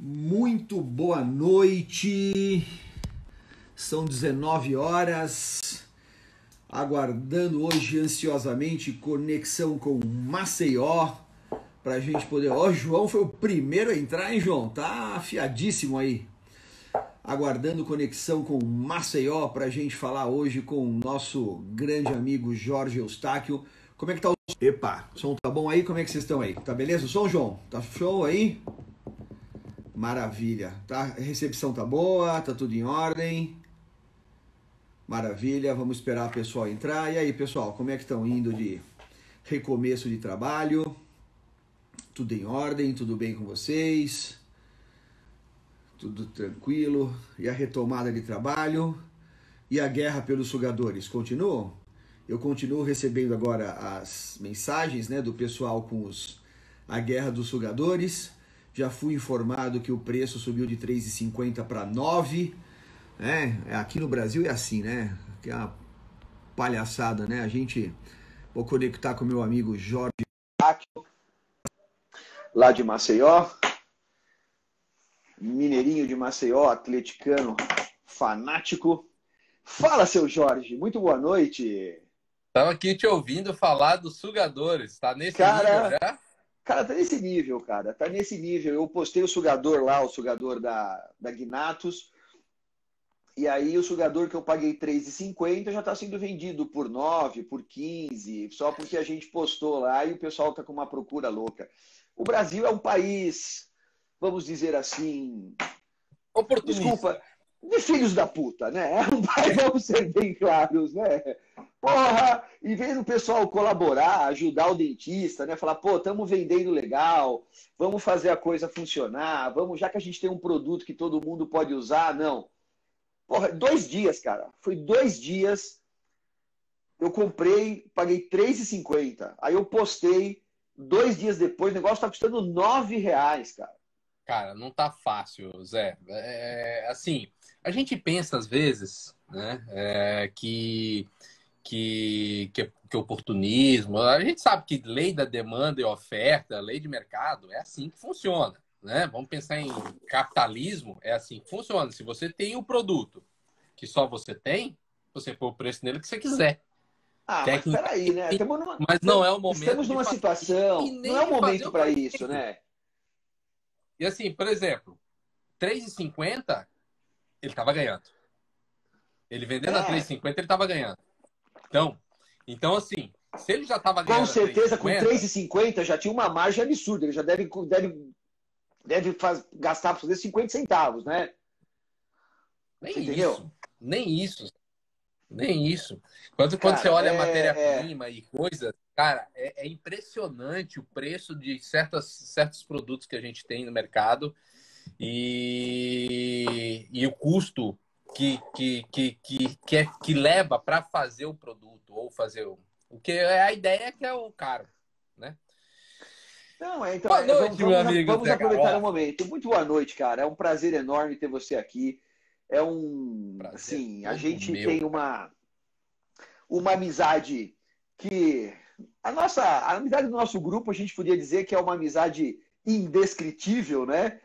Muito boa noite, são 19 horas, aguardando hoje ansiosamente conexão com Maceió, para a gente poder... Ó, João foi o primeiro a entrar, hein, João? Tá afiadíssimo aí. Aguardando conexão com Maceió para a gente falar hoje com o nosso grande amigo Jorge Eustáquio. Como é que tá o... Epa, o som tá bom aí? Como é que vocês estão aí? Tá beleza o som, João? Tá show aí? Maravilha, tá? A recepção tá boa, tá tudo em ordem. Maravilha, vamos esperar o pessoal entrar. E aí, pessoal, como é que estão indo de recomeço de trabalho? Tudo em ordem? Tudo bem com vocês? Tudo tranquilo? E a retomada de trabalho? E a guerra pelos sugadores, continuam? Eu continuo recebendo agora as mensagens, né, do pessoal com a guerra dos sugadores. Já fui informado que o preço subiu de 3,50 para 9. Aqui no Brasil é assim, né? Que é uma palhaçada, né? Vou conectar com o meu amigo Jorge, lá de Maceió. Mineirinho de Maceió, atleticano fanático. Fala, seu Jorge, muito boa noite. Estava aqui te ouvindo falar dos sugadores. Tá nesse nível já? Cara, tá nesse nível, cara. Tá nesse nível. Eu postei o sugador lá, o sugador da Gnatus. E aí o sugador que eu paguei R$3,50 já tá sendo vendido por 9, por 15, só porque a gente postou lá e o pessoal tá com uma procura louca. O Brasil é um país, vamos dizer assim... Oportunista. Desculpa, de filhos da puta, né? É um país, vamos ser bem claros, né? Porra, em vez do pessoal colaborar, ajudar o dentista, né? Falar, pô, estamos vendendo legal, vamos fazer a coisa funcionar, vamos, já que a gente tem um produto que todo mundo pode usar, não. Porra, 2 dias, cara. Foi 2 dias. Eu comprei, paguei R$3,50. Aí eu postei, 2 dias depois, o negócio tá custando R$9, cara. Cara, não tá fácil, Zé. Assim, a gente pensa às vezes, né, que oportunismo. A gente sabe que lei da demanda e oferta, lei de mercado, é assim que funciona, né? Vamos pensar em capitalismo, é assim que funciona. Se você tem o produto que só você tem, você põe o preço nele que você quiser. Mas peraí, né? Mas não é o momento. Estamos numa situação. Não é o momento para isso, né? E assim, por exemplo, R$3,50 ele estava ganhando. Ele vendendo a R$3,50 ele estava ganhando. Então, assim, se ele já estava ganhando. Com certeza, com R$3,50 já tinha uma margem absurda. Ele já deve gastar para fazer 50 centavos, né? Nem isso. Quando você olha a matéria-prima e coisa, cara, é impressionante o preço de certos produtos que a gente tem no mercado e o custo que leva para fazer o produto ou fazer o que é a ideia que é o caro, né? Não, então, boa noite, meu amigo. Vamos aproveitar o momento. Muito boa noite, cara. É um prazer enorme ter você aqui. É um, assim, a gente tem uma amizade que a amizade do nosso grupo, a gente podia dizer que é uma amizade indescritível, né?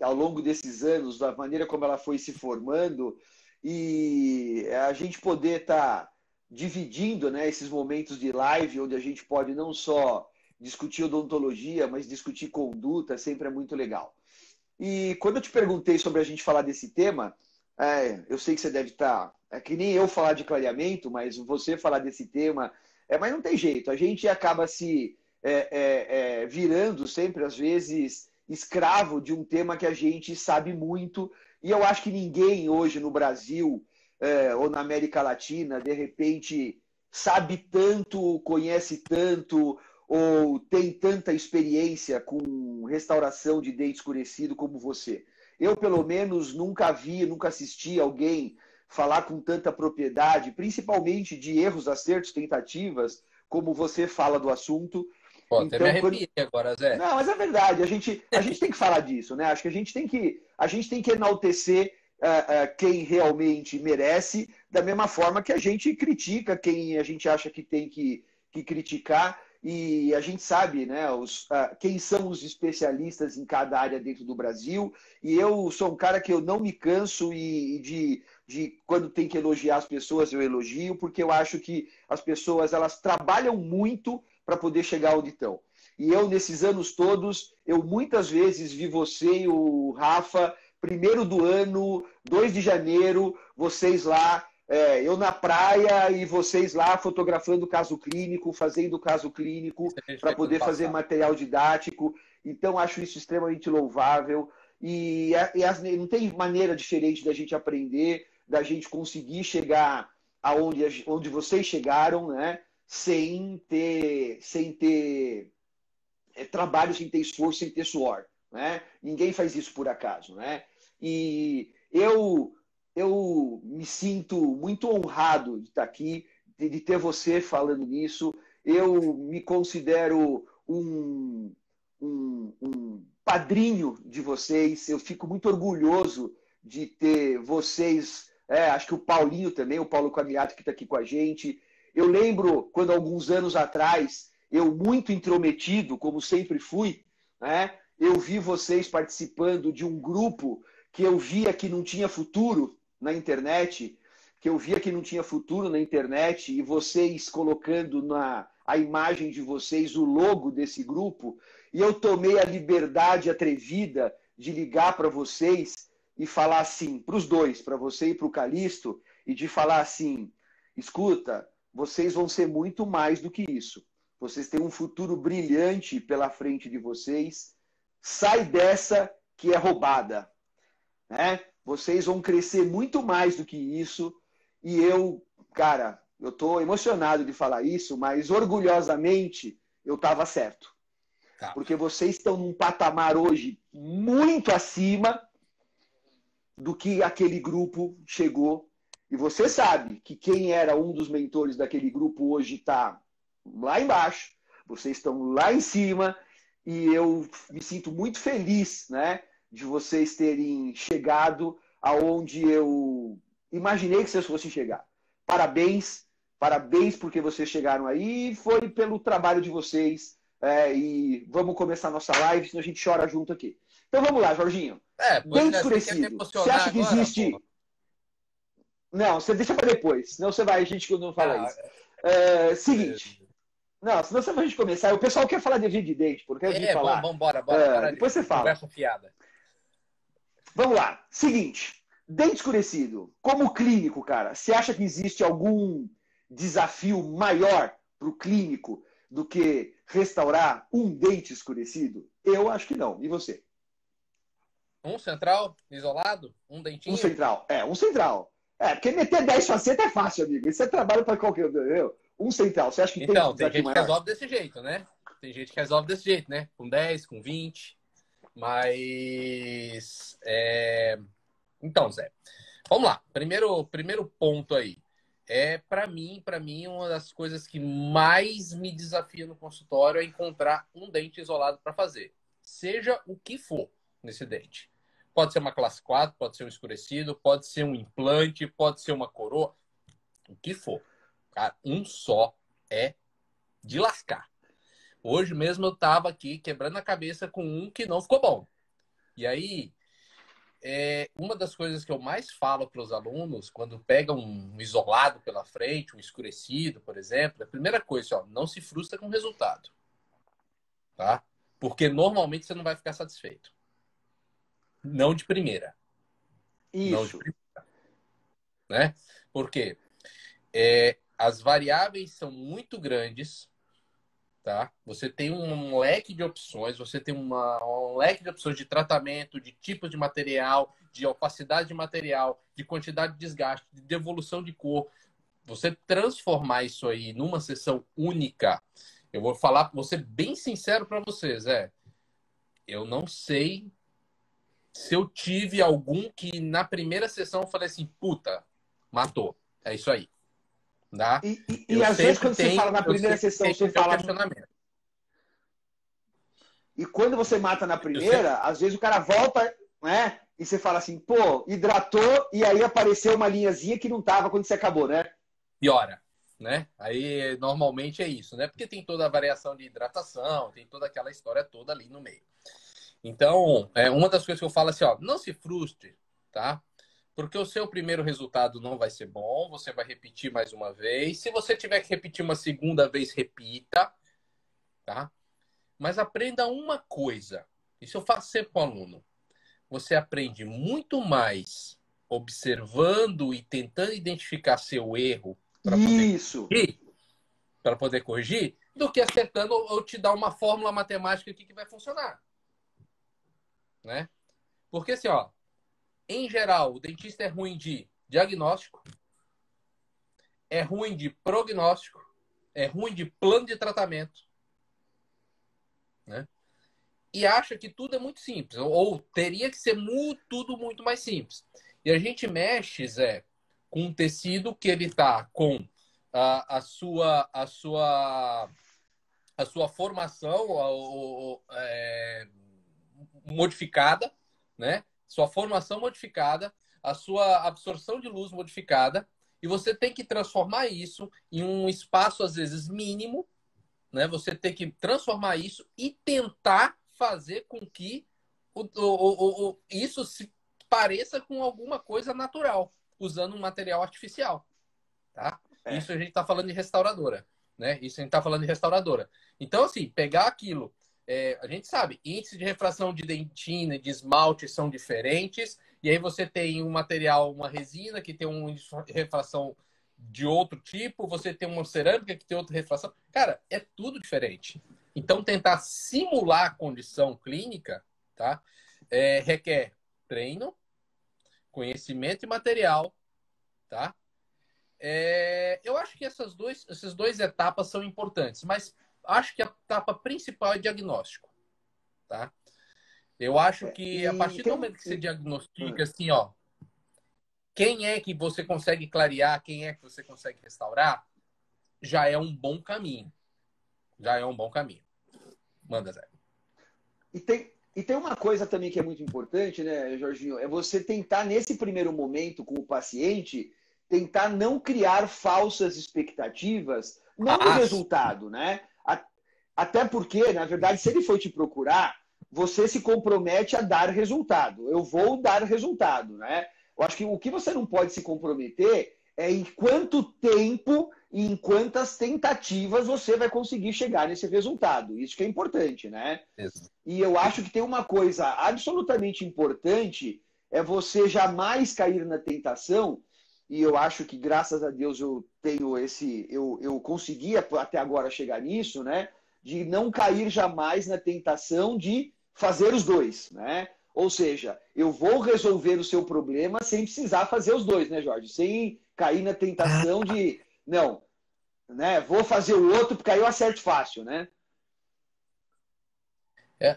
Ao longo desses anos, da maneira como ela foi se formando, e a gente poder estar dividindo, né, esses momentos de live onde a gente pode não só discutir odontologia, mas discutir conduta, sempre é muito legal. E quando eu te perguntei sobre a gente falar desse tema, eu sei que você deve estar... É que nem eu falar de clareamento, mas você falar desse tema... mas não tem jeito, a gente acaba se virando sempre, às vezes, escravo de um tema que a gente sabe muito, e eu acho que ninguém hoje no Brasil ou na América Latina, de repente, sabe tanto, conhece tanto, ou tem tanta experiência com restauração de dente escurecido como você. Eu, pelo menos, nunca assisti alguém falar com tanta propriedade, principalmente de erros, acertos, tentativas, como você fala do assunto. Pô, até me arrepiei agora, Zé. Não, mas é verdade. A gente tem que falar disso, né? Acho que a gente tem que enaltecer quem realmente merece, da mesma forma que a gente critica quem a gente acha que tem que criticar. e a gente sabe, né, quem são os especialistas em cada área dentro do Brasil, e eu sou um cara que eu não me canso de quando tem que elogiar as pessoas, eu elogio, porque eu acho que as pessoas elas trabalham muito para poder chegar onde estão. E eu, nesses anos todos, eu muitas vezes vi você e o Rafa, primeiro do ano, 2 de janeiro, vocês lá, eu na praia e vocês lá fotografando o caso clínico, fazendo o caso clínico para poder fazer material didático. Então, acho isso extremamente louvável. E não tem maneira diferente da gente aprender, da gente conseguir chegar onde vocês chegaram, né? Sem ter trabalho, sem ter esforço, sem ter suor. Né? Ninguém faz isso por acaso. Né? E eu me sinto muito honrado de estar aqui, de ter você falando nisso. Eu me considero um padrinho de vocês. Eu fico muito orgulhoso de ter vocês. Acho que o Paulinho também, o Paulo Quagliato, que está aqui com a gente. Eu lembro quando, alguns anos atrás, eu muito intrometido, como sempre fui, né? Eu vi vocês participando de um grupo que eu via que não tinha futuro na internet, e vocês colocando a imagem de vocês, o logo desse grupo, e eu tomei a liberdade atrevida de ligar para vocês e falar assim, para os dois, para você e para o Calixto, e de falar assim, escuta, vocês vão ser muito mais do que isso. Vocês têm um futuro brilhante pela frente de vocês. Sai dessa que é roubada. Né? Vocês vão crescer muito mais do que isso. E eu, cara, eu estou emocionado de falar isso, mas orgulhosamente eu estava certo. Tá. Porque vocês estão num patamar hoje muito acima do que aquele grupo chegou. E você sabe que quem era um dos mentores daquele grupo hoje está lá embaixo, vocês estão lá em cima, e eu me sinto muito feliz, né, de vocês terem chegado aonde eu imaginei que vocês fossem chegar. Parabéns, parabéns porque vocês chegaram aí, foi pelo trabalho de vocês, e vamos começar nossa live, senão a gente chora junto aqui. Então vamos lá, Jorginho. Bem escurecido. Você acha que existe... Agora, não, você deixa para depois, senão você vai, a gente não fala isso. Seguinte. Não, senão se a gente começar, o pessoal quer falar de vídeo de dente, porque eu vim falar. Bora. Depois você fala. Conversa fiada. Vamos lá. Seguinte, dente escurecido, como clínico, cara, você acha que existe algum desafio maior para o clínico do que restaurar um dente escurecido? Eu acho que não. E você? Um central, isolado? Um dentinho? Um central. Um central. Porque meter 10 facetas é fácil, amigo. Isso é trabalho para qualquer um. Um central. Você acha que então, tem gente maior? Que resolve desse jeito, né? Tem gente que resolve desse jeito, né? Com 10, com 20. Mas... Então, Zé. Vamos lá. Primeiro ponto aí. Para mim, uma das coisas que mais me desafia no consultório é encontrar um dente isolado para fazer. Seja o que for nesse dente. Pode ser uma classe 4, pode ser um escurecido, pode ser um implante, pode ser uma coroa. O que for. Cara, um só é de lascar. Hoje mesmo eu tava aqui quebrando a cabeça com um que não ficou bom. E aí, uma das coisas que eu mais falo para os alunos, quando pegam um isolado pela frente, um escurecido, por exemplo, a primeira coisa, não se frustra com o resultado. Tá? Porque normalmente você não vai ficar satisfeito. Não de primeira. Isso. Não de primeira. Né? Por quê? As variáveis são muito grandes, tá? Você tem um leque de opções, você tem um leque de opções de tratamento, de tipo de material, de opacidade de material, de quantidade de desgaste, de devolução de cor. Você transformar isso aí numa sessão única, eu vou ser bem sincero para vocês, eu não sei se eu tive algum que na primeira sessão eu falei assim, puta, matou, é isso aí. Tá? E às vezes quando você fala na primeira sessão, você fala... E quando você mata na primeira, às vezes o cara volta, né? E você fala assim, pô, hidratou e aí apareceu uma linhazinha que não tava quando você acabou, né? Piora. né? Aí normalmente é isso, né? Porque tem toda a variação de hidratação, tem toda aquela história toda ali no meio. Então, uma das coisas que eu falo assim, ó, não se frustre, tá? Porque o seu primeiro resultado não vai ser bom, você vai repetir mais uma vez. Se você tiver que repetir uma segunda vez, repita, tá? Mas aprenda uma coisa. Isso eu faço sempre com o aluno. Você aprende muito mais observando e tentando identificar seu erro Isso. para poder corrigir, do que acertando ou te dar uma fórmula matemática aqui que vai funcionar, né? Porque assim, ó, em geral, o dentista é ruim de diagnóstico, é ruim de prognóstico, é ruim de plano de tratamento, né? E acha que tudo é muito simples, ou teria que ser tudo muito mais simples. E a gente mexe, Zé, com um tecido que ele está com a sua formação modificada, né? Sua formação modificada, a sua absorção de luz modificada, e você tem que transformar isso em um espaço, às vezes, mínimo, né? Você tem que transformar isso e tentar fazer com que isso se pareça com alguma coisa natural, usando um material artificial, tá? Isso a gente está falando de restauradora, né? Isso a gente está falando de restauradora. Então, assim, pegar aquilo, a gente sabe, índice de refração de dentina e de esmalte são diferentes, e aí você tem um material, uma resina que tem uma refração de outro tipo, você tem uma cerâmica que tem outra refração. Cara, é tudo diferente. Então, tentar simular a condição clínica, tá? Requer treino, conhecimento e material, tá? Eu acho que essas duas etapas são importantes, mas acho que a etapa principal é diagnóstico, tá? Eu acho que a partir do momento que você diagnostica, assim, ó, quem é que você consegue clarear, quem é que você consegue restaurar, já é um bom caminho. Já é um bom caminho. Manda, Zé. E tem uma coisa também que é muito importante, né, Jorginho? É você tentar, nesse primeiro momento com o paciente, tentar não criar falsas expectativas, não no resultado, né? Até porque, na verdade, se ele for te procurar, você se compromete a dar resultado. Eu vou dar resultado, né? Eu acho que o que você não pode se comprometer é em quanto tempo e em quantas tentativas você vai conseguir chegar nesse resultado. Isso que é importante, né? Isso. E eu acho que tem uma coisa absolutamente importante, é você jamais cair na tentação, e eu acho que graças a Deus eu tenho eu consegui até agora chegar nisso, né? De não cair jamais na tentação de fazer os dois, né? Ou seja, eu vou resolver o seu problema sem precisar fazer os dois, né, Jorge? Sem cair na tentação de, não, né? Vou fazer o outro porque aí eu acerto fácil, né?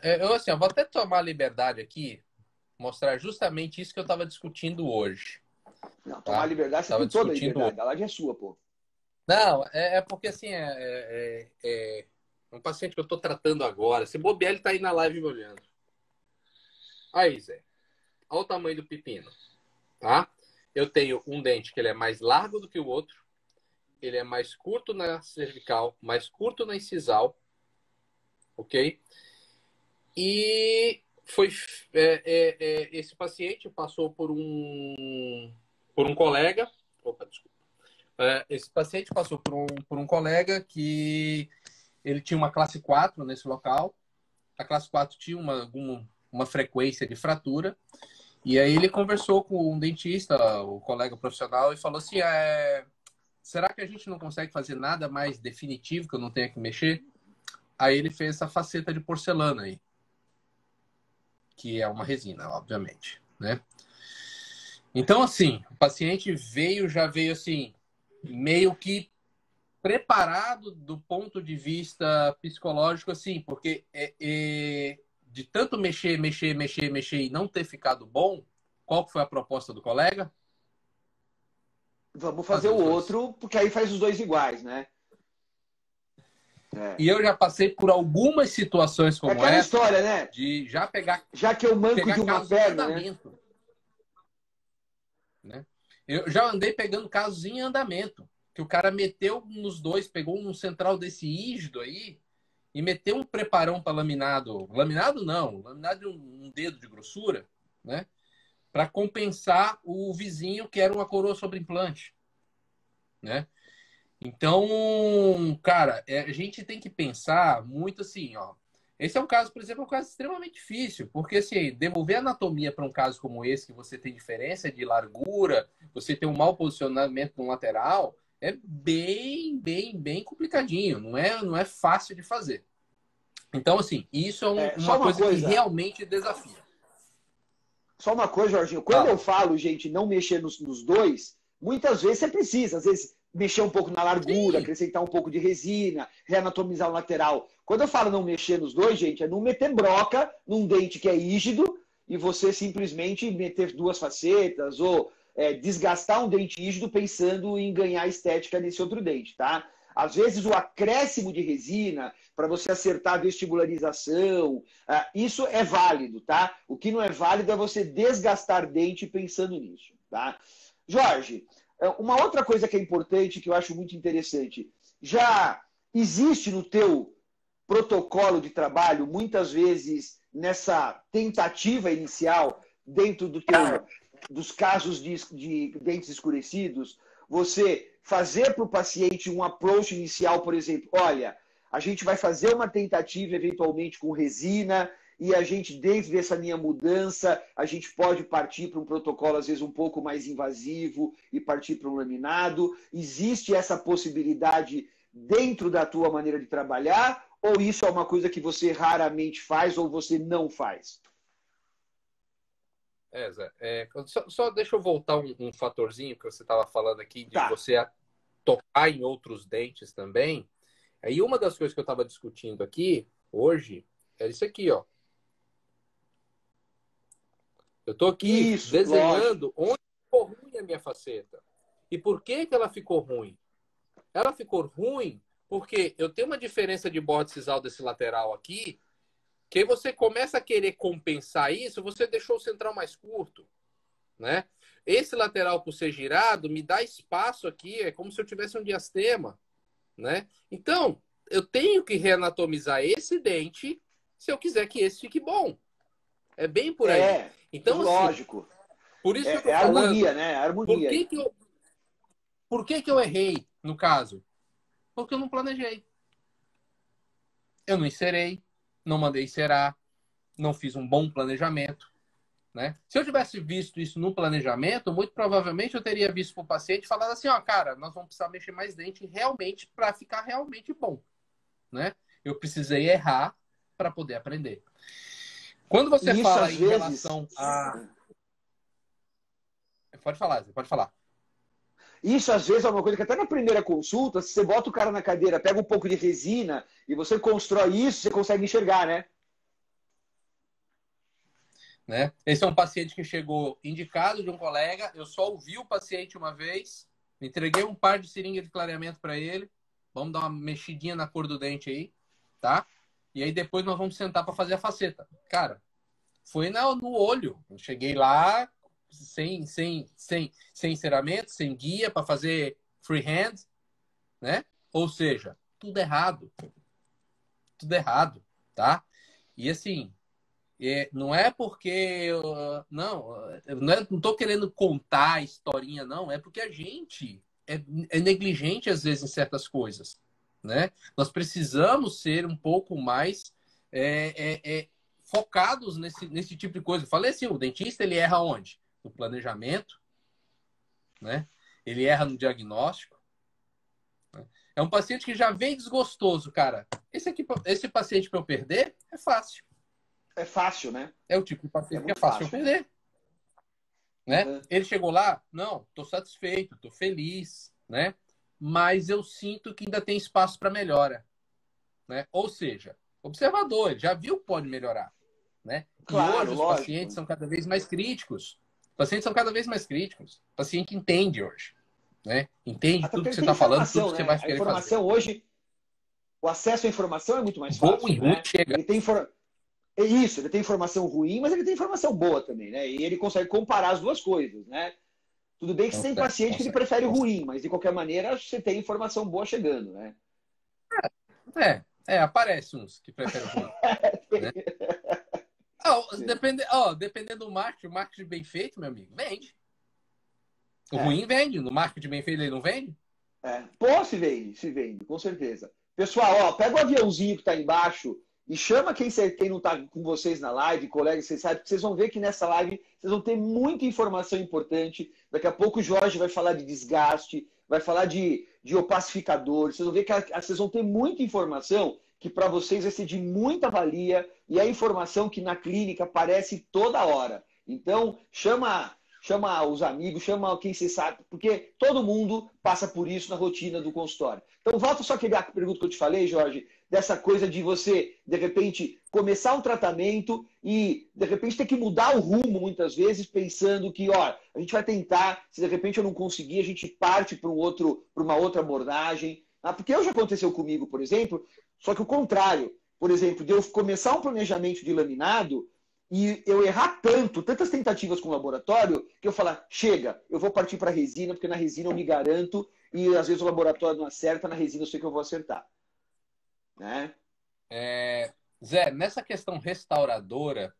Eu vou até tomar a liberdade aqui, mostrar justamente isso que eu estava discutindo hoje. Não, tomar liberdade, você tem toda a liberdade. A live é sua, pô. Não, porque assim, um paciente que eu estou tratando agora. Se bobear, ele está aí na live me olhando. Aí, Zé. Olha o tamanho do pepino. Tá? Eu tenho um dente que ele é mais largo do que o outro. Ele é mais curto na cervical, mais curto na incisal. Ok? E esse paciente passou por um colega. Opa, desculpa. Esse paciente passou por um colega que ele tinha uma classe 4 nesse local. A classe 4 tinha uma frequência de fratura. E aí ele conversou com um dentista, o colega profissional, e falou assim, será que a gente não consegue fazer nada mais definitivo que eu não tenha que mexer? Aí ele fez essa faceta de porcelana aí, que é uma resina, obviamente, né? Então, assim, o paciente já veio assim, meio que preparado do ponto de vista psicológico, assim, porque de tanto mexer e não ter ficado bom, qual foi a proposta do colega? Vamos fazer o outro, porque aí faz os dois iguais, né? E eu já passei por algumas situações como aquela essa, história, né? De já pegar... Já que eu manco de uma perna, né? Eu já andei pegando casos em andamento. que o cara meteu nos dois, pegou um central desse rígido aí e meteu um preparão para laminado. Laminado não, laminado de um dedo de grossura, né? Para compensar o vizinho que era uma coroa sobre implante, né? Então, cara, a gente tem que pensar muito assim, ó. Esse é um caso, por exemplo, um caso extremamente difícil, porque assim, devolver anatomia para um caso como esse, que você tem diferença de largura, você tem um mau posicionamento no lateral, é bem complicadinho, não é fácil de fazer. Então, assim, isso é uma coisa que realmente desafia. Só uma coisa, Jorginho. Quando eu falo, gente, não mexer nos dois, muitas vezes você precisa, às vezes, mexer um pouco na largura, sim, acrescentar um pouco de resina, reanatomizar o lateral. Quando eu falo não mexer nos dois, gente, é não meter broca num dente que é rígido e você simplesmente meter duas facetas ou desgastar um dente rígido pensando em ganhar estética nesse outro dente, tá? Às vezes o acréscimo de resina para você acertar a vestibularização, isso é válido, tá? O que não é válido é você desgastar dente pensando nisso, tá? Jorge, uma outra coisa que é importante, que eu acho muito interessante, já existe no teu protocolo de trabalho, muitas vezes nessa tentativa inicial, dentro dos casos de dentes escurecidos, você fazer para o paciente um approach inicial, por exemplo, olha, a gente vai fazer uma tentativa eventualmente com resina e a gente, dentro dessa minha mudança, a gente pode partir para um protocolo, às vezes, um pouco mais invasivo e partir para um laminado. Existe essa possibilidade dentro da tua maneira de trabalhar ou isso é uma coisa que você raramente faz ou você não faz? Zé, só deixa eu voltar um fatorzinho que você estava falando aqui, de você tocar em outros dentes também. Aí uma das coisas que eu estava discutindo aqui, hoje, é isso aqui, ó. Eu estou aqui desenhando onde ficou ruim a minha faceta. E por que ela ficou ruim? Ela ficou ruim porque eu tenho uma diferença de borde sisal desse lateral aqui, que aí você começa a querer compensar isso, você deixou o central mais curto, né? Esse lateral, por ser girado, me dá espaço aqui, é como se eu tivesse um diastema, né? Então, eu tenho que reanatomizar esse dente se eu quiser que esse fique bom. É bem por aí. Então, lógico. Assim, por isso que eu tô falando, harmonia, né? Harmonia. Por que eu errei, no caso? Porque eu não planejei. Eu não inserei, não mandei inserar, não fiz um bom planejamento, né? Se eu tivesse visto isso no planejamento, muito provavelmente eu teria visto para o paciente e falado assim, ó, cara, nós vamos precisar mexer mais dente realmente para ficar realmente bom, né? Eu precisei errar para poder aprender. Quando você fala em relação a... Pode falar, Zé, pode falar. Isso, às vezes, é uma coisa que até na primeira consulta, se você bota o cara na cadeira, pega um pouco de resina e você constrói isso, você consegue enxergar, né? Esse é um paciente que chegou indicado de um colega, eu só ouvi o paciente uma vez, entreguei um par de seringa de clareamento para ele, vamos dar uma mexidinha na cor do dente aí, tá? E aí depois nós vamos sentar para fazer a faceta. Cara, foi no olho. Eu cheguei lá sem enceramento, sem guia para fazer freehand, né? Ou seja, tudo errado. Tudo errado, tá? E assim, não é porque... não tô querendo contar a historinha, não. É porque a gente é negligente, às vezes, em certas coisas, né? Nós precisamos ser um pouco mais focados nesse tipo de coisa. Eu falei assim, o dentista, ele erra onde? No planejamento, né? Ele erra no diagnóstico. Né? É um paciente que já vem desgostoso, cara. Esse paciente para eu perder é fácil. É fácil, né? É o tipo de paciente que é fácil de perder. Né? Uhum. Ele chegou lá, não, tô satisfeito, tô feliz, né? Mas eu sinto que ainda tem espaço para melhora, né? Ou seja, observador, ele já viu que pode melhorar, né? Claro, e hoje lógico. Os pacientes são cada vez mais críticos. Os pacientes são cada vez mais críticos. O paciente entende hoje, né? Entende tudo que você está falando, tudo que você vai querer fazer. A informação hoje, o acesso à informação é muito mais fácil. Bom e ruim chega. Ele tem Isso, ele tem informação ruim, mas ele tem informação boa também, né? E ele consegue comparar as duas coisas, né? Tudo bem que você tem paciente que ele prefere o ruim, mas de qualquer maneira você tem informação boa chegando, né? Aparece uns que preferem o ruim, né? Dependendo do marketing, o marketing bem feito, meu amigo, vende. O ruim vende, no marketing bem feito ele não vende? Pô, se vende, com certeza. Pessoal, ó, pega o aviãozinho que tá embaixo e chama quem não tá com vocês na live, colegas, vocês sabem, porque vocês vão ver que nessa live vocês vão ter muita informação importante. Daqui a pouco o Jorge vai falar de desgaste, vai falar de opacificador. Vocês vão ver que vocês vão ter muita informação que para vocês vai ser de muita valia e é informação que na clínica aparece toda hora. Então, chama os amigos, chama quem você sabe, porque todo mundo passa por isso na rotina do consultório. Então, volta só aquela pergunta que eu te falei, Jorge, dessa coisa de você, de repente, começar um tratamento e, de repente, ter que mudar o rumo, muitas vezes, pensando que, ó, a gente vai tentar, se de repente eu não conseguir, a gente parte para uma outra abordagem. Porque já aconteceu comigo, por exemplo, só que o contrário. Por exemplo, de eu começar um planejamento de laminado e eu errar tantas tentativas com o laboratório, que eu falar, chega, eu vou partir para a resina, porque na resina eu me garanto, e às vezes o laboratório não acerta, na resina eu sei que eu vou acertar. Né? Zé, nessa questão restauradora,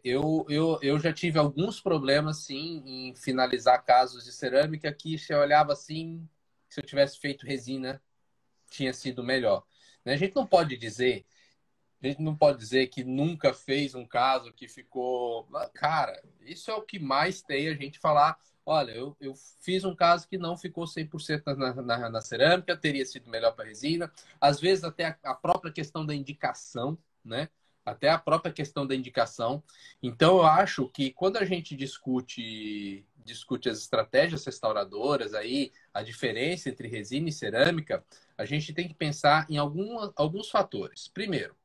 eu já tive alguns problemas, sim, em finalizar casos de cerâmica que se eu olhava assim, se eu tivesse feito resina, tinha sido melhor. A gente não pode dizer que nunca fez um caso que ficou... Cara, isso é o que mais tem a gente falar. Olha, eu fiz um caso que não ficou 100% na cerâmica, teria sido melhor para resina. Às vezes até a própria questão da indicação, né? Até a própria questão da indicação. Então, eu acho que quando a gente discute as estratégias restauradoras, aí, a diferença entre resina e cerâmica, a gente tem que pensar em alguns fatores. Primeiro,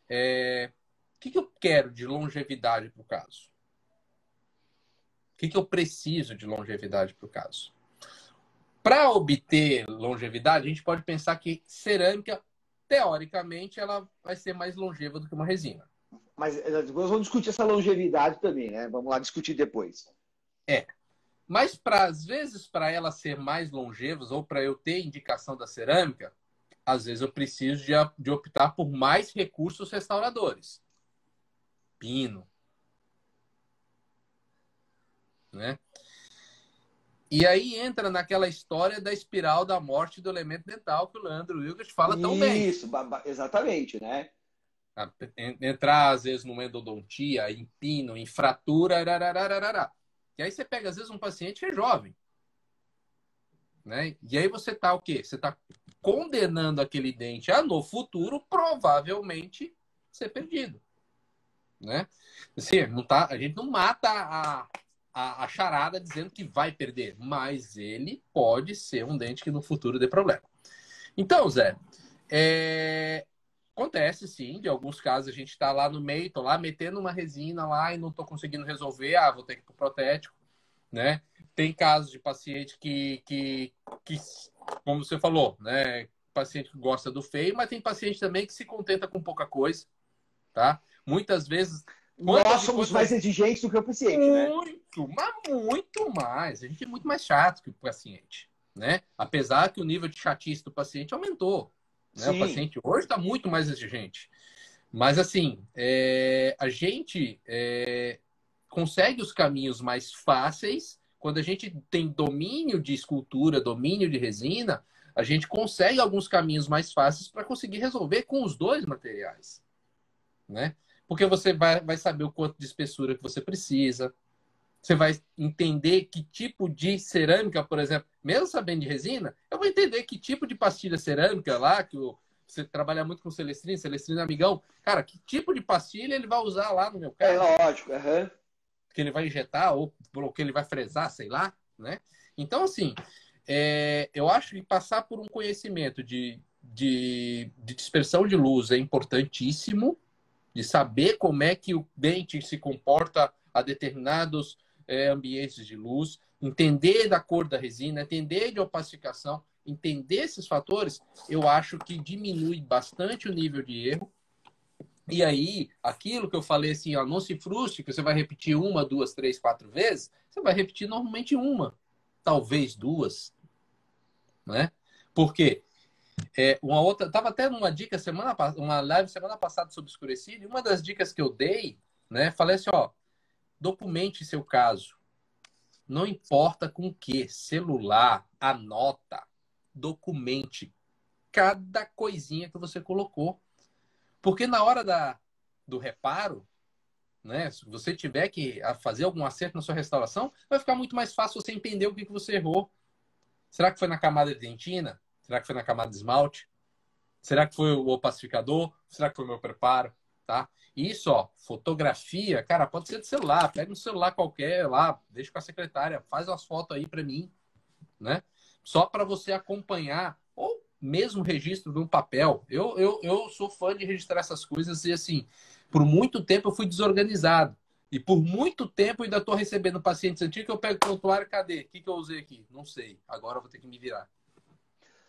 o que eu quero de longevidade para o caso? O que eu preciso de longevidade para o caso? Para obter longevidade, a gente pode pensar que cerâmica, teoricamente, ela vai ser mais longeva do que uma resina. Mas depois vamos discutir essa longevidade também, né? Vamos lá discutir depois. Mas, às vezes, para ela ser mais longeva ou para eu ter indicação da cerâmica, às vezes eu preciso de optar por mais recursos restauradores. Pino. Né? E aí entra naquela história da espiral da morte do elemento dental que o Leandro Wilgert fala tão bem. Isso, exatamente, né? Entrar, às vezes, numa endodontia, em pino, em fratura, ararararará. E aí você pega, às vezes, um paciente que é jovem. Né? E aí você está o quê? Você está condenando aquele dente a, no futuro, provavelmente, ser perdido. Né? Assim, a gente não mata a charada dizendo que vai perder, mas ele pode ser um dente que no futuro dê problema. Então, Zé, acontece sim, de alguns casos a gente está lá no meio, tô lá metendo uma resina lá e não estou conseguindo resolver, vou ter que ir pro protético, né? Tem casos de paciente que como você falou, né? Paciente que gosta do feio, mas tem paciente também que se contenta com pouca coisa, tá? Muitas vezes... Nós somos mais exigentes do que o paciente, né? Muito mais. A gente é muito mais chato que o paciente, né? Apesar que o nível de chatice do paciente aumentou. Né? O paciente hoje está muito mais exigente. Mas, assim, a gente consegue os caminhos mais fáceis. Quando a gente tem domínio de escultura, domínio de resina, a gente consegue alguns caminhos mais fáceis para conseguir resolver com os dois materiais, né? Porque você vai saber o quanto de espessura que você precisa. Você vai entender que tipo de cerâmica, por exemplo, mesmo sabendo de resina, eu vou entender que tipo de pastilha cerâmica lá, que você trabalha muito com Celestrina amigão. Cara, que tipo de pastilha ele vai usar lá no meu caso? Lógico, Que ele vai injetar ou que ele vai fresar, sei lá, né? Então, assim, eu acho que passar por um conhecimento de dispersão de luz é importantíssimo, de saber como é que o dente se comporta a determinados ambientes de luz, entender da cor da resina, entender de opacificação, entender esses fatores, eu acho que diminui bastante o nível de erro, E aí, aquilo que eu falei assim, ó, não se frustre, que você vai repetir uma, duas, três, quatro vezes, você vai repetir normalmente uma, talvez duas, né? Por quê? Uma outra, tava até numa dica uma live semana passada sobre escurecido, e uma das dicas que eu dei, né, falei assim, ó, documente seu caso. Não importa com que, celular, anota, documente cada coisinha que você colocou. Porque na hora do reparo, né, se você tiver que fazer algum acerto na sua restauração, vai ficar muito mais fácil você entender o que você errou. Será que foi na camada de dentina? Será que foi na camada de esmalte? Será que foi o opacificador? Será que foi o meu preparo? Tá? Isso, ó, fotografia, cara, pode ser do celular. Pega um celular qualquer lá, deixa com a secretária, faz umas fotos aí para mim, né? Só para você acompanhar, ou mesmo registro de um papel. Eu sou fã de registrar essas coisas e, assim, por muito tempo eu fui desorganizado. E por muito tempo eu ainda estou recebendo pacientes antigos que eu pego o prontuário, cadê? O que eu usei aqui? Não sei. Agora eu vou ter que me virar.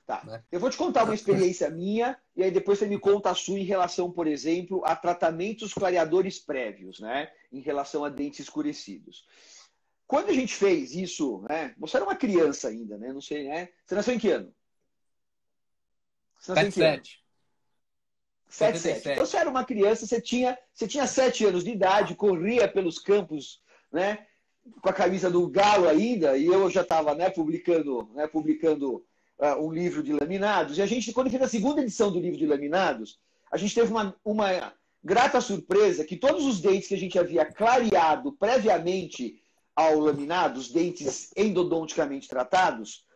Tá. Né? Eu vou te contar uma experiência minha e aí depois você me conta a sua em relação, por exemplo, a tratamentos clareadores prévios, né? Em relação a dentes escurecidos. Quando a gente fez isso, né? Você era uma criança ainda, né? Não sei, né? Você nasceu em que ano? Você nasceu em que ano? 77. 77. Então 77. você era uma criança, você tinha 7 anos de idade, corria pelos campos, né? Com a camisa do Galo ainda, e eu já estava, publicando um livro de laminados. E a gente, quando fez a segunda edição do livro de laminados, a gente teve uma grata surpresa que todos os dentes que a gente havia clareado previamente ao laminado, os dentes endodonticamente tratados,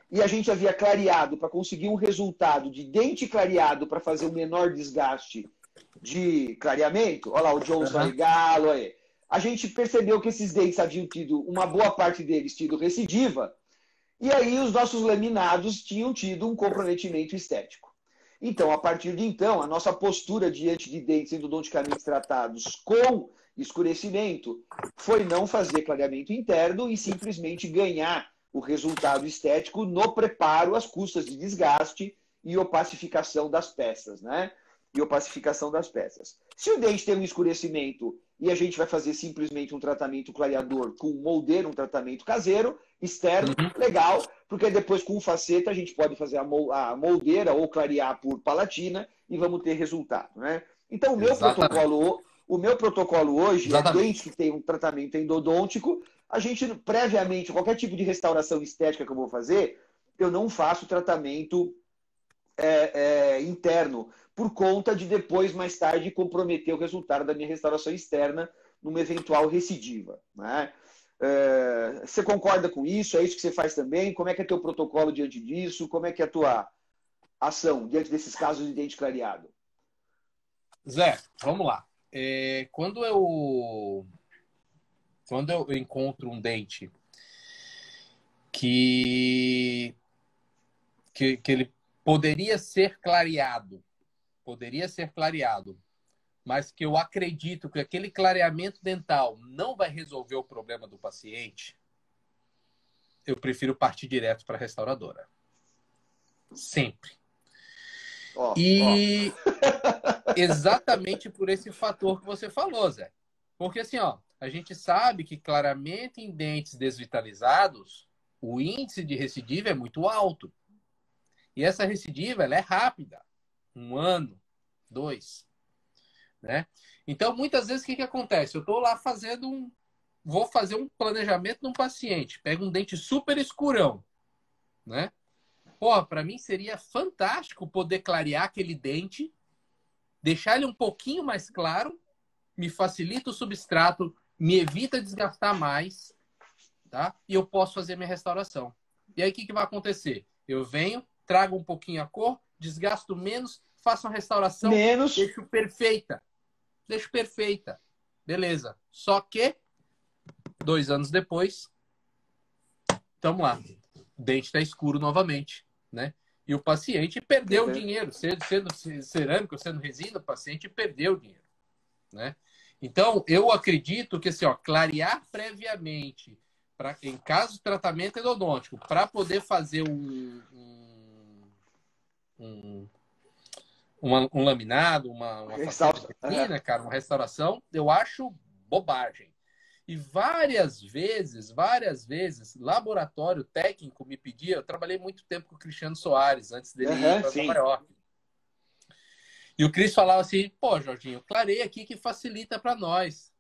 e a gente havia clareado para conseguir um resultado de dente clareado para fazer o menor desgaste de clareamento. Olha lá, o Johnson aí, Galo aí. A gente percebeu que esses dentes haviam tido, uma boa parte deles tido recidiva, e aí os nossos laminados tinham tido um comprometimento estético. Então, a partir de então, a nossa postura diante de dentes endodonticamente tratados com escurecimento foi não fazer clareamento interno e simplesmente ganhar o resultado estético no preparo às custas de desgaste e opacificação das peças, né? E opacificação das peças. Se o dente tem um escurecimento e a gente vai fazer simplesmente um tratamento clareador com moldeiro, um tratamento caseiro, externo, Uhum. legal, porque depois com o faceta a gente pode fazer a moldeira ou clarear por palatina e vamos ter resultado, né? Então Exatamente. o meu protocolo hoje é dentes Exatamente. que tem um tratamento endodôntico, a gente previamente, qualquer tipo de restauração estética que eu vou fazer, eu não faço tratamento interno, por conta de depois, mais tarde, comprometer o resultado da minha restauração externa numa eventual recidiva. Né? Você concorda com isso? É isso que você faz também? Como é que é teu protocolo diante disso? Como é que é a tua ação diante desses casos de dente clareado? Zé, vamos lá. Quando eu encontro um dente que, que ele poderia ser clareado, mas que eu acredito que aquele clareamento dental não vai resolver o problema do paciente, eu prefiro partir direto para a restauradora. Sempre. Ó, ó. E exatamente por esse fator que você falou, Zé. Porque assim, ó, a gente sabe que clareamento em dentes desvitalizados, o índice de recidiva é muito alto. E essa recidiva, ela é rápida. 1 ano, 2, né? Então, muitas vezes, o que acontece? Eu estou lá vou fazer um planejamento num paciente, pego um dente super escurão, né? Pô, para mim seria fantástico poder clarear aquele dente, deixar ele um pouquinho mais claro, me facilita o substrato, me evita desgastar mais, tá? E eu posso fazer minha restauração. E aí, o que vai acontecer? Eu venho, trago um pouquinho a cor, desgasto menos, faço uma restauração, Menos. deixo perfeita. Deixo perfeita. Beleza. Só que, 2 anos depois, estamos lá. O dente está escuro novamente, né? E o paciente perdeu o Uhum. dinheiro. Sendo cerâmico, sendo resina, o paciente perdeu o dinheiro, né? Então, eu acredito que, assim, ó, clarear previamente, em caso de tratamento endodôntico, para poder fazer um laminado, uma faceta de resina, cara, uma restauração, eu acho bobagem. E várias vezes, laboratório técnico me pedia, eu trabalhei muito tempo com o Cristiano Soares, antes dele ir para Nova York. E o Cris falava assim, pô, Jorginho, clarei aqui que facilita para nós.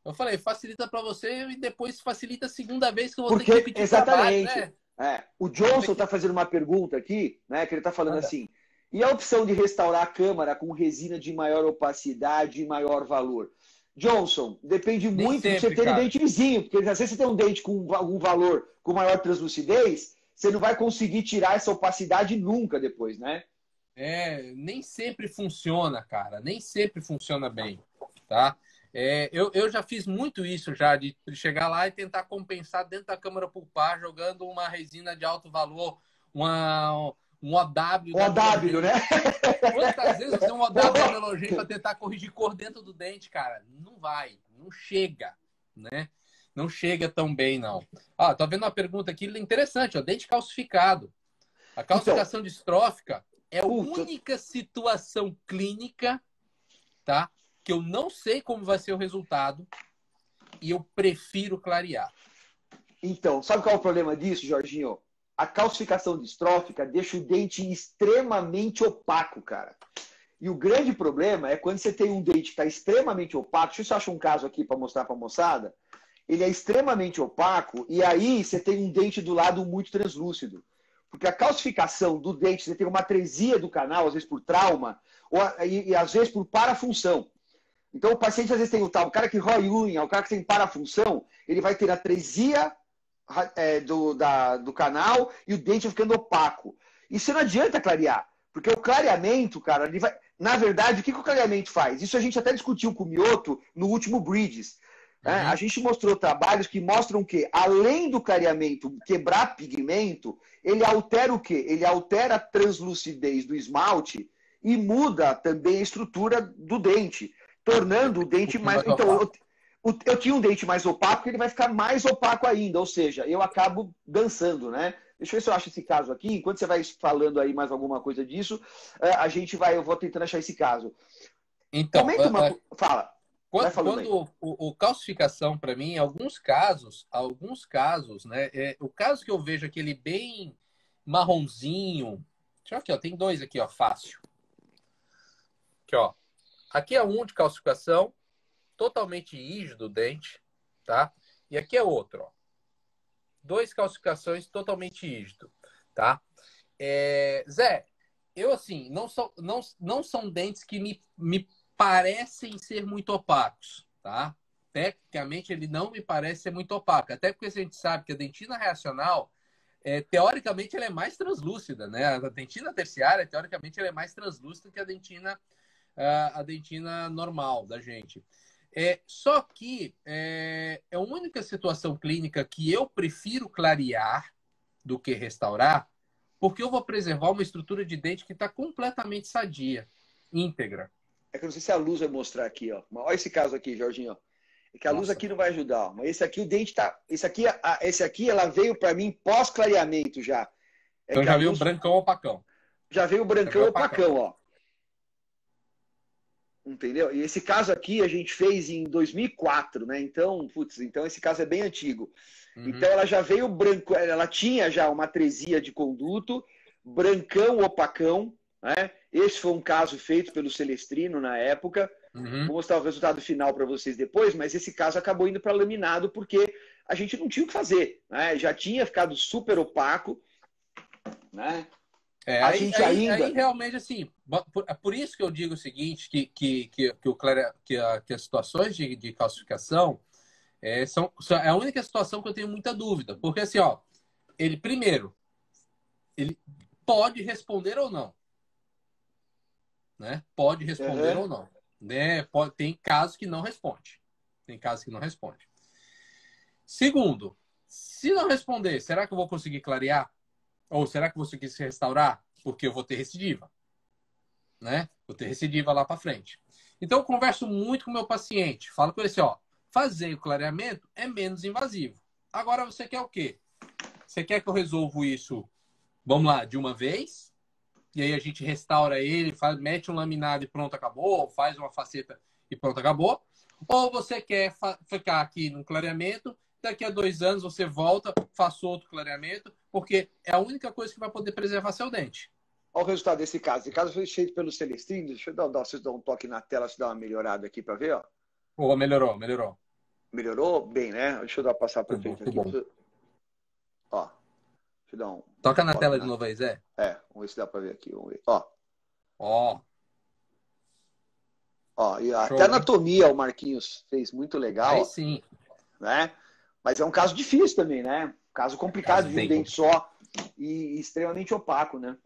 Eu falei, facilita para você e depois facilita a segunda vez que eu vou ter que repetir exatamente. Trabalho, né? O Johnson está fazendo uma pergunta aqui, né? Que ele está falando assim, e a opção de restaurar a câmara com resina de maior opacidade e maior valor? Johnson, depende muito de você ter um dente vizinho, porque às vezes você tem um dente com algum valor com maior translucidez, você não vai conseguir tirar essa opacidade nunca depois, né? Nem sempre funciona, cara. Nem sempre funciona bem, tá? Eu já fiz muito isso já, de chegar lá e tentar compensar dentro da câmara pulpar, jogando uma resina de alto valor, um OW. OW, né? Quantas vezes eu usei um OW da Melogen para tentar corrigir cor dentro do dente, cara? Não vai, não chega, né? Não chega tão bem, não. Tô vendo uma pergunta aqui interessante, ó, dente calcificado. A calcificação distrófica é a única situação clínica, tá? Que eu não sei como vai ser o resultado e eu prefiro clarear. Então, sabe qual é o problema disso, Jorginho? A calcificação distrófica deixa o dente extremamente opaco, cara. E o grande problema é quando você tem um dente que está extremamente opaco. Deixa eu só achar um caso aqui para mostrar para a moçada. Ele é extremamente opaco e aí você tem um dente do lado muito translúcido. Porque a calcificação do dente, você tem uma atresia do canal, às vezes por trauma, e às vezes por parafunção. Então o paciente às vezes tem o cara que rói unha, o cara que tem parafunção, ele vai ter atresia do canal e o dente vai ficando opaco. Isso não adianta clarear, porque o clareamento, cara, ele vai... Na verdade, o que o clareamento faz? Isso a gente até discutiu com o Mioto no último Bridges. A gente mostrou trabalhos que mostram que, além do clareamento quebrar pigmento, ele altera o quê? Ele altera a translucidez do esmalte e muda também a estrutura do dente, tornando o dente mais... Então, eu tinha um dente mais opaco, ele vai ficar mais opaco ainda, ou seja, eu acabo dançando, né? Deixa eu ver se eu acho esse caso aqui. Enquanto você vai falando aí mais alguma coisa disso, eu vou tentando achar esse caso. Então, fala. Quando o calcificação, para mim, em alguns casos, né? O caso que eu vejo aquele bem marronzinho. Deixa eu ver aqui, ó, tem dois aqui, ó, fácil. Aqui, ó. Aqui é um de calcificação, totalmente rígido o dente, tá? E aqui é outro, ó. Dois calcificações totalmente rígido, tá? Zé, eu assim, não são dentes que me parecem ser muito opacos, tá? Tecnicamente, ele não me parece ser muito opaco. Até porque a gente sabe que a dentina reacional, teoricamente, ela é mais translúcida, né? A dentina terciária, teoricamente, ela é mais translúcida que a dentina normal da gente. Só que é a única situação clínica que eu prefiro clarear do que restaurar, porque eu vou preservar uma estrutura de dente que está completamente sadia, íntegra. É que eu não sei se a luz vai mostrar aqui, ó. Olha esse caso aqui, Jorginho. É que a luz aqui não vai ajudar. Mas esse aqui, o dente tá... Esse aqui, ela veio para mim pós-clareamento já. Então já veio o brancão opacão. Já veio o brancão opacão, ó. Entendeu? E esse caso aqui a gente fez em 2004, né? Então, então esse caso é bem antigo. Então ela já veio branco, ela tinha já uma atresia de conduto, brancão opacão, né? Esse foi um caso feito pelo Celestrino na época. Vou mostrar o resultado final para vocês depois, mas esse caso acabou indo para laminado porque a gente não tinha o que fazer, né? Já tinha ficado super opaco, né? Aí realmente, assim, por isso que eu digo o seguinte, que as situações de calcificação é a única situação que eu tenho muita dúvida. Porque, assim, ó, ele pode responder ou não. Né? Pode responder ou não. Né? Tem casos que não responde. Segundo, se não responder, será que eu vou conseguir clarear? Ou será que eu vou conseguir se restaurar? Porque eu vou ter recidiva. Né? Vou ter recidiva lá para frente. Então, eu converso muito com o meu paciente. Falo com ele assim, ó, fazer o clareamento é menos invasivo. Agora, você quer o quê? Você quer que eu resolva isso, vamos lá, de uma vez? e aí a gente restaura ele, mete um laminado e pronto, acabou, ou faz uma faceta e pronto, acabou. Ou você quer ficar aqui no clareamento, daqui a 2 anos você volta, faz outro clareamento, porque é a única coisa que vai poder preservar seu dente. Olha o resultado desse caso. Esse caso foi feito pelo Celestino. Deixa eu vocês dar um toque na tela, se dá uma melhorada aqui para ver, ó. Pô, melhorou, melhorou. Melhorou bem, né? Deixa eu dar passar para frente aqui. Bom. Ó, deixa eu dar um. Toca na tela de novo aí, Zé. Vamos ver se dá para ver aqui. Vamos ver. Ó. E até a anatomia o Marquinhos fez muito legal. Aí sim. Né? Mas é um caso difícil também, né? Caso complicado de um dente só e extremamente opaco, né?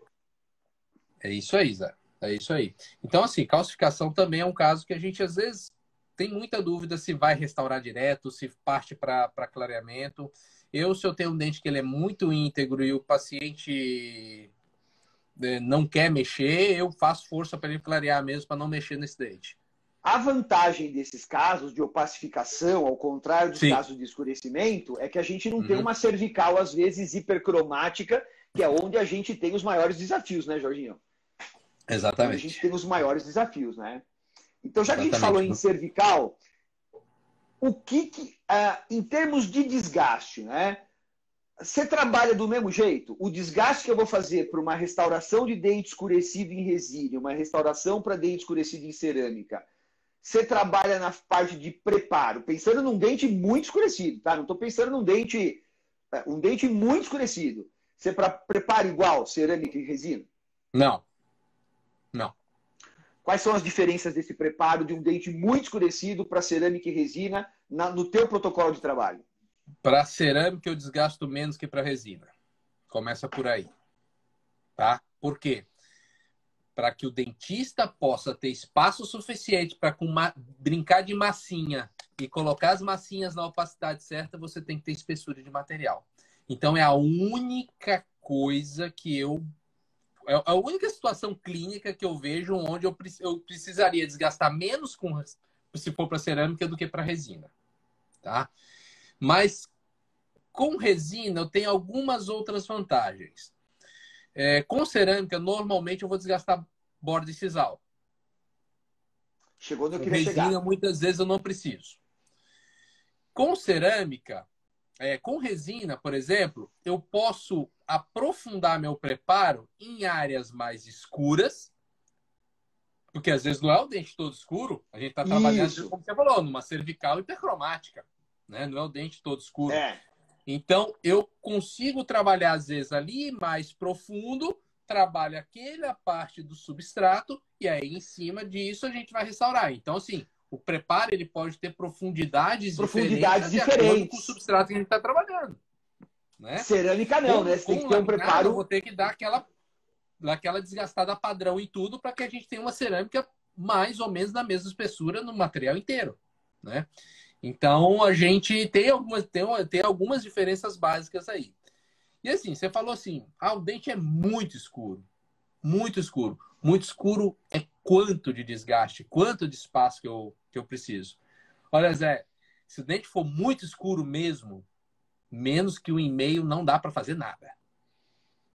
É isso aí, Zé. É isso aí. Então, assim, calcificação também é um caso que a gente, às vezes, tem muita dúvida se vai restaurar direto, se parte para clareamento. Se eu tenho um dente que ele é muito íntegro e o paciente não quer mexer, eu faço força para ele clarear mesmo, para não mexer nesse dente. A vantagem desses casos de opacificação, ao contrário dos casos de escurecimento, é que a gente não tem uma cervical, às vezes, hipercromática, que é onde a gente tem os maiores desafios, né, Jorginho? Exatamente. Onde a gente tem os maiores desafios, né? Então, já que a gente falou em cervical, o que em termos de desgaste, né? Você trabalha do mesmo jeito? O desgaste que eu vou fazer para uma restauração de dente escurecido em resina, uma restauração para dente escurecido em cerâmica, você trabalha na parte de preparo, pensando num dente muito escurecido, tá? Não estou pensando num dente, um dente muito escurecido. Você prepara igual cerâmica e resina? Não. Quais são as diferenças desse preparo de um dente muito escurecido para cerâmica e resina no teu protocolo de trabalho? Para cerâmica eu desgasto menos que para resina. Começa por aí. Tá? Por quê? Para que o dentista possa ter espaço suficiente para brincar de massinha e colocar as massinhas na opacidade certa, você tem que ter espessura de material. Então é a única coisa que é a única situação clínica que eu vejo onde eu precisaria desgastar menos se for para cerâmica do que para resina. Tá? Mas com resina eu tenho algumas outras vantagens. Com cerâmica, normalmente eu vou desgastar borda e sisal. Chegou onde eu com queria resina, chegar. muitas vezes eu não preciso. Com cerâmica, com resina, por exemplo, eu posso aprofundar meu preparo em áreas mais escuras, porque às vezes não é o dente todo escuro, a gente está trabalhando, como você falou, numa cervical hipercromática, né? Não é o dente todo escuro. Então, eu consigo trabalhar, às vezes, ali mais profundo, trabalho aquela parte do substrato, e aí, em cima disso, a gente vai restaurar. Então, assim, o preparo ele pode ter profundidades diferentes de acordo com o substrato que a gente está trabalhando. Né? Cerâmica não, né? Você tem que ter um preparo... Eu vou ter que dar aquela desgastada padrão em tudo para que a gente tenha uma cerâmica mais ou menos da mesma espessura no material inteiro. Né? Então, a gente tem algumas diferenças básicas aí. E assim, você falou assim, o dente é muito escuro. Muito escuro. Muito escuro é quanto de desgaste, quanto de espaço que eu preciso. Olha, Zé, se o dente for muito escuro mesmo, menos que 1,5 não dá para fazer nada.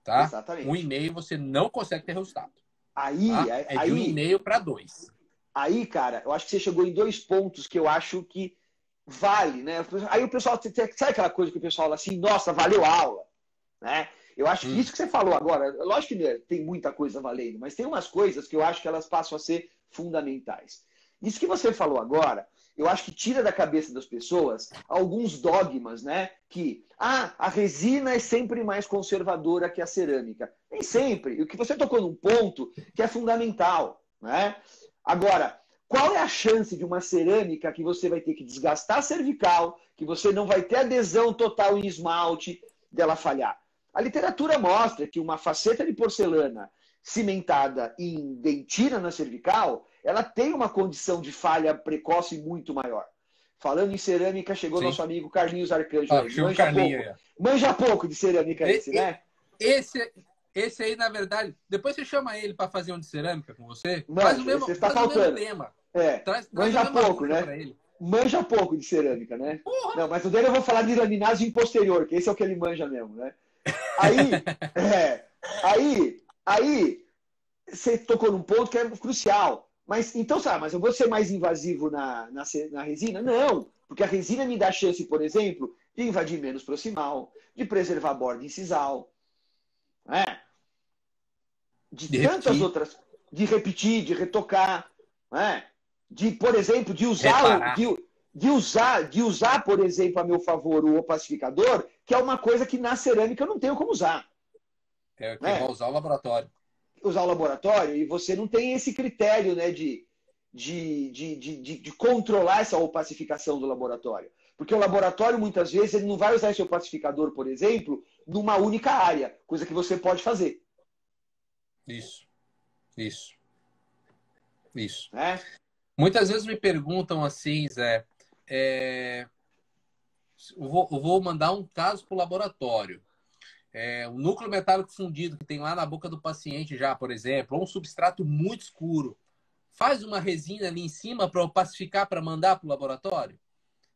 Tá? Exatamente. 1,5 você não consegue ter resultado. Aí, tá? É de 1,5 para 2. Aí, cara, eu acho que você chegou em 2 pontos que eu acho que vale, né? Aí o pessoal, sabe aquela coisa que o pessoal fala assim, nossa, valeu a aula, né? Eu acho que isso que você falou agora, lógico que tem muita coisa valendo, mas tem umas coisas que eu acho que elas passam a ser fundamentais. Isso que você falou agora, eu acho que tira da cabeça das pessoas alguns dogmas, né? Que, a resina é sempre mais conservadora que a cerâmica. Nem sempre. E o que você tocou num ponto que é fundamental, né? Agora, qual é a chance de uma cerâmica que você vai ter que desgastar a cervical, que você não vai ter adesão total em esmalte, dela falhar? A literatura mostra que uma faceta de porcelana cimentada em dentina na cervical, ela tem uma condição de falha precoce muito maior. Falando em cerâmica, chegou nosso amigo Carlinhos Arcanjo. Manja pouco de cerâmica né? Esse aí, na verdade, depois você chama ele para fazer um de cerâmica com você. Faz o mesmo, está faltando. Tema. Manja pouco, né? Manja pouco de cerâmica, né? Porra. Não, mas o dele eu vou falar de laminagem posterior, que esse é o que ele manja mesmo, né? Aí, você tocou num ponto que é crucial. Mas então, sabe, mas eu vou ser mais invasivo na resina? Não, porque a resina me dá chance, por exemplo, de invadir menos proximal, de preservar a borda incisal, né? De De tantas repetir, outras, de repetir, de retocar, né? De, por exemplo, reparar. de usar, por exemplo, a meu favor o opacificador, que é uma coisa que na cerâmica eu não tenho como usar, É quem vai né? usar o laboratório. Usar o laboratório e você não tem esse critério, né, de controlar essa opacificação do laboratório. Porque o laboratório, muitas vezes, ele não vai usar esse opacificador, por exemplo, numa única área, coisa que você pode fazer. Isso, isso, isso. Né? Muitas vezes me perguntam assim, Zé, é, eu vou mandar um caso para o laboratório. O núcleo metálico fundido que tem lá na boca do paciente já, por exemplo, ou um substrato muito escuro, faz uma resina ali em cima para opacificar para mandar para o laboratório?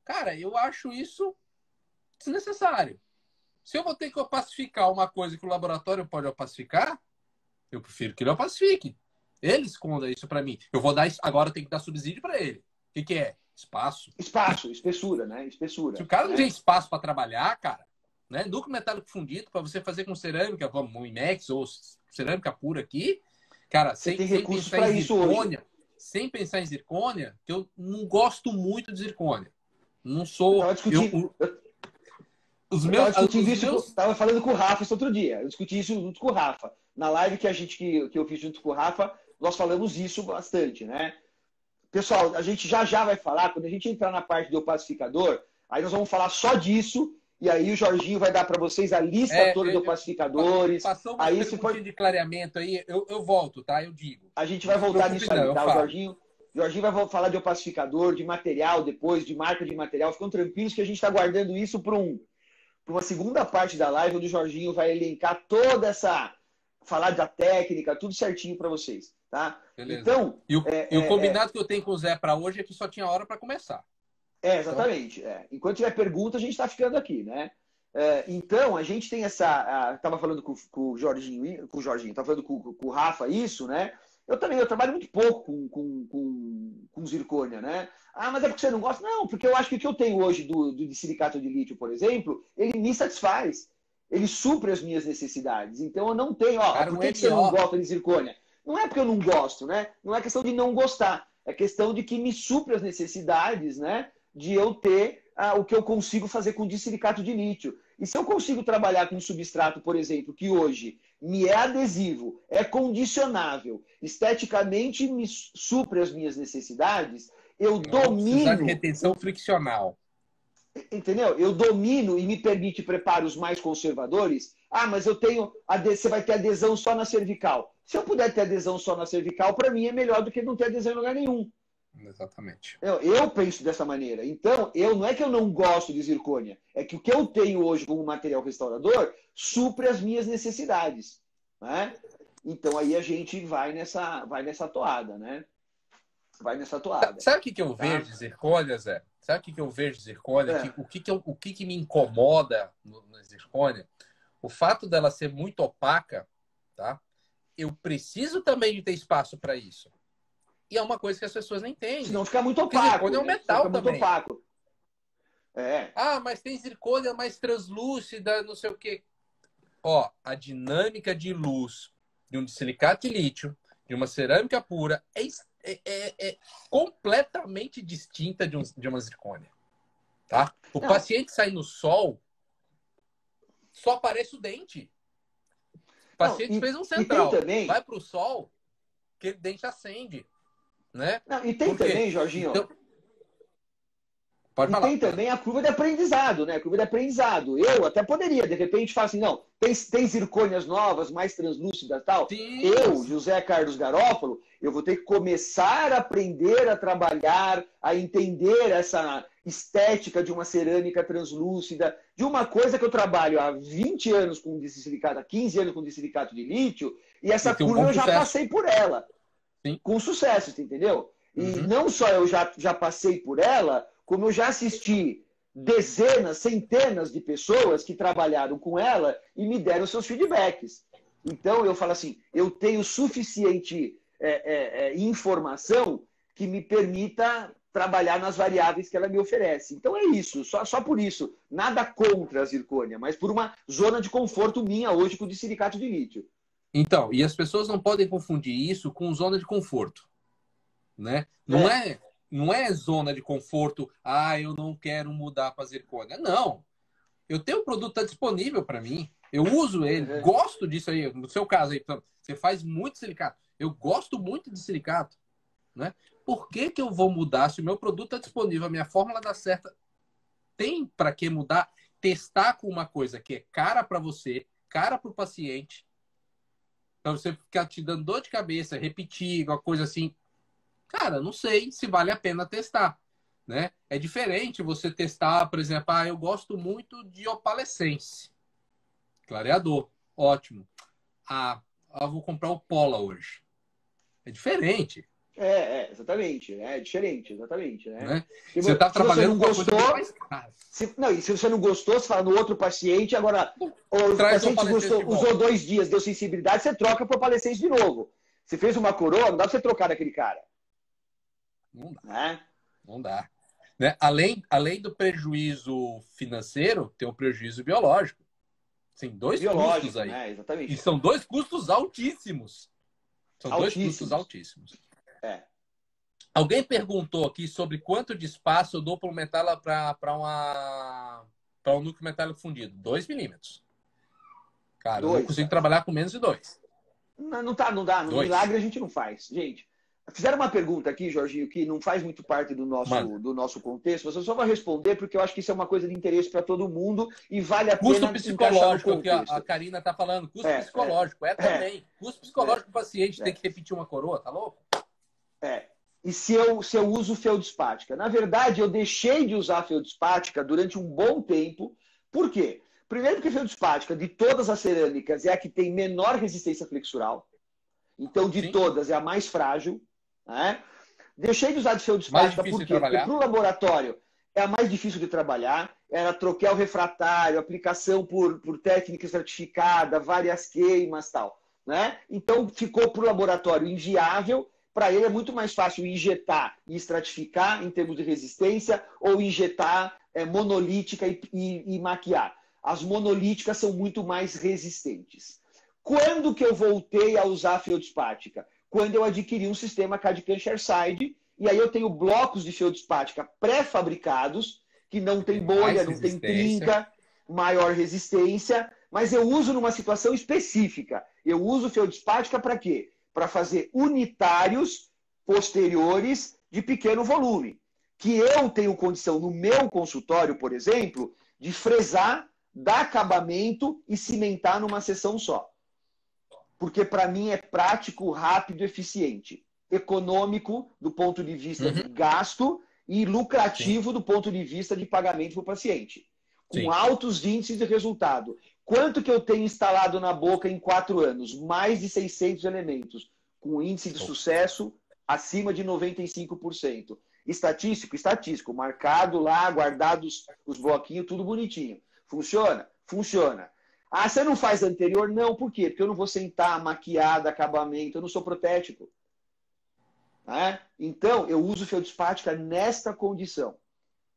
Cara, eu acho isso desnecessário. Se eu vou ter que opacificar uma coisa que o laboratório pode opacificar, eu prefiro que ele opacifique. Ele esconda isso para mim. Eu vou dar isso, agora tem que dar subsídio para ele. O que é? Espaço. Espaço, espessura, né? Se Espessura. o cara não Né? tem espaço para trabalhar, cara, né? Núcleo metálico fundido para você fazer com cerâmica, vamos, um IMEX ou cerâmica pura aqui, cara, Você tem sem recursos pensar para em isso hoje. zircônia, sem pensar em zircônia, que eu não gosto muito de zircônia. Não sou. Os Eu meus, estava discutindo os isso, meus... estava falando com o Rafa esse outro dia. Eu discuti isso junto com o Rafa. Na live que eu fiz junto com o Rafa, nós falamos isso bastante, né? Pessoal, a gente já vai falar, quando a gente entrar na parte do opacificador, aí nós vamos falar só disso, e aí o Jorginho vai dar para vocês a lista toda de opacificadores. Passou umas Aí perguntinhas pode... de clareamento aí, eu volto, tá? Eu digo. A gente vai voltar nisso aí, tá? O falo. Jorginho vai falar de opacificador, de material depois, de marca de material. Ficam tranquilos que a gente está guardando isso para uma segunda parte da live, onde o Jorginho vai elencar toda essa... falar da técnica, tudo certinho para vocês, tá? Beleza. Então... E o combinado que eu tenho com o Zé para hoje é que só tinha hora para começar. Exatamente. Então... Enquanto tiver pergunta, a gente está ficando aqui, né? Então, a gente tem essa... Estava falando com o Jorginho, estava falando com o Rafa isso, né? Eu trabalho muito pouco com zircônia, né? Ah, mas é porque você não gosta? Não, porque eu acho que o que eu tenho hoje de silicato de lítio, por exemplo, ele me satisfaz. Ele supre as minhas necessidades. Então, eu não tenho... por que você não gosta de zircônia? Não é porque eu não gosto, né? Não é questão de não gostar. É questão de que me supre as necessidades, né? De eu ter o que eu consigo fazer com disilicato de lítio. E se eu consigo trabalhar com um substrato, por exemplo, que hoje me é adesivo, é condicionável, esteticamente me supre as minhas necessidades, eu domino... Precisar de retenção friccional. Entendeu? Eu domino e me permite preparos mais conservadores. Ah, mas eu tenho... Você vai ter adesão só na cervical. Se eu puder ter adesão só na cervical, para mim é melhor do que não ter adesão em lugar nenhum. Exatamente. Eu penso dessa maneira. Então, não é que eu não gosto de zircônia, é que o que eu tenho hoje como material restaurador supre as minhas necessidades. Né? Então, aí a gente vai nessa toada, né? Vai nessa toada. Sabe o que eu vejo de zircônia, Zé? Sabe o que eu vejo de zircônia? O que me incomoda na zircônia? O fato dela ser muito opaca, tá? Eu preciso também de ter espaço para isso. E é uma coisa que as pessoas não entendem. Senão fica muito opaco. Zircônia é um metal também. Muito opaco. Ah, mas tem zircônia mais translúcida, não sei o quê. Ó, a dinâmica de luz de um silicato de lítio, de uma cerâmica pura, é completamente distinta de uma zircônia. Tá? O paciente sai no sol, só aparece o dente. O paciente fez um central, vai para o sol, que o dente acende. Né? Não, e tem também, Jorginho... Então... Pode falar. Tem também a curva de aprendizado, né? A curva de aprendizado. Eu até poderia, de repente, falar assim, não, tem zircônias novas, mais translúcidas e tal. Sim. Eu, José Carlos Garófalo, eu vou ter que começar a aprender a trabalhar, a entender essa estética de uma cerâmica translúcida, de uma coisa que eu trabalho há 20 anos com há 15 anos com disilicato de lítio, e essa curva eu já passei por ela. Sim. Com sucesso, você entendeu? E não só eu já passei por ela, como eu já assisti dezenas, centenas de pessoas que trabalharam com ela e me deram seus feedbacks. Então, eu falo assim, eu tenho suficiente informação que me permita trabalhar nas variáveis que ela me oferece. Então, é isso, só por isso. Nada contra a zircônia, mas por uma zona de conforto minha hoje com o de silicato de lítio. Então, e as pessoas não podem confundir isso com zona de conforto, né? Não é zona de conforto, eu não quero mudar para zircônia. Não, eu tenho o produto, tá disponível para mim, eu uso ele, gosto disso aí. No seu caso aí, você faz muito silicato. Eu gosto muito de silicato, né? Por que que eu vou mudar se o meu produto está disponível, a minha fórmula dá certa? Tem para que mudar? Testar com uma coisa que é cara para você, cara para o paciente, para você ficar te dando dor de cabeça, repetir, uma coisa assim. Cara, não sei se vale a pena testar, né? É diferente você testar, por exemplo, eu gosto muito de opalescence. Clareador, ótimo. Eu vou comprar o Pola hoje. É diferente, Exatamente. É diferente, exatamente. Né? né? Se Você está você trabalhando não com uma coisa muito gostou, mais cara. e se você não gostou, você fala no outro paciente, agora o Traz paciente opalescence de volta. usou 2 dias, deu sensibilidade, você troca para opalescência de novo. Você fez uma coroa, não dá para você trocar daquele cara. Não dá. Né? Não dá. Né? Além do prejuízo financeiro, tem um prejuízo biológico. Tem dois custos aí. Né? Exatamente. E são dois custos altíssimos. São dois custos altíssimos. Alguém perguntou aqui sobre quanto de espaço eu dou para um núcleo metálico fundido. 2 milímetros. Cara, eu não consigo trabalhar com menos de 2. Não dá. No milagre a gente não faz. Gente, fizeram uma pergunta aqui, Jorginho, que não faz muito parte do nosso contexto, mas eu só vou responder porque eu acho que isso é uma coisa de interesse para todo mundo e vale a custo pena psicológico, que a Karina está falando. Custo psicológico. Também. Custo psicológico do paciente ter que repetir uma coroa, tá louco? E se eu uso feldspática? Na verdade, eu deixei de usar feldspática durante um bom tempo. Por quê? Primeiro porque feldspática, de todas as cerâmicas, é a que tem menor resistência flexural. Então, de todas, é a mais frágil. Né? Deixei de usar de feldspática por quê? Porque para o laboratório é a mais difícil de trabalhar. Era troquel refratário, aplicação por técnica certificada, várias queimas e tal. Né? Então, ficou para o laboratório inviável. Para ele é muito mais fácil injetar e estratificar em termos de resistência ou injetar monolítica e maquiar. As monolíticas são muito mais resistentes. Quando que eu voltei a usar a feldspática? Quando eu adquiri um sistema CAD-CAM Chairside, e aí eu tenho blocos de feldspática pré-fabricados, que não tem bolha, não tem trinca, maior resistência, mas eu uso numa situação específica. Eu uso feldspática para quê? Para fazer unitários posteriores de pequeno volume. Que eu tenho condição, no meu consultório, por exemplo, de fresar, dar acabamento e cimentar numa sessão só. Porque para mim é prático, rápido, eficiente. Econômico do ponto de vista de gasto e lucrativo do ponto de vista de pagamento para o paciente. Com altos índices de resultado. Quanto que eu tenho instalado na boca em 4 anos? Mais de 600 elementos, com índice de sucesso acima de 95%. Estatístico, marcado lá, guardados os bloquinhos, tudo bonitinho. Funciona? Funciona. Você não faz anterior? Não, por quê? Porque eu não vou sentar, maquiar, acabamento, eu não sou protético. Então, eu uso feldspática nesta condição.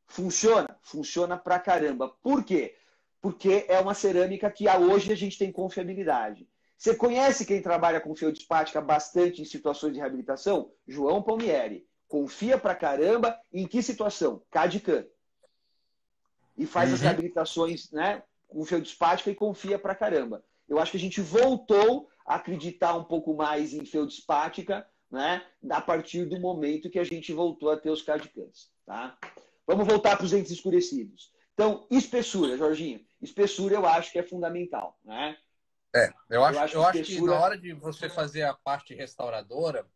Funciona? Funciona pra caramba. Por quê? Porque é uma cerâmica que hoje a gente tem confiabilidade. Você conhece quem trabalha com feldspática bastante em situações de reabilitação? João Palmieri. Confia pra caramba. Em que situação? CAD-CAM. E faz as reabilitações, né, com feldspática e confia pra caramba. Eu acho que a gente voltou a acreditar um pouco mais em feldspática, né, a partir do momento que a gente voltou a ter os CAD-CAMs. Tá? Vamos voltar para os entes escurecidos. Então, espessura, Jorginho. Espessura eu acho que é fundamental. Né? Eu acho que na hora de você fazer a parte restauradora,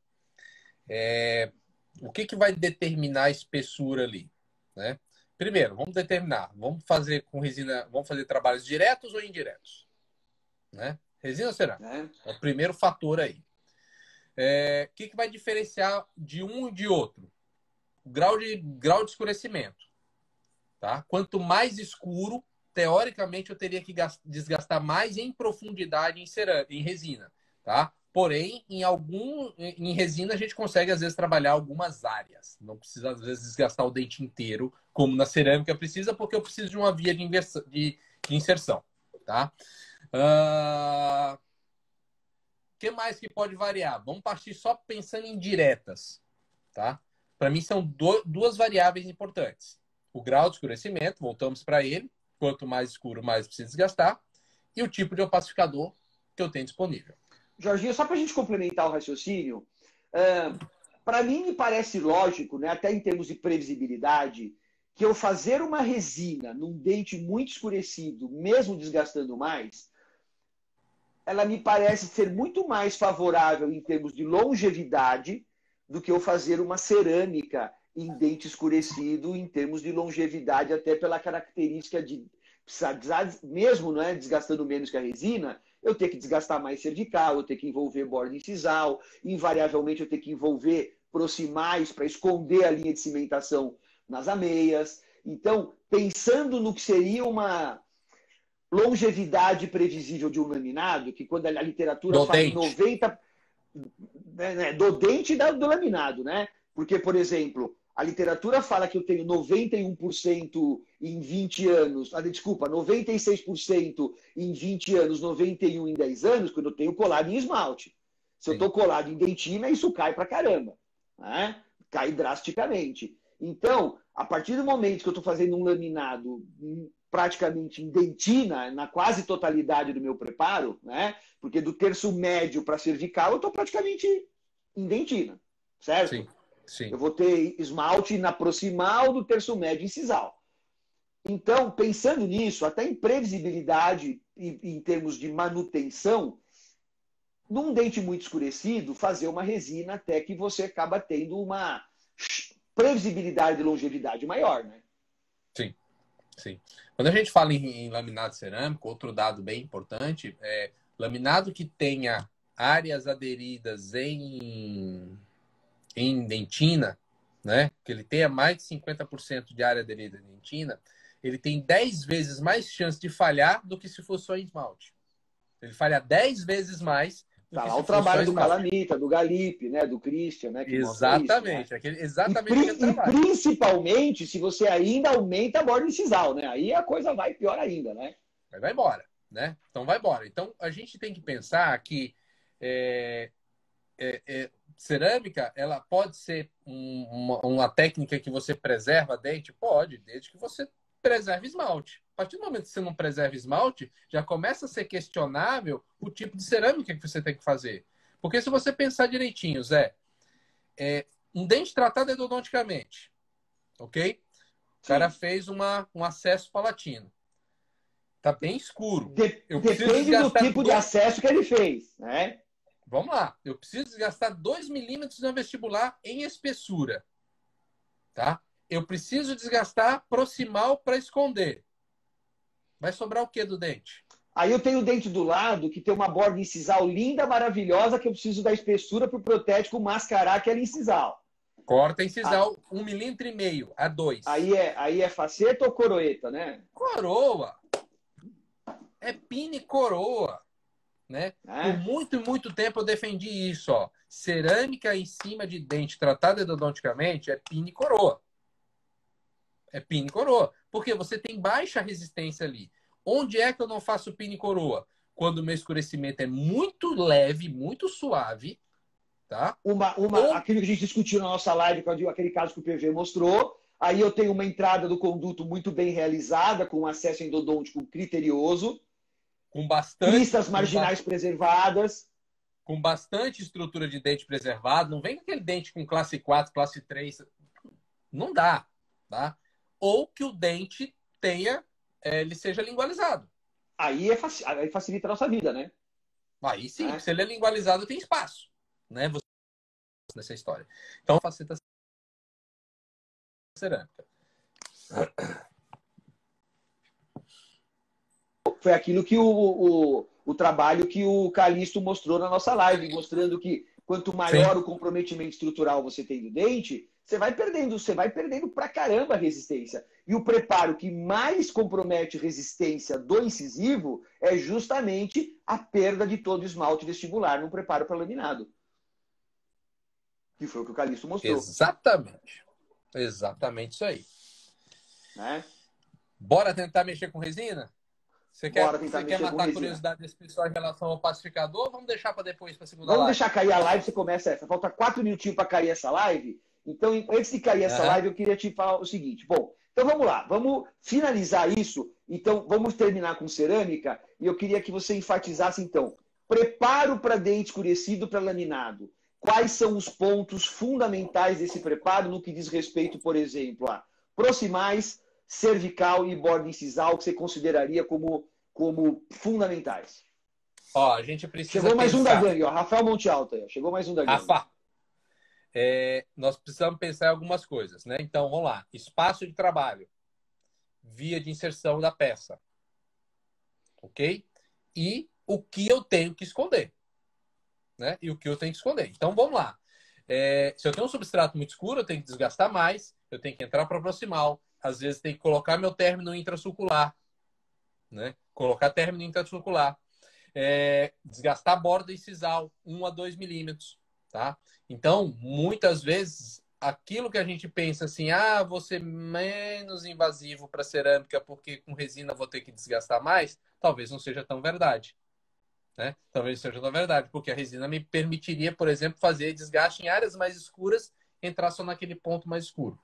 o que vai determinar a espessura ali? Né? Primeiro, vamos determinar. Vamos fazer com resina, vamos fazer trabalhos diretos ou indiretos? Né? Resina ou cerâmica? É o primeiro fator aí. O que vai diferenciar de um e de outro? O grau de escurecimento. Tá? Quanto mais escuro, teoricamente, eu teria que desgastar mais em profundidade em resina, tá? Porém, em resina a gente consegue, às vezes, trabalhar algumas áreas. Não precisa, às vezes, desgastar o dente inteiro, como na cerâmica precisa, porque eu preciso de uma via de inserção, tá? Que mais que pode variar? Vamos partir só pensando em diretas, tá? Para mim, são duas variáveis importantes. O grau de escurecimento, voltamos para ele. Quanto mais escuro, mais precisa desgastar. E o tipo de opacificador que eu tenho disponível. Jorginho, só para a gente complementar o raciocínio, para mim me parece lógico, né, até em termos de previsibilidade, que eu fazer uma resina num dente muito escurecido, mesmo desgastando mais, ela me parece ser muito mais favorável em termos de longevidade do que eu fazer uma cerâmica em dente escurecido, em termos de longevidade, até pela característica de mesmo, não é, desgastando menos que a resina, eu ter que desgastar mais cervical, eu ter que envolver borda incisal, invariavelmente eu ter que envolver proximais para esconder a linha de cimentação nas ameias. Então, pensando no que seria uma longevidade previsível de um laminado, que quando a literatura fala em 90%, né, do dente e do laminado, né? Porque, por exemplo, a literatura fala que eu tenho 91% em 20 anos, desculpa, 96% em 20 anos, 91% em 10 anos, quando eu tenho colado em esmalte. Se eu estou colado em dentina, isso cai pra caramba, né? Cai drasticamente. Então, a partir do momento que eu estou fazendo um laminado praticamente em dentina, na quase totalidade do meu preparo, né? Porque do terço médio para cervical eu estou praticamente em dentina, certo? Sim, sim. Eu vou ter esmalte na proximal do terço médio incisal. Então, pensando nisso, até em previsibilidade e em termos de manutenção, num dente muito escurecido, fazer uma resina até que você acaba tendo uma previsibilidade de longevidade maior, né? Sim, sim. Quando a gente fala em laminado cerâmico, outro dado bem importante é laminado que tenha áreas aderidas em dentina, né? Que ele tenha mais de 50% de área aderida em dentina, ele tem 10 vezes mais chance de falhar do que se fosse só em esmalte. Ele falha 10 vezes mais do Tá que lá se o fosse trabalho só do esmalte. Calamita, do Galipe, né? Do Christian, né? Que Exatamente, mostra isso, né? exatamente aquele E trabalho. principalmente se você ainda aumenta a borda incisal, né? Aí a coisa vai pior ainda, né? Vai embora, né? Então vai embora. Então a gente tem que pensar que cerâmica, ela pode ser uma técnica que você preserva dente? Pode, desde que você preserve esmalte. A partir do momento que você não preserva esmalte, já começa a ser questionável o tipo de cerâmica que você tem que fazer. Porque se você pensar direitinho, Zé, um dente tratado endodonticamente, ok? O cara fez um acesso palatino. Tá bem escuro. Depende do tipo de acesso que ele fez, né? Vamos lá. Eu preciso desgastar 2 milímetros na vestibular em espessura. Tá? Eu preciso desgastar proximal para esconder. Vai sobrar o que do dente? Aí eu tenho o dente do lado que tem uma borda incisal linda, maravilhosa, que eu preciso da espessura para o protético mascarar aquela incisal. Corta a incisal 1,5 milímetro a 2. Aí é faceta ou coroeta, né? Coroa. É pine coroa. Né? Por muito, muito tempo eu defendi isso. Ó. Cerâmica em cima de dente tratada endodonticamente é pine coroa. É pine coroa. Porque você tem baixa resistência ali. Onde é que eu não faço pine coroa? Quando o meu escurecimento é muito leve, muito suave. Tá? Aquilo que a gente discutiu na nossa live, aquele caso que o PV mostrou. Aí eu tenho uma entrada do conduto muito bem realizada, com um acesso endodôntico criterioso. Com bastante. Cristas marginais preservadas. Com bastante estrutura de dente preservado. Não vem com aquele dente com classe 4, classe 3. Não dá. Tá? Ou que o dente ele seja lingualizado. Aí facilita a nossa vida, né? Aí sim, se ele é lingualizado, tem espaço. Né? Você nessa história. Então, facilita a cerâmica. Foi aquilo que o trabalho que o Calixto mostrou na nossa live, mostrando que quanto maior o comprometimento estrutural você tem do dente, você vai perdendo pra caramba a resistência. E o preparo que mais compromete resistência do incisivo é justamente a perda de todo o esmalte vestibular no preparo para laminado. Que foi o que o Calixto mostrou. Exatamente. Exatamente isso aí. Né? Bora tentar mexer com resina? Você quer matar a resina. curiosidade desse pessoal em relação ao pacificador ou vamos deixar para depois, para a segunda live? Vamos deixar cair a live, você começa essa. Falta 4 minutinhos para cair essa live. Então, antes de cair essa live, eu queria te falar o seguinte. Bom, então vamos lá. Vamos finalizar isso. Então, vamos terminar com cerâmica. E eu queria que você enfatizasse, então, preparo para dente escurecido para laminado. Quais são os pontos fundamentais desse preparo no que diz respeito, por exemplo, a proximais, cervical e borda incisal, que você consideraria como fundamentais? Ó, a gente precisa Chegou mais um da gangue, ó. Rafael Monte Alto aí. Chegou mais um da gangue. Rafa, nós precisamos pensar em algumas coisas, né? Então, vamos lá. Espaço de trabalho. Via de inserção da peça. Ok? E o que eu tenho que esconder. Né? E o que eu tenho que esconder. Então, vamos lá. Se eu tenho um substrato muito escuro, eu tenho que desgastar mais, eu tenho que entrar para proximal, às vezes tem que colocar meu término intracircular, né? Colocar término intracircular, desgastar a borda incisal 1 a 2 milímetros, tá? Então, muitas vezes, aquilo que a gente pensa assim, vou ser menos invasivo para cerâmica porque com resina vou ter que desgastar mais, talvez não seja tão verdade. Né? Talvez seja na verdade, porque a resina me permitiria, por exemplo, fazer desgaste em áreas mais escuras, entrar só naquele ponto mais escuro,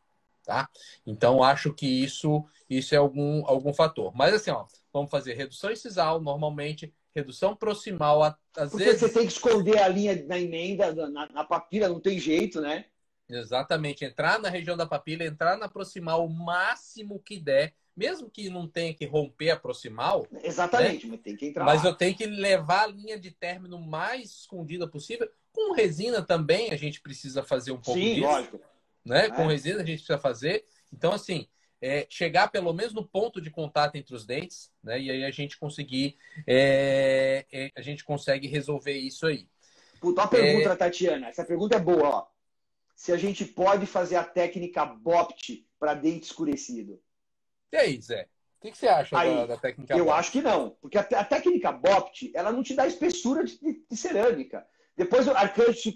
tá? Então, acho que isso é algum fator. Mas assim, ó, vamos fazer redução incisal, normalmente, redução proximal, às porque vezes... você tem que esconder a linha na emenda, na papila, não tem jeito, né? Exatamente, entrar na região da papila, entrar na proximal o máximo que der, mesmo que não tenha que romper a proximal. Exatamente, né? Mas tem que entrar Mas lá. eu tenho que levar a linha de término mais escondida possível. Com resina também a gente precisa fazer um pouco disso. Sim, lógico. Né? Com resina a gente precisa fazer. Então, assim, chegar pelo menos no ponto de contato entre os dentes, né? E aí a gente conseguir... a gente consegue resolver isso aí. Puta, uma pergunta, Tatiana. Essa pergunta é boa, ó. Se a gente pode fazer a técnica BOPT para dente escurecido. E aí, Zé? O que você acha da técnica BOPT? Eu acho que não. Porque a técnica BOPT, ela não te dá espessura de cerâmica. Depois,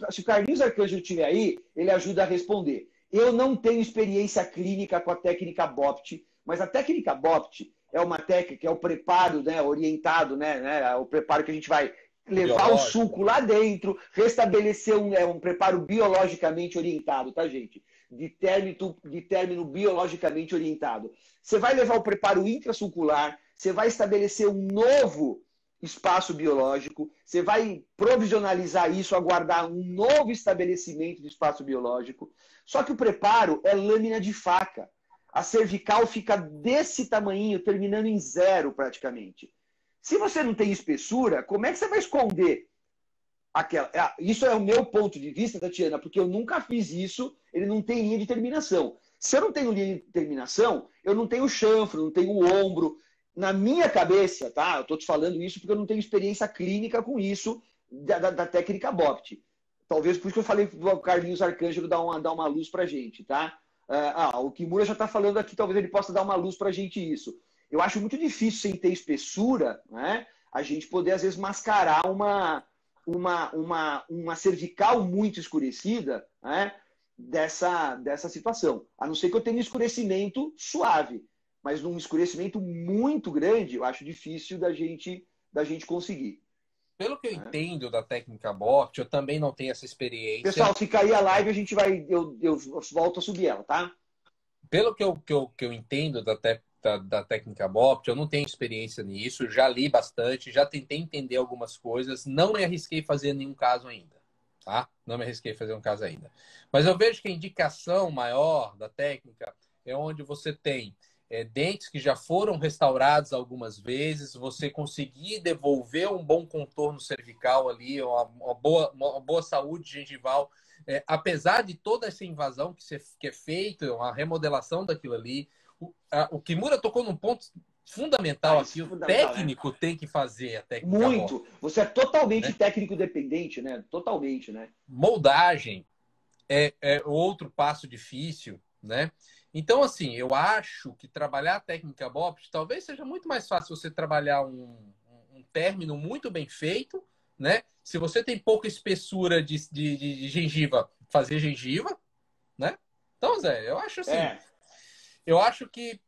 se o Carlinhos Arcângelo estiver aí, ele ajuda a responder. Eu não tenho experiência clínica com a técnica BOPT, mas a técnica BOPT é uma técnica que é o preparo, né, orientado, né, o preparo que a gente vai levar o suco lá dentro, restabelecer um preparo biologicamente orientado, tá, gente? De término biologicamente orientado. Você vai levar o preparo intrasulcular, você vai estabelecer um novo espaço biológico, você vai provisionalizar isso, aguardar um novo estabelecimento de espaço biológico. Só que o preparo é lâmina de faca. A cervical fica desse tamanhinho, terminando em 0 praticamente. Se você não tem espessura, como é que você vai esconder aquela? Isso é o meu ponto de vista, Tatiana, porque eu nunca fiz isso, ele não tem linha de terminação. Se eu não tenho linha de terminação, eu não tenho chanfro, não tenho ombro. Na minha cabeça, tá? Eu estou te falando isso porque eu não tenho experiência clínica com isso da técnica BOPT. Talvez por isso que eu falei do Carlinhos Arcângelo dar uma luz pra gente, tá? O Kimura já está falando aqui, talvez ele possa dar uma luz pra gente isso. Eu acho muito difícil, sem ter espessura, né, a gente poder, às vezes, mascarar uma cervical muito escurecida, né, dessa situação. A não ser que eu tenha um escurecimento suave. Mas num escurecimento muito grande, eu acho difícil da gente conseguir. Pelo que eu entendo da técnica BOPT, eu também não tenho essa experiência. Pessoal, se cair a live, a gente vai. Eu volto a subir ela, tá? Pelo que eu entendo da técnica BOPT, eu não tenho experiência nisso, já li bastante, já tentei entender algumas coisas, não me arrisquei a fazer nenhum caso ainda, tá? Não me arrisquei a fazer um caso ainda. Mas eu vejo que a indicação maior da técnica é onde você tem dentes que já foram restaurados algumas vezes, você conseguir devolver um bom contorno cervical ali, uma boa saúde gengival, apesar de toda essa invasão que é feita, uma remodelação daquilo ali. O Kimura tocou num ponto fundamental aqui. O técnico tem que fazer a técnica. Muito. Você é totalmente técnico dependente, né? Totalmente, né? Moldagem. é outro passo difícil, né? Então, assim, eu acho que trabalhar a técnica BOPT talvez seja muito mais fácil você trabalhar um término muito bem feito, né? Se você tem pouca espessura de gengiva, fazer gengiva, né? Então, Zé, eu acho assim, eu acho que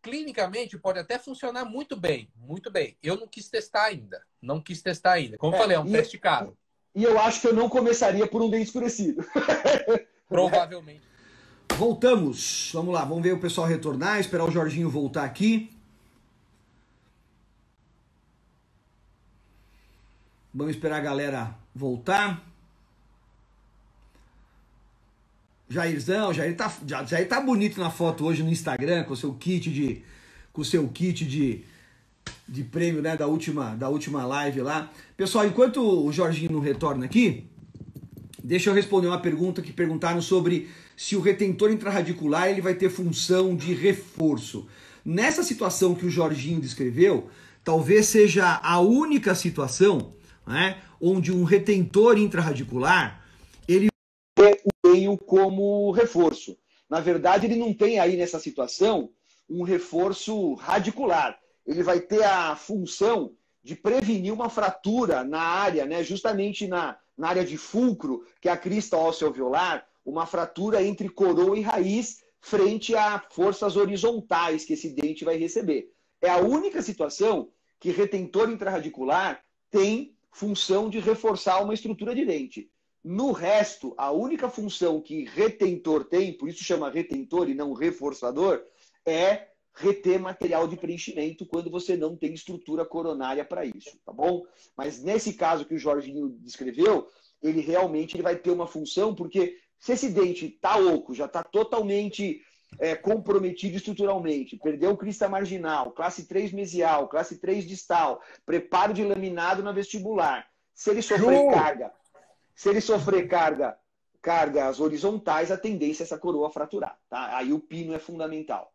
clinicamente pode até funcionar muito bem, muito bem. Eu não quis testar ainda, não quis testar ainda. Como eu falei, é um teste caro. E eu acho que eu não começaria por um dente escurecido. Provavelmente. Voltamos. Vamos lá, vamos ver o pessoal retornar, esperar o Jorginho voltar aqui. Vamos esperar a galera voltar. Jairzão, Jair tá bonito na foto hoje no Instagram, com o seu kit de prêmio, né, da última live lá. Pessoal, enquanto o Jorginho não retorna aqui, deixa eu responder uma pergunta que perguntaram sobre se o retentor intrarradicular ele vai ter função de reforço. Nessa situação que o Jorginho descreveu, talvez seja a única situação, né, onde um retentor intrarradicular ele tem como reforço. Na verdade, ele não tem aí nessa situação um reforço radicular. Ele vai ter a função de prevenir uma fratura na área, né, justamente na área de fulcro, que é a crista óssea alveolar, uma fratura entre coroa e raiz frente a forças horizontais que esse dente vai receber. É a única situação que retentor intrarradicular tem função de reforçar uma estrutura de dente. No resto, a única função que retentor tem, por isso chama retentor e não reforçador, é reter material de preenchimento quando você não tem estrutura coronária para isso, tá bom? Mas nesse caso que o Jorginho descreveu, ele realmente vai ter uma função, porque se esse dente está oco, já está totalmente comprometido estruturalmente, perdeu crista marginal, classe 3 mesial, classe 3 distal, preparo de laminado na vestibular, se ele sofrer cargas horizontais, a tendência é essa coroa fraturar, tá? Aí o pino é fundamental.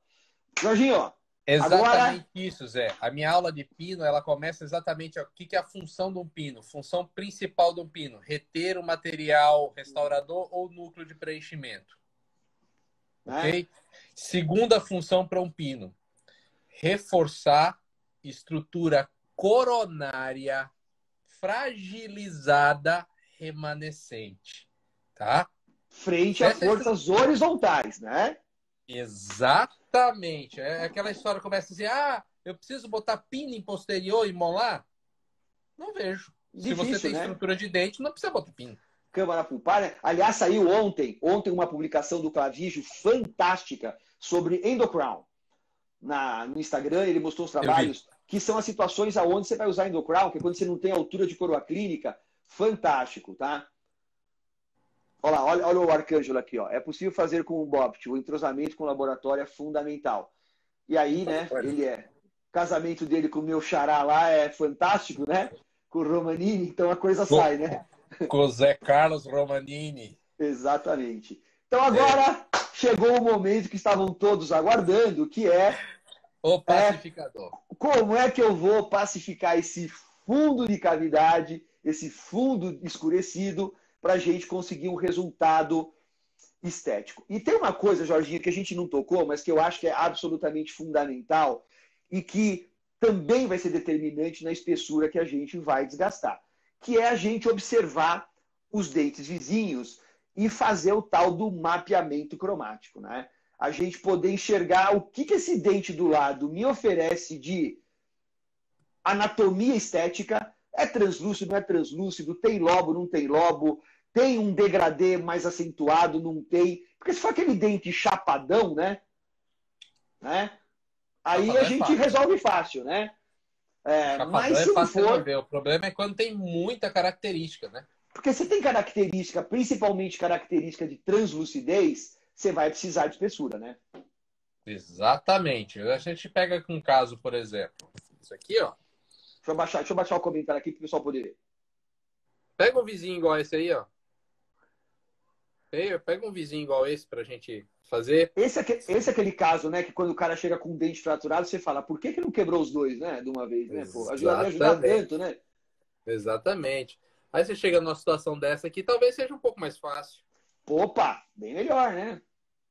Jorginho, ó. Exatamente agora... isso, Zé. A minha aula de pino, ela começa exatamente o que é a função de um pino. Função principal de um pino: reter o material restaurador ou núcleo de preenchimento. Ok? Segunda função para um pino: reforçar estrutura coronária fragilizada remanescente, tá? Frente a forças horizontais, né? Exatamente. É aquela história que começa assim, eu preciso botar pino em posterior e molar? Não vejo. Difícil, se você tem né? estrutura de dente, não precisa botar pino. Câmara pulpar, né? Aliás, saiu ontem uma publicação do Clavígio fantástica sobre endocrown. No Instagram, ele mostrou os trabalhos que são as situações aonde você vai usar endocrown, que é quando você não tem altura de coroa clínica. Fantástico, tá? Olha o Arcângelo aqui, ó. É possível fazer com o BOPT, o entrosamento com o laboratório é fundamental. E aí, né, o casamento dele com o meu xará lá é fantástico, né? Com o Romanini, então a coisa sai, né? Com o Zé Carlos Romanini. Exatamente. Então agora chegou o momento que estavam todos aguardando, que é... O pacificador. Como é que eu vou pacificar esse fundo de cavidade, esse fundo escurecido, para a gente conseguir um resultado estético. E tem uma coisa, Jorginho, que a gente não tocou, mas que eu acho que é absolutamente fundamental e que também vai ser determinante na espessura que a gente vai desgastar, que é a gente observar os dentes vizinhos e fazer o tal do mapeamento cromático, né? A gente poder enxergar o que esse dente do lado me oferece de anatomia estética. É translúcido, não é translúcido, tem lobo, não tem lobo, tem um degradê mais acentuado, não tem. Porque se for aquele dente chapadão, né? Aí a gente resolve fácil, né? Mas se não for... O problema é quando tem muita característica, né? Porque se tem característica, principalmente característica de translucidez, você vai precisar de espessura, né? Exatamente. A gente pega um caso, por exemplo, isso aqui, ó. Deixa eu baixar o comentário aqui para o pessoal poder ver. Pega um vizinho igual esse aí, ó. Pega um vizinho igual esse pra gente fazer. Esse é aquele caso, né? Que quando o cara chega com um dente fraturado, você fala, por que não quebrou os dois, né? De uma vez, né? Pô, ajudar tanto, né? Exatamente. Aí você chega numa situação dessa aqui, talvez seja um pouco mais fácil. Opa, bem melhor, né?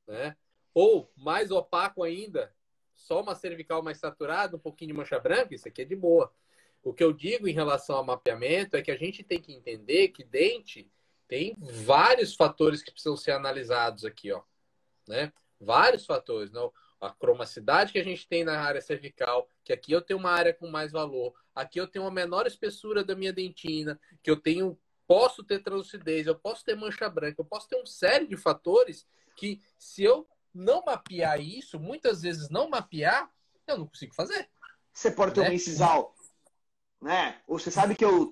Né? Ou, mais opaco ainda, só uma cervical mais saturada, um pouquinho de mancha branca, isso aqui é de boa. O que eu digo em relação ao mapeamento é que a gente tem que entender que dente tem vários fatores que precisam ser analisados aqui, ó, né? Vários fatores, não? A cromacidade que a gente tem na área cervical, que aqui eu tenho uma área com mais valor, aqui eu tenho uma menor espessura da minha dentina, que eu tenho, posso ter translucidez, eu posso ter mancha branca, eu posso ter uma série de fatores que, se eu não mapear isso, muitas vezes não mapear, eu não consigo fazer. Você pode ter Né? uma incisal, né? Você sabe que eu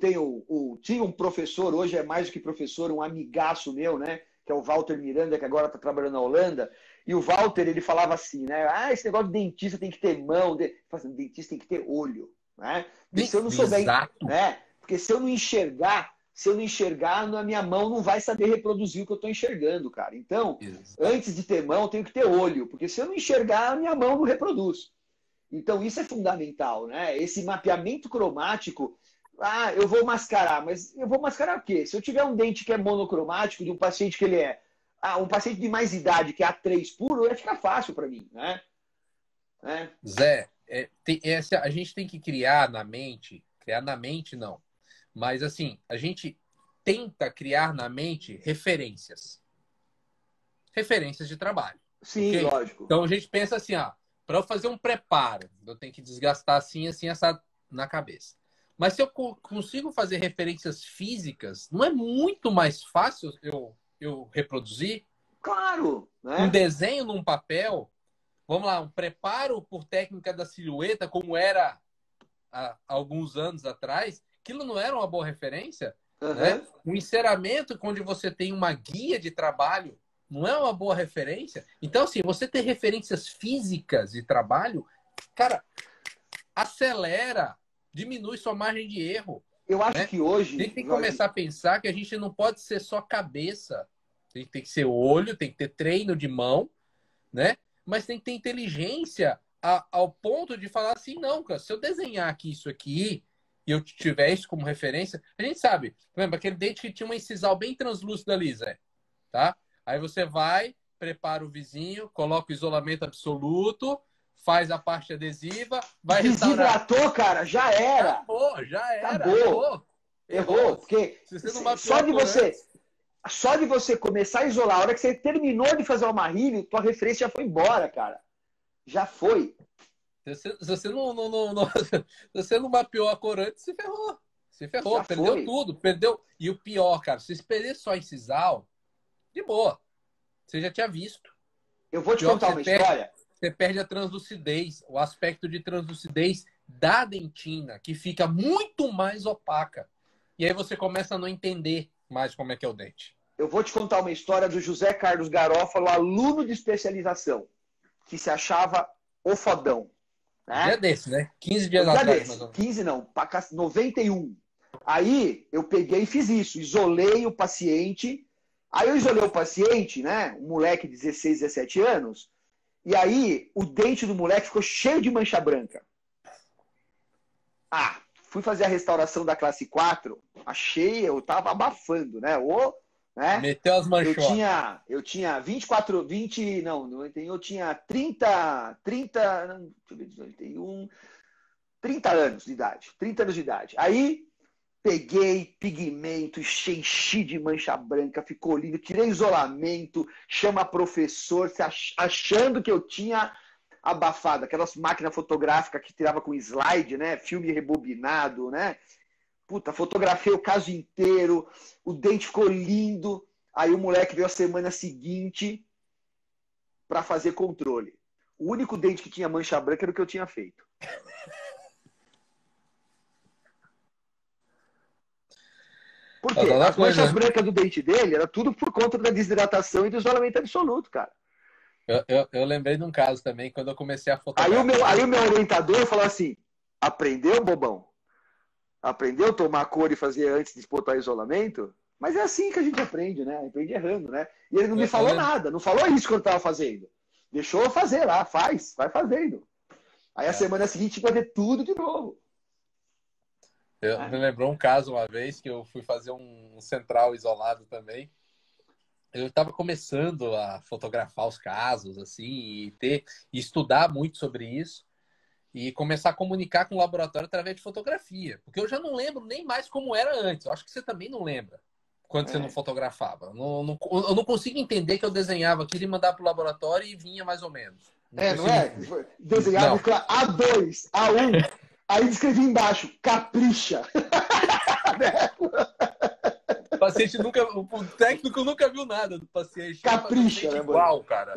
tinha um professor, hoje é mais do que professor, um amigaço meu, né? Que é o Walter Miranda, que agora está trabalhando na Holanda. E o Walter, ele falava assim, né? Ah, esse negócio de dentista tem que ter mão. Assim, dentista tem que ter olho, né? Porque se eu não souber, Exato. né? Porque se eu não enxergar, a minha mão não vai saber reproduzir o que eu estou enxergando, cara. Então, Exato. antes de ter mão, eu tenho que ter olho. Porque se eu não enxergar, a minha mão não reproduz. Então, isso é fundamental, né? Esse mapeamento cromático. Ah, eu vou mascarar, mas eu vou mascarar o quê? Se eu tiver um dente que é monocromático, de um paciente que ele é. Ah, um paciente de mais idade, que é A3 puro, vai ficar fácil para mim, né? Zé, a gente tem que criar na mente não, mas assim, a gente tenta criar na mente referências de trabalho. Sim, Okay? lógico. Então a gente pensa assim, para eu fazer um preparo, eu tenho que desgastar assim, essa na cabeça. Mas se eu consigo fazer referências físicas, não é muito mais fácil eu reproduzir? Claro, né? Um desenho num papel, vamos lá, um preparo por técnica da silhueta, como era há alguns anos atrás, aquilo não era uma boa referência? Uhum. Né? Um enceramento onde você tem uma guia de trabalho não é uma boa referência? Então, assim, você ter referências físicas de trabalho, cara, acelera, diminui sua margem de erro. Eu acho, né? que hoje... A gente tem que começar a pensar que a gente não pode ser só cabeça. A gente tem que ser olho, tem que ter treino de mão, né? Mas tem que ter inteligência ao ponto de falar assim, não, cara, se eu desenhar aqui isso aqui e eu tiver isso como referência, a gente sabe, lembra aquele dente que tinha uma incisal bem translúcida ali, Zé, tá? Aí você vai, prepara o vizinho, coloca o isolamento absoluto, faz a parte adesiva, vai restaurar. Desidratou, cara, já era. Acabou, já era. Acabou. Errou. Porque se você não só de você começar a isolar, a hora que você terminou de fazer o amarrilho, tua referência já foi embora, cara. Já foi. Se você se você não mapeou a cor antes, se ferrou. Se ferrou, Já perdeu foi. tudo. Perdeu. E o pior, cara, se perder só incisal, de boa. Você já tinha visto. Eu vou te contar uma história. Você perde a translucidez, o aspecto de translucidez da dentina, que fica muito mais opaca. E aí você começa a não entender mais como é que é o dente. Eu vou te contar uma história do José Carlos Garófalo, aluno de especialização, que se achava o fodão. Né? Dia desse, né? 15 dias atrás. 15 não, 91. Aí eu peguei e fiz isso, isolei o paciente. Aí eu isolei o paciente, né? Um moleque de 16, 17 anos. E aí o dente do moleque ficou cheio de mancha branca. Fui fazer a restauração da classe 4, achei, eu tava abafando, né? Né? Meteu as manchotas. Eu tinha 24, 20, não, eu tinha 30, deixa eu ver, 91, 30 anos de idade. 30 anos de idade. Aí peguei pigmento, enchi de mancha branca, ficou lindo, tirei isolamento, chama professor, achando que eu tinha abafado, aquelas máquinas fotográficas que tirava com slide, né? Filme rebobinado, né? Puta, fotografei o caso inteiro, o dente ficou lindo. Aí o moleque veio a semana seguinte para fazer controle. O único dente que tinha mancha branca era o que eu tinha feito. Por quê? As manchas brancas do dente dele era tudo por conta da desidratação e do isolamento absoluto, cara. Eu lembrei de um caso também, quando eu comecei a fotografar. Aí o meu orientador falou assim, aprendeu, bobão? Aprendeu a tomar cor e fazer antes de botar isolamento? Mas é assim que a gente aprende, né? Aprende errando, né? E ele não me falou nada, não falou isso quando eu estava fazendo. Deixou eu fazer lá, vai fazendo. Aí a semana seguinte vai ter tudo de novo. Me lembrou um caso uma vez que eu fui fazer um central isolado também. eu estava começando a fotografar os casos, assim, e estudar muito sobre isso, e começar a comunicar com o laboratório através de fotografia. Porque eu já não lembro nem mais como era antes. Eu acho que você também não lembra quando você não fotografava. Eu não consigo entender que eu desenhava aquilo e mandava para o laboratório e vinha mais ou menos. Não é? Desenhava A2, A1, aí escrevi embaixo, capricha. O paciente o técnico nunca viu nada do paciente. Capricha, né, igual, cara.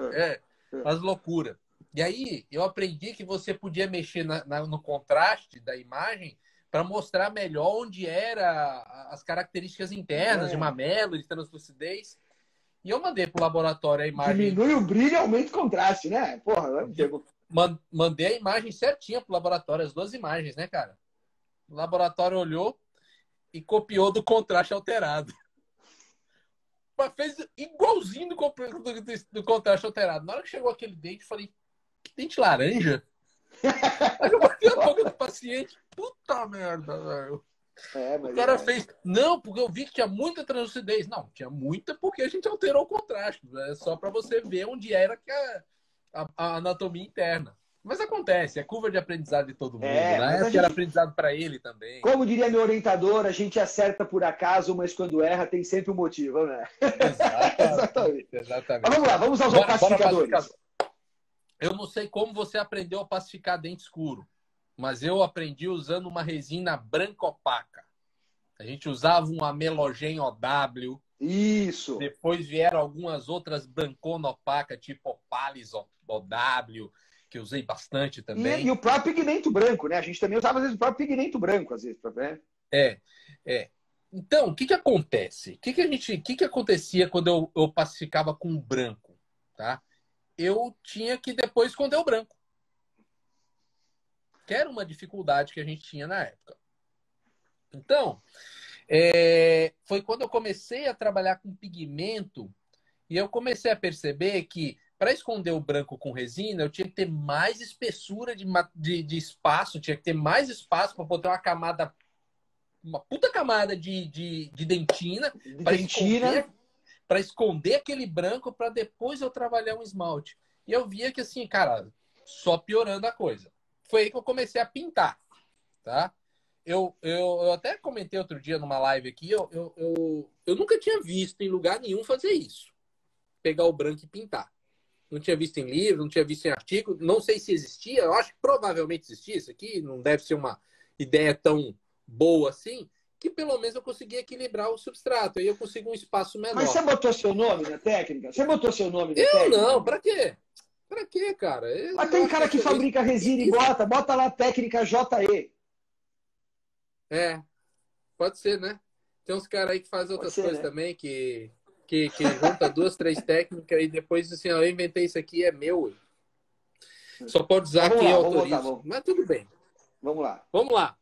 As loucuras. E aí eu aprendi que você podia mexer no contraste da imagem para mostrar melhor onde era as características internas de mamelo, de translucidez. E eu mandei pro laboratório a imagem. Diminui o brilho e aumenta o contraste, né? Porra, mandei a imagem certinha pro laboratório, as duas imagens, né, cara? O laboratório olhou e copiou do contraste alterado. Mas fez igualzinho do contraste alterado. Na hora que chegou aquele dente, eu falei, que dente laranja? Aí eu bati a boca do paciente. Puta merda, velho. O cara fez... Não, porque eu vi que tinha muita translucidez. Não, tinha muita porque a gente alterou o contraste. É só para você ver onde era que a anatomia interna. Mas acontece, é curva de aprendizado de todo mundo, né? Era aprendizado para ele também. Como diria meu orientador, a gente acerta por acaso, mas quando erra tem sempre um motivo, né? Exatamente. Mas vamos lá, vamos aos opacificadores. Eu não sei como você aprendeu a opacificar dente escuro, mas eu aprendi usando uma resina branca opaca. A gente usava um Amelogen OW. Isso. Depois vieram algumas outras brancona opaca, tipo Opalis OW, que eu usei bastante também. E o próprio pigmento branco, né? A gente também usava, às vezes, o próprio pigmento branco, às vezes, para ver. Então, o que acontece? O que acontecia quando eu opacificava com branco, tá? Eu tinha que depois esconder o branco. Que era uma dificuldade que a gente tinha na época. Então, foi quando eu comecei a trabalhar com pigmento e eu comecei a perceber que para esconder o branco com resina, eu tinha que ter mais espessura de espaço, tinha que ter mais espaço para botar uma puta camada de dentina, para esconder aquele branco, para depois eu trabalhar um esmalte. E eu via que, assim, cara, só piorando a coisa. Foi aí que eu comecei a pintar, tá? Eu até comentei outro dia numa live aqui, eu nunca tinha visto em lugar nenhum fazer isso. Pegar o branco e pintar. Não tinha visto em livro, não tinha visto em artigo, não sei se existia, eu acho que provavelmente existia isso aqui, não deve ser uma ideia tão boa assim, que pelo menos eu consegui equilibrar o substrato, aí eu consigo um espaço menor. Mas você botou seu nome na técnica? Você botou seu nome na técnica? Não, pra quê? Pra quê, cara? Mas tem cara que fabrica resina e bota lá técnica JE. Pode ser, né? Tem uns caras aí que fazem outras coisas também, que junta 2, 3 técnicas e depois assim, eu inventei isso aqui, é meu. Só pode usar quem autoriza. Mas tudo bem. Vamos lá.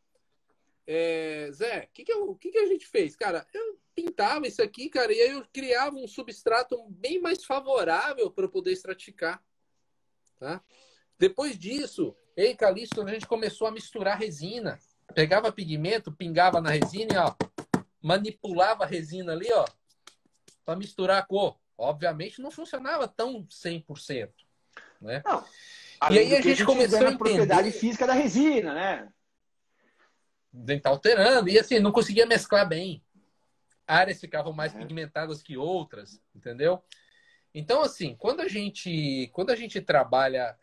Zé, o que a gente fez? Cara, eu pintava isso aqui, cara, e aí eu criava um substrato bem mais favorável para eu poder estratificar. Tá? Depois disso, Calixto, a gente começou a misturar resina. Pegava pigmento, pingava na resina e ó, manipulava a resina ali, ó, para misturar a cor. Obviamente não funcionava tão 100%, né? Não. E aí a gente começou a entender a propriedade física da resina, né? Tá alterando. E assim, não conseguia mesclar bem. Áreas ficavam mais pigmentadas que outras, entendeu? Então, assim, quando a gente trabalha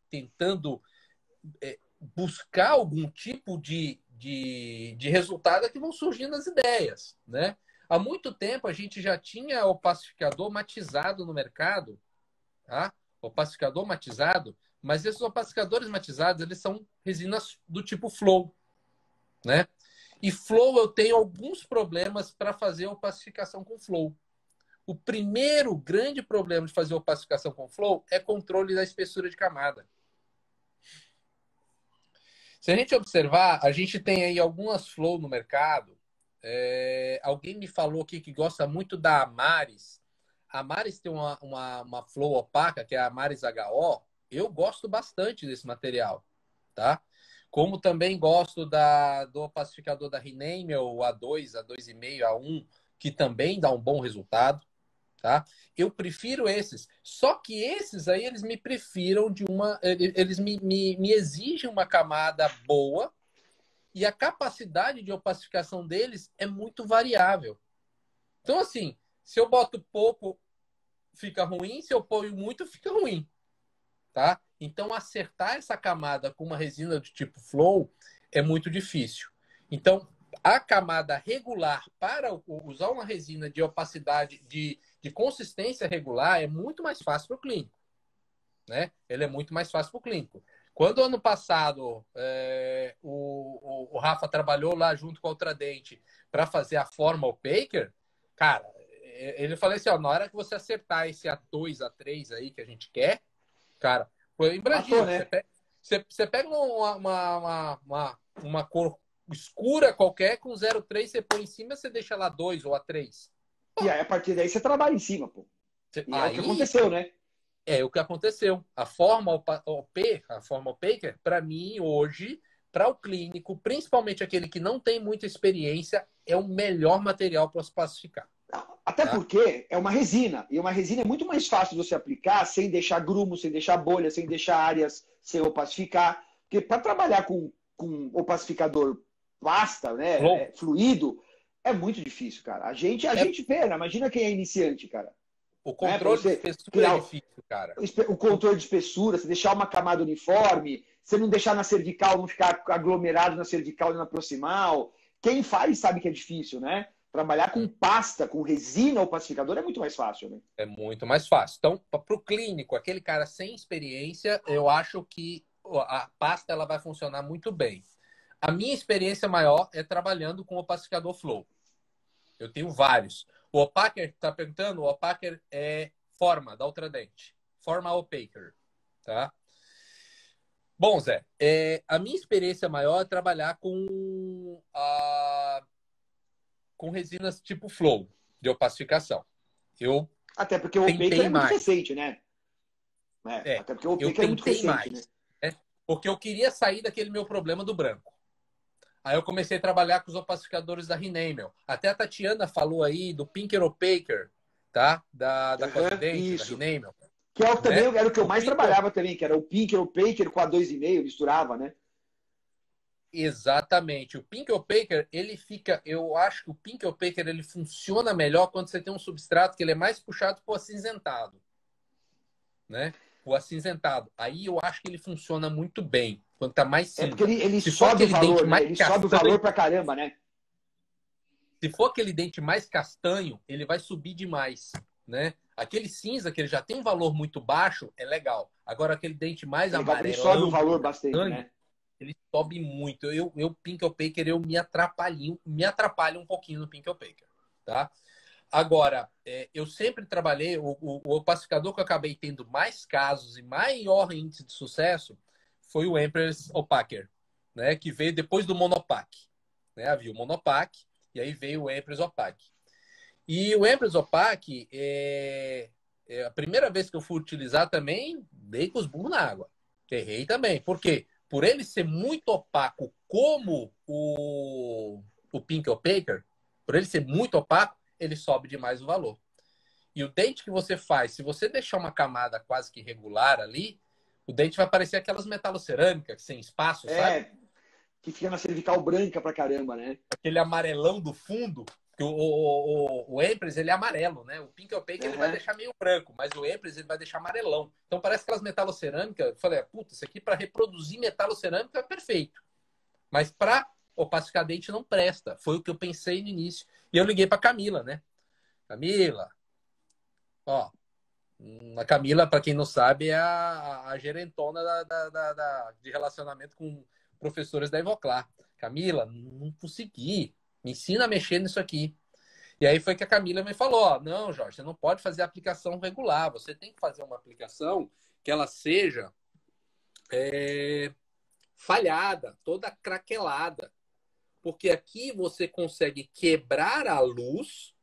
tentando buscar algum tipo de resultado, é que vão surgindo as ideias, né? Há muito tempo a gente já tinha opacificador matizado no mercado, tá? Opacificador matizado, mas esses opacificadores matizados, eles são resinas do tipo flow, né? E flow eu tenho alguns problemas para fazer opacificação com flow. O primeiro grande problema de fazer opacificação com flow é controle da espessura de camada. Se a gente observar, a gente tem aí algumas flow no mercado. Alguém me falou aqui que gosta muito da Amaris. A Amaris tem uma flow opaca, que é a Amaris HO. Eu gosto bastante desse material, tá? Como também gosto do opacificador da Rename, o A2, A2,5, A1, que também dá um bom resultado, tá? Eu prefiro esses. Só que esses aí, eles me prefiram de uma... Eles me exigem uma camada boa e a capacidade de opacificação deles é muito variável. Então, assim, se eu boto pouco, fica ruim. Se eu ponho muito, fica ruim, tá? Então, acertar essa camada com uma resina do tipo flow é muito difícil. Então, a camada regular para usar uma resina de opacidade, de consistência regular, é muito mais fácil para o clínico, né? Ele é muito mais fácil para o clínico. Quando ano passado o Rafa trabalhou lá junto com a Ultradent para fazer a forma opaque, cara, ele falou assim, ó, na hora que você acertar esse A2, A3 aí que a gente quer, cara, foi em Brasil, né? Você pega uma cor escura qualquer, com 0,3 você põe em cima, você deixa lá 2 ou A3. E aí, a partir daí, você trabalha em cima, pô. E aí, é o que aconteceu, né? É o que aconteceu. A forma OP, a forma opaque, para mim, hoje, para o clínico, principalmente aquele que não tem muita experiência, é o melhor material para se pacificar. Até porque é uma resina. E uma resina é muito mais fácil de você aplicar sem deixar grumo, sem deixar bolha, sem deixar áreas, sem opacificar. Porque para trabalhar com opacificador pasta, né, fluido, é muito difícil, cara. A gente pena. Imagina quem é iniciante, cara. O controle de espessura é difícil, cara. O controle de espessura, você deixar uma camada uniforme, você não deixar na cervical, não ficar aglomerado na cervical e na proximal. Quem faz sabe que é difícil, né? Trabalhar com pasta, com resina ou pacificador é muito mais fácil, né? É muito mais fácil. Então, para o clínico, aquele cara sem experiência, eu acho que a pasta ela vai funcionar muito bem. A minha experiência maior é trabalhando com o pacificador flow. Eu tenho vários. O opaker, tá perguntando? O opaker é forma da Ultradent. Forma opaker, tá? Bom, Zé, a minha experiência maior é trabalhar com resinas tipo flow, de opacificação. Até porque o opaker é muito recente, né? Até porque o opaker é muito recente, né? Porque eu queria sair daquele meu problema do branco. Aí eu comecei a trabalhar com os opacificadores da Rinamel. Até a Tatiana falou aí do Pinker Opaker, tá? Da Cosdent, da Rinamel. Que também era o que eu mais trabalhava também, que era o Pinker Opaker com a 2,5, misturava, né? Exatamente. O Pinker Opaker, ele fica... Eu acho que o Pinker Opaker, ele funciona melhor quando você tem um substrato que ele é mais puxado pro acinzentado, né? O acinzentado. Aí eu acho que ele funciona muito bem. Quando tá mais cinza. Porque ele sobe o valor, né? Ele sobe o valor pra caramba, né? Se for aquele dente mais castanho, ele vai subir demais, né? Aquele cinza, que ele já tem um valor muito baixo, é legal. Agora, aquele dente mais amarelo... Ele sobe o valor bastante, castanho, né? Ele sobe muito. Eu Pink Opaker, eu me atrapalho um pouquinho no Pink Opaker, tá? Agora, eu sempre trabalhei... O opacificador que eu acabei tendo mais casos e maior índice de sucesso foi o Empress Opaker, né? Que veio depois do Monopac, né? Havia o Monopac e aí veio o Empress Opaque. E o Empress Opaque, a primeira vez que eu fui utilizar também, dei com os burros na água. Errei também. Por quê? Por ele ser muito opaco como o Pink Opaker, por ele ser muito opaco, ele sobe demais o valor. E o dente que você faz, se você deixar uma camada quase que regular ali, o dente vai parecer aquelas metalocerâmicas, sem espaço, sabe? Que fica na cervical branca pra caramba, né? Aquele amarelão do fundo. O Empress, ele é amarelo, né? O Pink Opaque, ele vai deixar meio branco, mas o Empress, ele vai deixar amarelão. Então, parece aquelas metalocerâmicas. Eu falei, puta, isso aqui para reproduzir metalocerâmica é perfeito. Mas para opacificar dente não presta. Foi o que eu pensei no início. E eu liguei para Camila, né? Camila, ó, a Camila, para quem não sabe, é a gerentona de relacionamento com professores da Ivoclar. Camila, não consegui. Me ensina a mexer nisso aqui. E aí foi que a Camila me falou, ó, não, Jorge, você não pode fazer a aplicação regular. Você tem que fazer uma aplicação que ela seja falhada, toda craquelada. Porque aqui você consegue quebrar a luz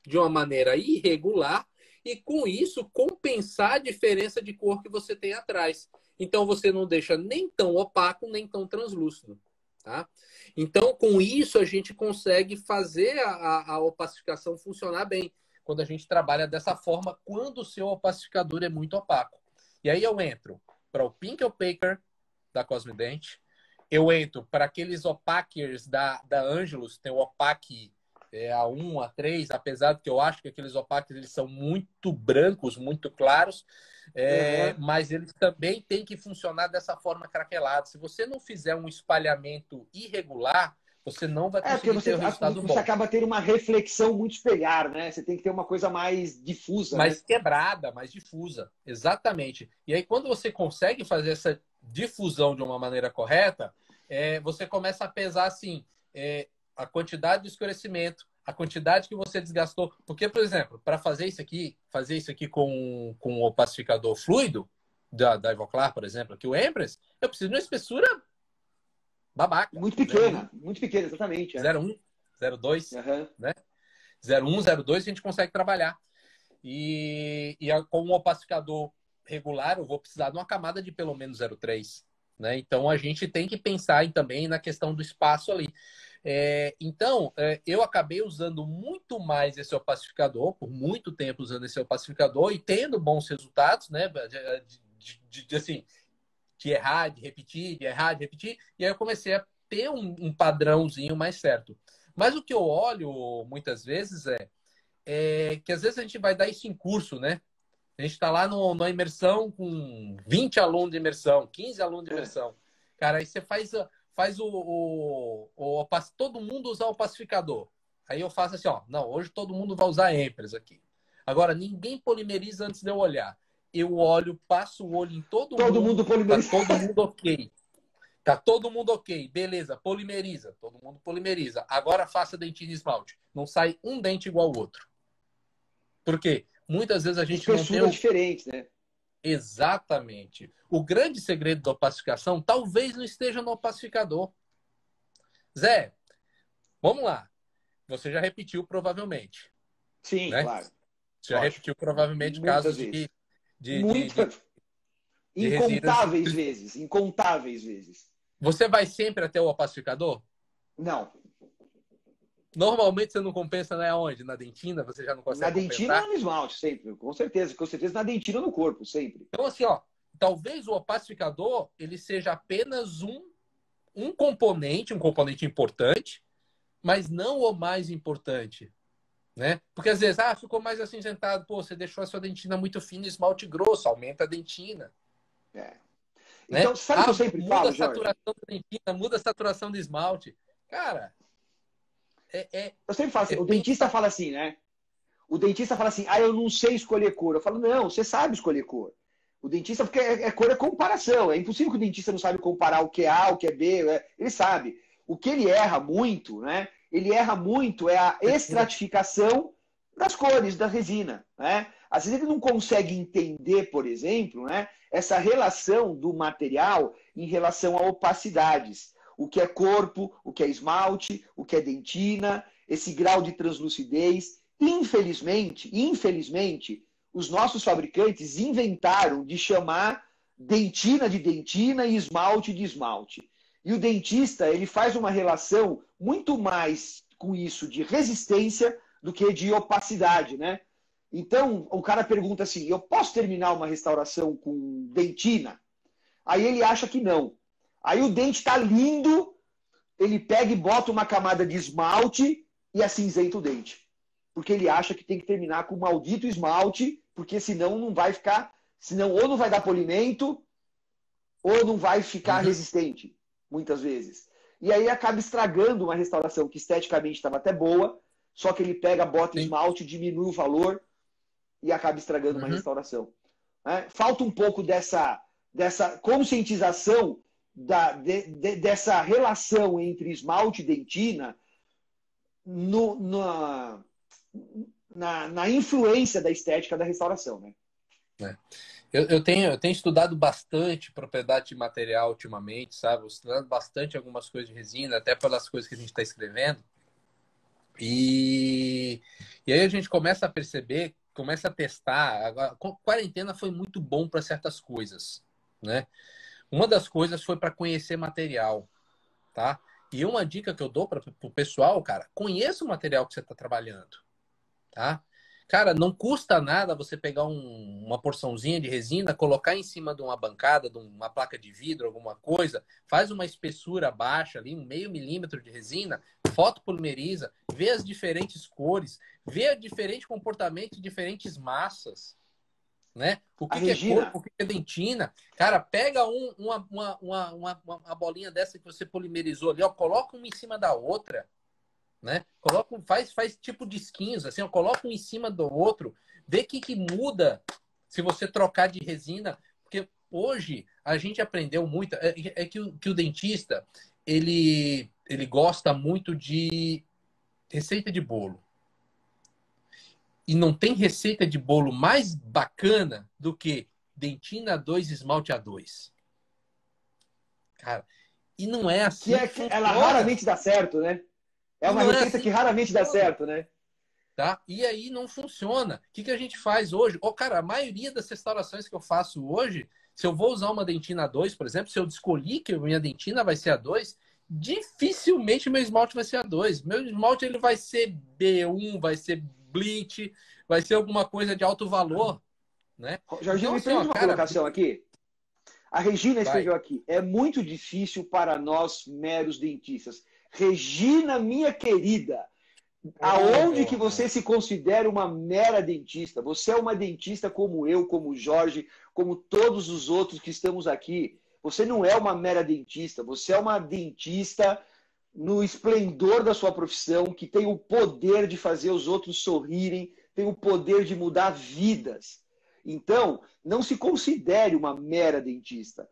de uma maneira irregular e, com isso, compensar a diferença de cor que você tem atrás. Então, você não deixa nem tão opaco, nem tão translúcido. Tá? Então, com isso, a gente consegue fazer a opacificação funcionar bem. quando a gente trabalha dessa forma, quando o seu opacificador é muito opaco. E aí eu entro para o Pink Opaquer da Cosmident, eu entro para aqueles opaquers da Angelus, tem o opaque A1, A3, apesar de que eu acho que aqueles opaques eles são muito brancos, muito claros, mas eles também têm que funcionar dessa forma craquelada. Se você não fizer um espalhamento irregular, você não vai conseguir ter o resultado bom. Você acaba tendo uma reflexão muito espelhar, né? Você tem que ter uma coisa mais difusa. Mais né? quebrada, mais difusa. Exatamente. E aí, quando você consegue fazer essa difusão de uma maneira correta, você começa a pesar, assim, a quantidade de escurecimento, a quantidade que você desgastou. Porque, por exemplo, para fazer isso aqui com o opacificador fluido, da Ivoclar, por exemplo, aqui o Empress, eu preciso de uma espessura babaca. Muito pequena, exatamente. 0,1, 0,2, né? 0,1, 0,2 a gente consegue trabalhar. E com um opacificador regular, eu vou precisar de uma camada de pelo menos 0,3. Né? Então, a gente tem que pensar também na questão do espaço ali. Então, eu acabei usando muito mais esse opacificador, por muito tempo usando esse opacificador e tendo bons resultados, né? Assim, de errar, de repetir, de errar, de repetir. E aí eu comecei a ter um padrãozinho mais certo. Mas o que eu olho muitas vezes é que às vezes a gente vai dar isso em curso, né? A gente está lá na imersão com 20 alunos de imersão, 15 alunos de imersão. Cara, aí você faz todo mundo usar o pacificador. Aí eu faço assim, ó, não, hoje todo mundo vai usar Empress aqui. Agora, ninguém polimeriza antes de eu olhar. Eu olho, passo o olho em todo mundo. Todo mundo polimeriza. Tá todo mundo ok. Tá todo mundo ok. Beleza, polimeriza. Todo mundo polimeriza. Agora faça dentina e esmalte. Não sai um dente igual ao outro. Por quê? Muitas vezes a gente não tem... diferentes, né? Exatamente. O grande segredo da opacificação talvez não esteja no opacificador. Zé, vamos lá. Você já repetiu provavelmente. Sim, né? claro. Você já repetiu provavelmente casos de incontáveis vezes. Incontáveis vezes. Você vai sempre até o opacificador? Não. Normalmente você não compensa, né? Onde? Na dentina? Você já não consegue Na dentina compensar? ou no esmalte, sempre. Com certeza na dentina no corpo, sempre. Então, assim, ó, talvez o opacificador ele seja apenas um componente importante, mas não o mais importante. Né? Porque às vezes, ficou mais acinzentado, pô, você deixou a sua dentina muito fina, esmalte grosso, aumenta a dentina. Então, né? sabe o que eu sempre muda falo, a saturação da dentina, muda a saturação do esmalte. Cara, eu sempre falo assim, o dentista fala assim, né? O dentista fala assim, eu não sei escolher cor. Eu falo, não, você sabe escolher cor. O dentista, porque cor é comparação. É impossível que o dentista não sabe comparar o que é A, o que é B. Ele sabe. O que ele erra muito, né? Ele erra muito a estratificação das cores da resina, né? Às vezes ele não consegue entender, por exemplo, né, essa relação do material em relação a opacidades. O que é corpo, o que é esmalte, o que é dentina, esse grau de translucidez. Infelizmente, os nossos fabricantes inventaram de chamar dentina de dentina e esmalte de esmalte. E o dentista, ele faz uma relação muito mais com isso de resistência do que de opacidade, né? Então, o cara pergunta assim, eu posso terminar uma restauração com dentina? Aí ele acha que não. Aí o dente está lindo, ele pega e bota uma camada de esmalte e acinzenta o dente. Porque ele acha que tem que terminar com o maldito esmalte, porque senão não vai ficar... Senão ou não vai dar polimento, ou não vai ficar resistente, muitas vezes. E aí acaba estragando uma restauração que esteticamente estava até boa, só que ele pega, bota esmalte, diminui o valor e acaba estragando uma restauração. Falta um pouco dessa conscientização dessa relação entre esmalte e dentina na influência da estética da restauração, né? Eu tenho estudado bastante propriedade de material ultimamente, sabe? Estudado bastante algumas coisas de resina, até pelas coisas que a gente está escrevendo. E aí a gente começa a perceber, começa a testar. Agora, a quarentena foi muito bom para certas coisas, né? Uma das coisas foi para conhecer material, tá? E uma dica que eu dou para o pessoal, cara, conheça o material que você está trabalhando, tá? Cara, não custa nada você pegar uma porçãozinha de resina, colocar em cima de uma bancada, de uma placa de vidro, alguma coisa, faz uma espessura baixa ali, um meio milímetro de resina, fotopolimeriza, vê as diferentes cores, vê o diferente comportamento de diferentes massas, né? O A que que é Regina, corpo, o que que é dentina. Cara, pega uma bolinha dessa que você polimerizou ali, ó, coloca uma em cima da outra, né? Coloca, faz tipo disquinhos, assim, ó, coloca um em cima do outro, vê o que muda se você trocar de resina, porque hoje a gente aprendeu muito, que o dentista, ele gosta muito de receita de bolo. E não tem receita de bolo mais bacana do que dentina A2, esmalte A2. Cara, e não é que assim que ela funciona. raramente dá certo, né? É E uma não é receita assim que que raramente dá funciona. certo, né? Tá? E aí não funciona. O que que a gente faz hoje? Oh, cara, a maioria das restaurações que eu faço hoje, se eu vou usar uma dentina A2, por exemplo, se eu escolhi que a minha dentina vai ser A2, dificilmente meu esmalte vai ser A2. Meu esmalte ele vai ser B1, vai ser bleach, vai ser alguma coisa de alto valor, né? Jorginho, Então, me assim, ó, permite uma cara, colocação aqui. A Regina vai. escreveu aqui: é muito difícil para nós meros dentistas. Regina, minha querida, Ô, aonde meu que você amor. se considera uma mera dentista? Você é uma dentista como eu, como o Jorge, como todos os outros que estamos aqui. Você não é uma mera dentista, você é uma dentista no esplendor da sua profissão, que tem o poder de fazer os outros sorrirem, tem o poder de mudar vidas. Então, não se considere uma mera dentista.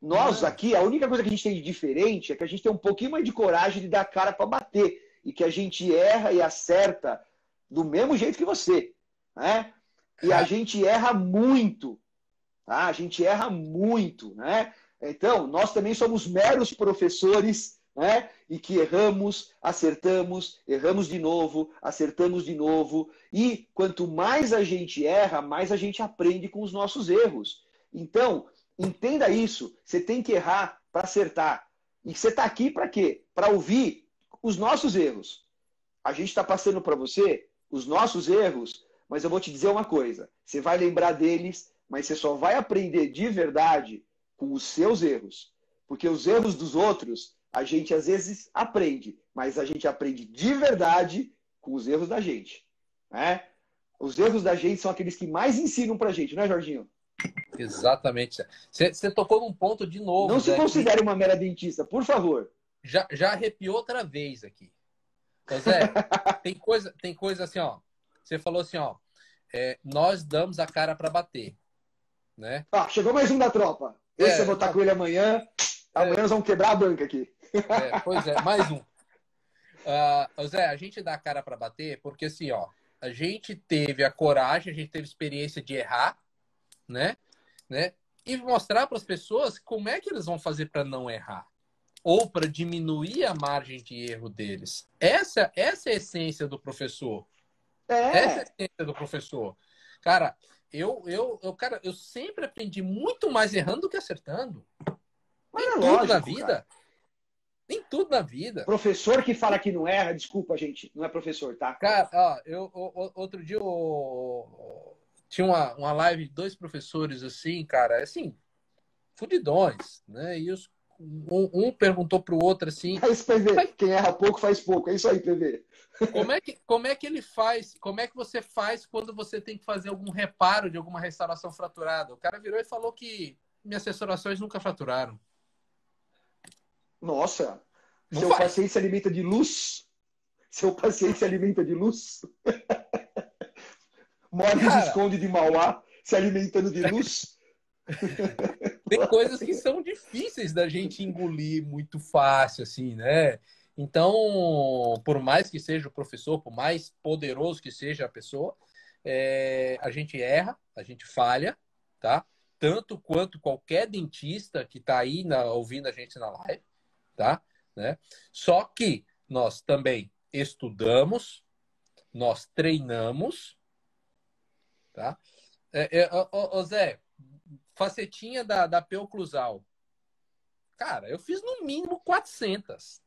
Nós Não. aqui, a única coisa que a gente tem de diferente é que a gente tem um pouquinho mais de coragem de dar cara para bater e que a gente erra e acerta do mesmo jeito que você. Né? E a Ca- gente erra muito. Tá? A gente erra muito. Né? Então, nós também somos meros professores, né? E que erramos, acertamos, erramos de novo, acertamos de novo. E quanto mais a gente erra, mais a gente aprende com os nossos erros. Então, entenda isso. Você tem que errar para acertar. E você está aqui para quê? Para ouvir os nossos erros. A gente está passando para você os nossos erros, mas eu vou te dizer uma coisa: você vai lembrar deles, mas você só vai aprender de verdade com os seus erros. Porque os erros dos outros, a gente às vezes aprende, mas a gente aprende de verdade com os erros da gente. Né? Os erros da gente são aqueles que mais ensinam para a gente, não é, Jorginho? Exatamente. Você tocou num ponto de Não novo, se Zé, que considere uma mera dentista, por favor. já arrepiou outra vez aqui. Ô, Zé, tem coisa assim, ó. Você falou assim, ó. Nós damos a cara para bater, né? Ah, chegou mais um da tropa. Esse eu vou estar Não, com ele amanhã. Amanhã é, nós vamos quebrar a banca aqui. pois é, mais um. Zé, a gente dá a cara para bater porque assim, ó, a gente teve a coragem, a gente teve experiência de errar, né? Né? E mostrar para as pessoas como é que eles vão fazer para não errar ou para diminuir a margem de erro deles. Essa é a essência do professor. Essa é a É, essência do professor. Cara, cara, eu sempre aprendi muito mais errando do que acertando. mas Em é tudo na lógico, cara. vida. Em tudo na vida. Professor que fala que não erra, desculpa, gente, não é professor, tá? Cara, ó, outro dia tinha uma live de dois professores assim, cara, assim, fudidões, né? E um perguntou pro outro assim, Mas PV, quem erra pouco faz pouco. É isso aí, PV. como é que ele faz, como é que você faz quando você tem que fazer algum reparo de alguma restauração fraturada? O cara virou e falou que minhas restaurações nunca fraturaram. Nossa, Não seu faz. paciente se alimenta de luz. Seu paciente se alimenta de luz. Mora nos Cara, esconde de Mauá, se alimentando de luz. tem coisas que são difíceis da gente engolir muito fácil, assim, né? Então, por mais que seja o professor, por mais poderoso que seja a pessoa, a gente erra, a gente falha, tá? Tanto quanto qualquer dentista que está aí ouvindo a gente na live, tá? Né? Só que nós também estudamos, nós treinamos, tá? Zé, facetinha da P oclusal. Cara, eu fiz no mínimo 400.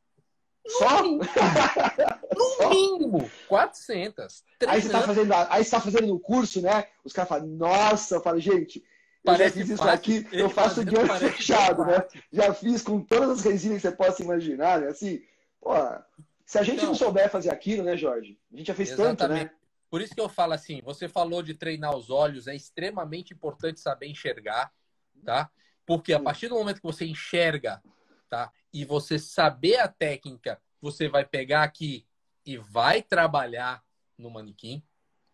Só? No mínimo, 400. Aí você tá fazendo no curso, né? Os caras falam, nossa, eu falo, gente, eu já fiz isso fácil. aqui, eu faço de olho fechado, né? Já fiz com todas as resinas que você possa imaginar, né? Assim, pô, se a gente não souber fazer aquilo, né, Jorge? A gente já fez tanto, né? Por isso que eu falo assim, você falou de treinar os olhos, é extremamente importante saber enxergar, tá? Porque a partir do momento que você enxerga, tá? E você saber a técnica, você vai pegar aqui e vai trabalhar no manequim,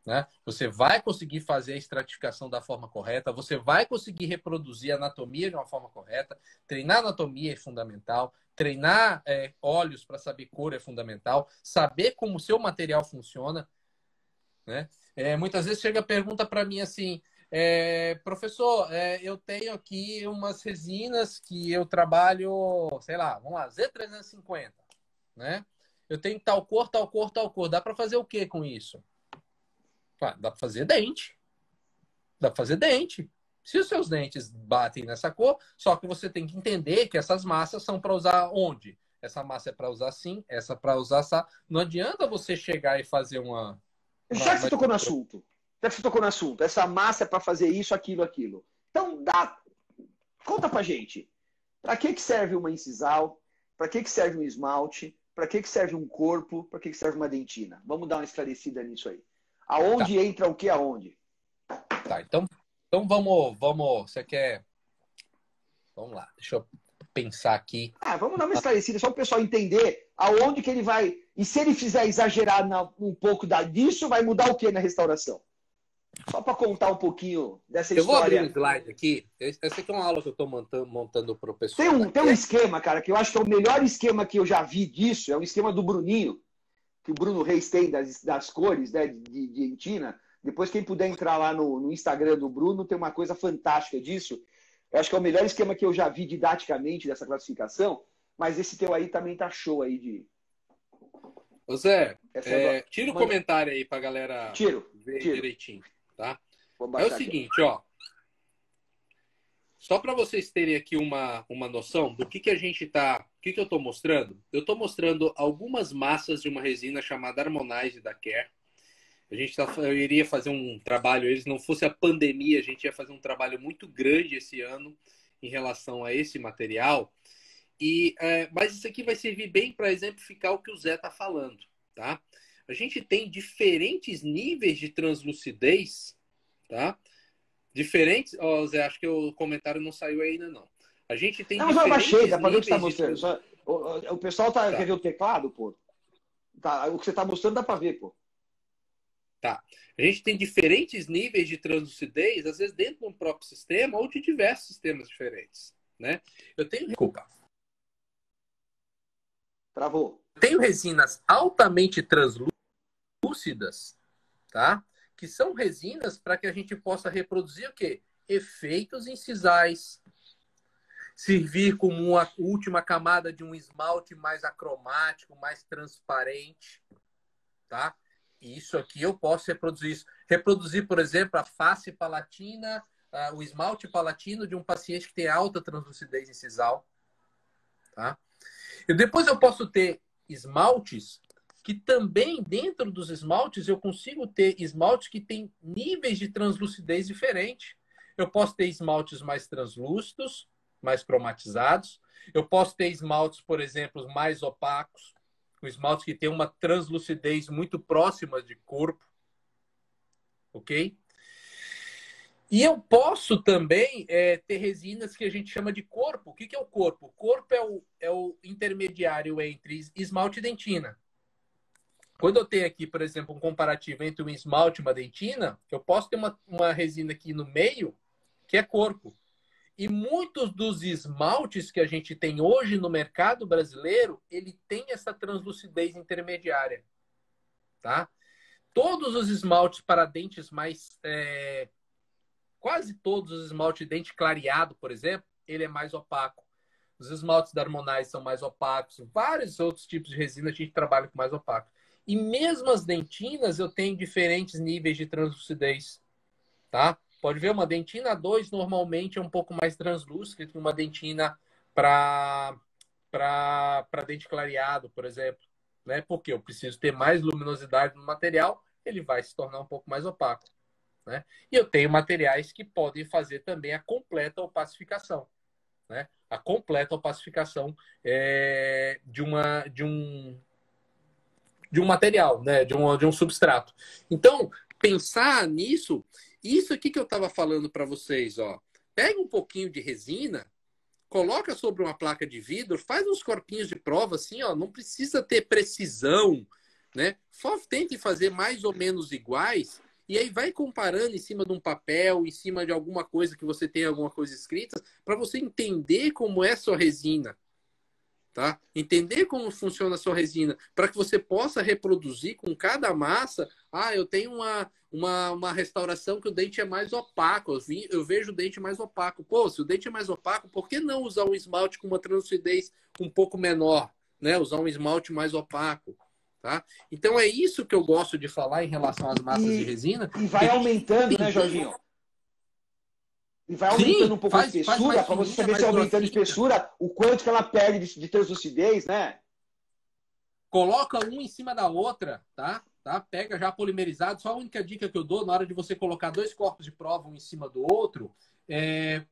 né? Você vai conseguir fazer a estratificação da forma correta, você vai conseguir reproduzir a anatomia de uma forma correta, treinar anatomia é fundamental, treinar olhos para saber cor é fundamental, saber como o seu material funciona, né? Muitas vezes chega a pergunta para mim assim, professor, eu tenho aqui umas resinas que eu trabalho, sei lá, vamos lá, Z350, né? Eu tenho tal cor, tal cor, tal cor. Dá para fazer o que com isso? Dá para fazer dente. Dá para fazer dente. Se os seus dentes batem nessa cor, só que você tem que entender que essas massas são para usar onde? Essa massa é para usar assim, essa para usar essa. Não adianta você chegar e fazer uma. Já que você tocou no assunto, essa massa é para fazer isso, aquilo, aquilo. Então, conta pra gente. Para que serve uma incisal? Para que serve um esmalte? Para que serve um corpo? Para que serve uma dentina? Vamos dar uma esclarecida nisso aí. Aonde entra o que aonde? Tá, então vamos. Você quer. Vamos lá, deixa eu pensar aqui. Vamos dar uma esclarecida, só para o pessoal entender aonde que ele vai. E se ele fizer exagerar um pouco disso, vai mudar o que na restauração? Só para contar um pouquinho dessa história. Eu vou abrir um slide aqui. Essa aqui é uma aula que eu estou montando para o pessoal. Tem um esquema, cara, que eu acho que é o melhor esquema que eu já vi disso. É o esquema do Bruninho, que o Bruno Reis tem das cores, né, de dentina. Depois, quem puder entrar lá no Instagram do Bruno, tem uma coisa fantástica disso. Eu acho que é o melhor esquema que eu já vi didaticamente dessa classificação. Mas esse teu aí também tá show aí de... Ô Zé, tira o comentário aí pra galera ver direitinho, tá? É o seguinte, ó. Só para vocês terem aqui uma noção do que a gente tá... O que eu tô mostrando? Eu tô mostrando algumas massas de uma resina chamada Harmonize da Care. Eu iria fazer um trabalho, se não fosse a pandemia, a gente ia fazer um trabalho muito grande esse ano em relação a esse material. Mas isso aqui vai servir bem para exemplificar o que o Zé está falando, tá? A gente tem diferentes níveis de translucidez, tá? Diferentes... Zé, acho que o comentário não saiu ainda, não. A gente tem diferentes... Não, eu baixei, dá para ver o que você está mostrando. O pessoal quer ver o teclado, pô? O que você está mostrando dá para ver, pô. Tá. A gente tem diferentes níveis de translucidez, às vezes dentro de um próprio sistema ou de diversos sistemas diferentes, né? Eu tenho... Desculpa. Travou. Tenho resinas altamente translúcidas, tá? Que são resinas para que a gente possa reproduzir o quê? Efeitos incisais. Servir como uma última camada de um esmalte mais acromático, mais transparente, tá? Isso aqui eu posso reproduzir isso. Reproduzir, por exemplo, a face palatina, o esmalte palatino de um paciente que tem alta translucidez incisal, tá? E depois eu posso ter esmaltes que também, dentro dos esmaltes, eu consigo ter esmaltes que têm níveis de translucidez diferentes. Eu posso ter esmaltes mais translúcidos, mais cromatizados. Eu posso ter esmaltes, por exemplo, mais opacos, com esmaltes que tem uma translucidez muito próxima de corpo. Ok? E eu posso também ter resinas que a gente chama de corpo. O que é o corpo? O corpo é o intermediário entre esmalte e dentina. Quando eu tenho aqui, por exemplo, um comparativo entre um esmalte e uma dentina, eu posso ter uma resina aqui no meio que é corpo. E muitos dos esmaltes que a gente tem hoje no mercado brasileiro, ele tem essa translucidez intermediária. Tá? Todos os esmaltes para dentes mais... quase todos os esmaltes de dente clareado, por exemplo, ele é mais opaco. Os esmaltes da Harmonize são mais opacos. Vários outros tipos de resina a gente trabalha com mais opaco. E mesmo as dentinas, eu tenho diferentes níveis de translucidez. Tá? Pode ver, uma dentina 2 normalmente é um pouco mais translúcida que uma dentina para para dente clareado, por exemplo, né? Porque eu preciso ter mais luminosidade no material, ele vai se tornar um pouco mais opaco, né? E eu tenho materiais que podem fazer também a completa opacificação, né? A completa opacificação de um material, né? De um substrato. Então, pensar nisso, isso aqui que eu estava falando para vocês, ó, pega um pouquinho de resina, coloca sobre uma placa de vidro, faz uns corpinhos de prova assim, ó, não precisa ter precisão, né? Só tente fazer mais ou menos iguais e aí vai comparando em cima de um papel, em cima de alguma coisa que você tem alguma coisa escrita, para você entender como é a sua resina, tá? Entender como funciona a sua resina, para que você possa reproduzir com cada massa. Ah, eu tenho uma restauração que o dente é mais opaco. Eu vejo o dente mais opaco. Pô, se o dente é mais opaco, por que não usar um esmalte com uma translucidez um pouco menor, né? Usar um esmalte mais opaco, tá? Então é isso que eu gosto de falar em relação às massas de resina. E vai aumentando, né, Jorginho? E vai aumentando um pouco a espessura, para você saber se aumentando a espessura, o quanto que ela perde de translucidez, né? Coloca um em cima da outra, tá? Pega já polimerizado. Só a única dica que eu dou na hora de você colocar 2 corpos de prova um em cima do outro,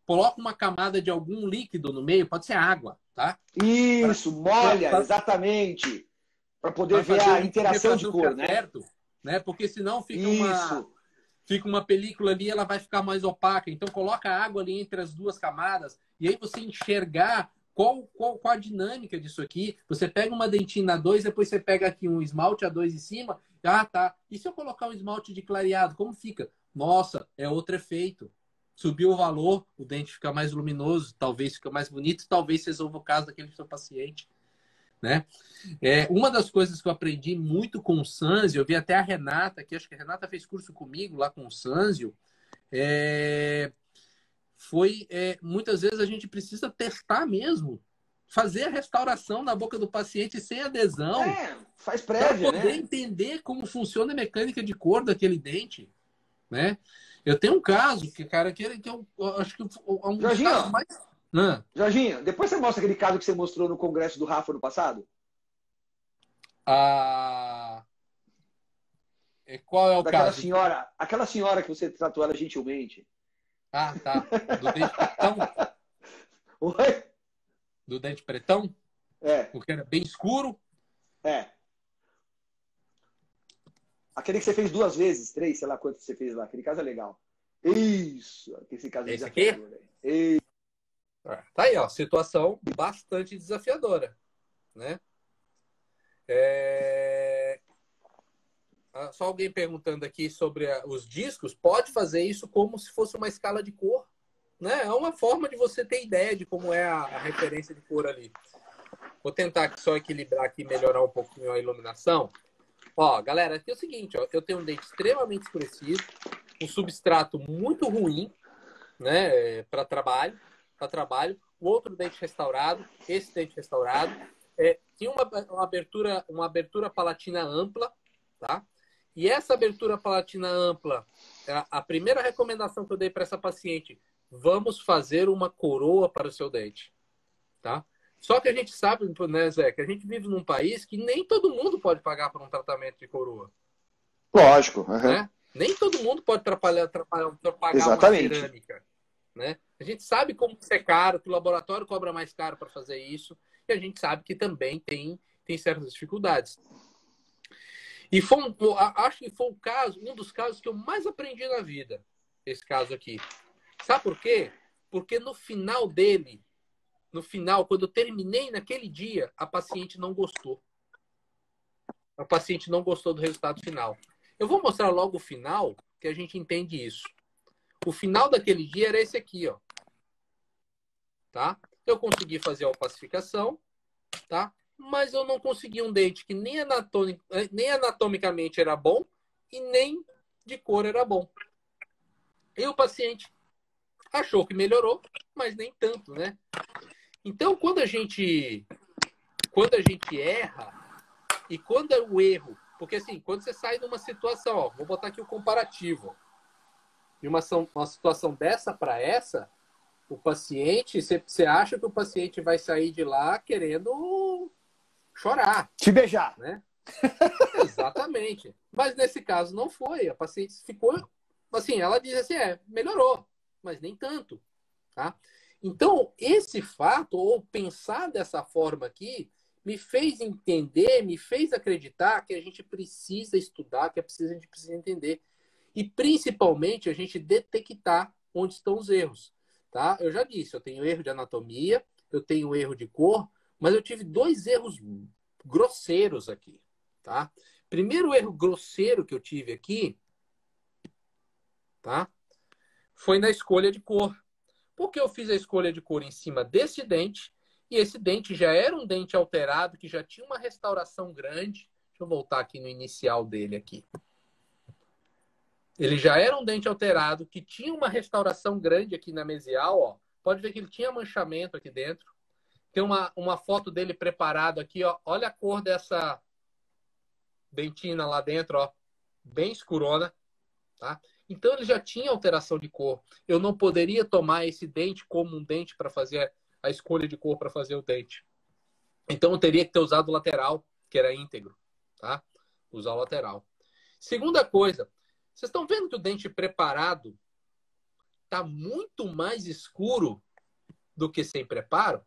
coloca uma camada de algum líquido no meio, pode ser água, tá? Isso, molha, exatamente. Para poder ver a interação de cor, né? Certo, né? Porque senão fica uma película ali, ela vai ficar mais opaca. Então coloca água ali entre as 2 camadas e aí você enxergar qual a dinâmica disso aqui. Você pega uma dentina A2, depois você pega aqui um esmalte A2 em cima. Ah, tá. E se eu colocar um esmalte de clareado, como fica? Nossa, é outro efeito. Subiu o valor, o dente fica mais luminoso, talvez fica mais bonito, talvez resolva o caso daquele seu paciente, né? Uma das coisas que eu aprendi muito com o Sanzio, eu vi até a Renata, que acho que a Renata fez curso comigo lá com o Sanzio, muitas vezes a gente precisa testar mesmo, fazer a restauração na boca do paciente sem adesão, faz prévia, para poder entender como funciona a mecânica de cor daquele dente, né? Eu tenho um caso que eu acho que é um dos casos mais... Jorginho, depois você mostra aquele caso que você mostrou no congresso do Rafa no passado? Qual é o caso? Aquela senhora que você tratou ela gentilmente. Ah, tá. Do dente pretão? Oi? Do dente pretão? Porque era bem escuro? Aquele que você fez 2 vezes, 3, sei lá quanto você fez lá. Aquele caso é legal. Isso, esse caso é desafiador. Tá aí, ó. Situação bastante desafiadora, né? Só alguém perguntando aqui sobre os discos. Pode fazer isso como se fosse uma escala de cor, né? É uma forma de você ter ideia de como é a referência de cor ali. Vou tentar só equilibrar aqui e melhorar um pouquinho a iluminação. Ó, galera, aqui é o seguinte, ó, eu tenho um dente extremamente escurecido, um substrato muito ruim, né, para trabalho, o outro dente restaurado, esse dente restaurado, tinha uma abertura palatina ampla, tá? E essa abertura palatina ampla, a primeira recomendação que eu dei para essa paciente, vamos fazer uma coroa para o seu dente, tá? Só que a gente sabe, né, Zé, que a gente vive num país que nem todo mundo pode pagar por um tratamento de coroa. Lógico. Né? Nem todo mundo pode pagar Exatamente. uma cerâmica. Né? A gente sabe como isso é caro, que o laboratório cobra mais caro para fazer isso, e a gente sabe que também tem certas dificuldades. E acho que foi um dos casos que eu mais aprendi na vida, esse caso aqui. Sabe por quê? Porque no final dele, quando eu terminei naquele dia, a paciente não gostou. A paciente não gostou do resultado final. Eu vou mostrar logo o final, que a gente entende isso. O final daquele dia era esse aqui, ó. Tá? Eu consegui fazer a opacificação, tá? Mas eu não consegui um dente que nem anatomicamente era bom e nem de cor era bom. E o paciente achou que melhorou, mas nem tanto, né? Então, quando a gente erra, e quando é o erro, porque assim, quando você sai de uma situação, ó, vou botar aqui o comparativo, de uma situação dessa para essa, o paciente, você acha que o paciente vai sair de lá querendo chorar. Te beijar. Né? Exatamente. Mas nesse caso não foi. A paciente ficou, assim, ela diz assim, melhorou, mas nem tanto. Tá? Então, esse fato, ou pensar dessa forma aqui, me fez entender, me fez acreditar que a gente precisa estudar, que a gente precisa entender. E, principalmente, a gente detectar onde estão os erros. Tá? Eu já disse, eu tenho erro de anatomia, eu tenho erro de cor, mas eu tive 2 erros grosseiros aqui. Tá? Primeiro erro grosseiro que eu tive aqui, tá? Foi na escolha de cor. Porque eu fiz a escolha de cor em cima desse dente, e esse dente já era um dente alterado, que já tinha uma restauração grande. Deixa eu voltar aqui no inicial dele aqui. Ele já era um dente alterado, que tinha uma restauração grande aqui na mesial, ó. Pode ver que ele tinha manchamento aqui dentro. Tem uma foto dele preparado aqui, ó. Olha a cor dessa dentina lá dentro, ó. Bem escurona, tá? Então ele já tinha alteração de cor. Eu não poderia tomar esse dente como um dente para fazer a escolha de cor para fazer o dente. Então eu teria que ter usado o lateral, que era íntegro, tá? Usar o lateral. Segunda coisa, vocês estão vendo que o dente preparado está muito mais escuro do que sem preparo?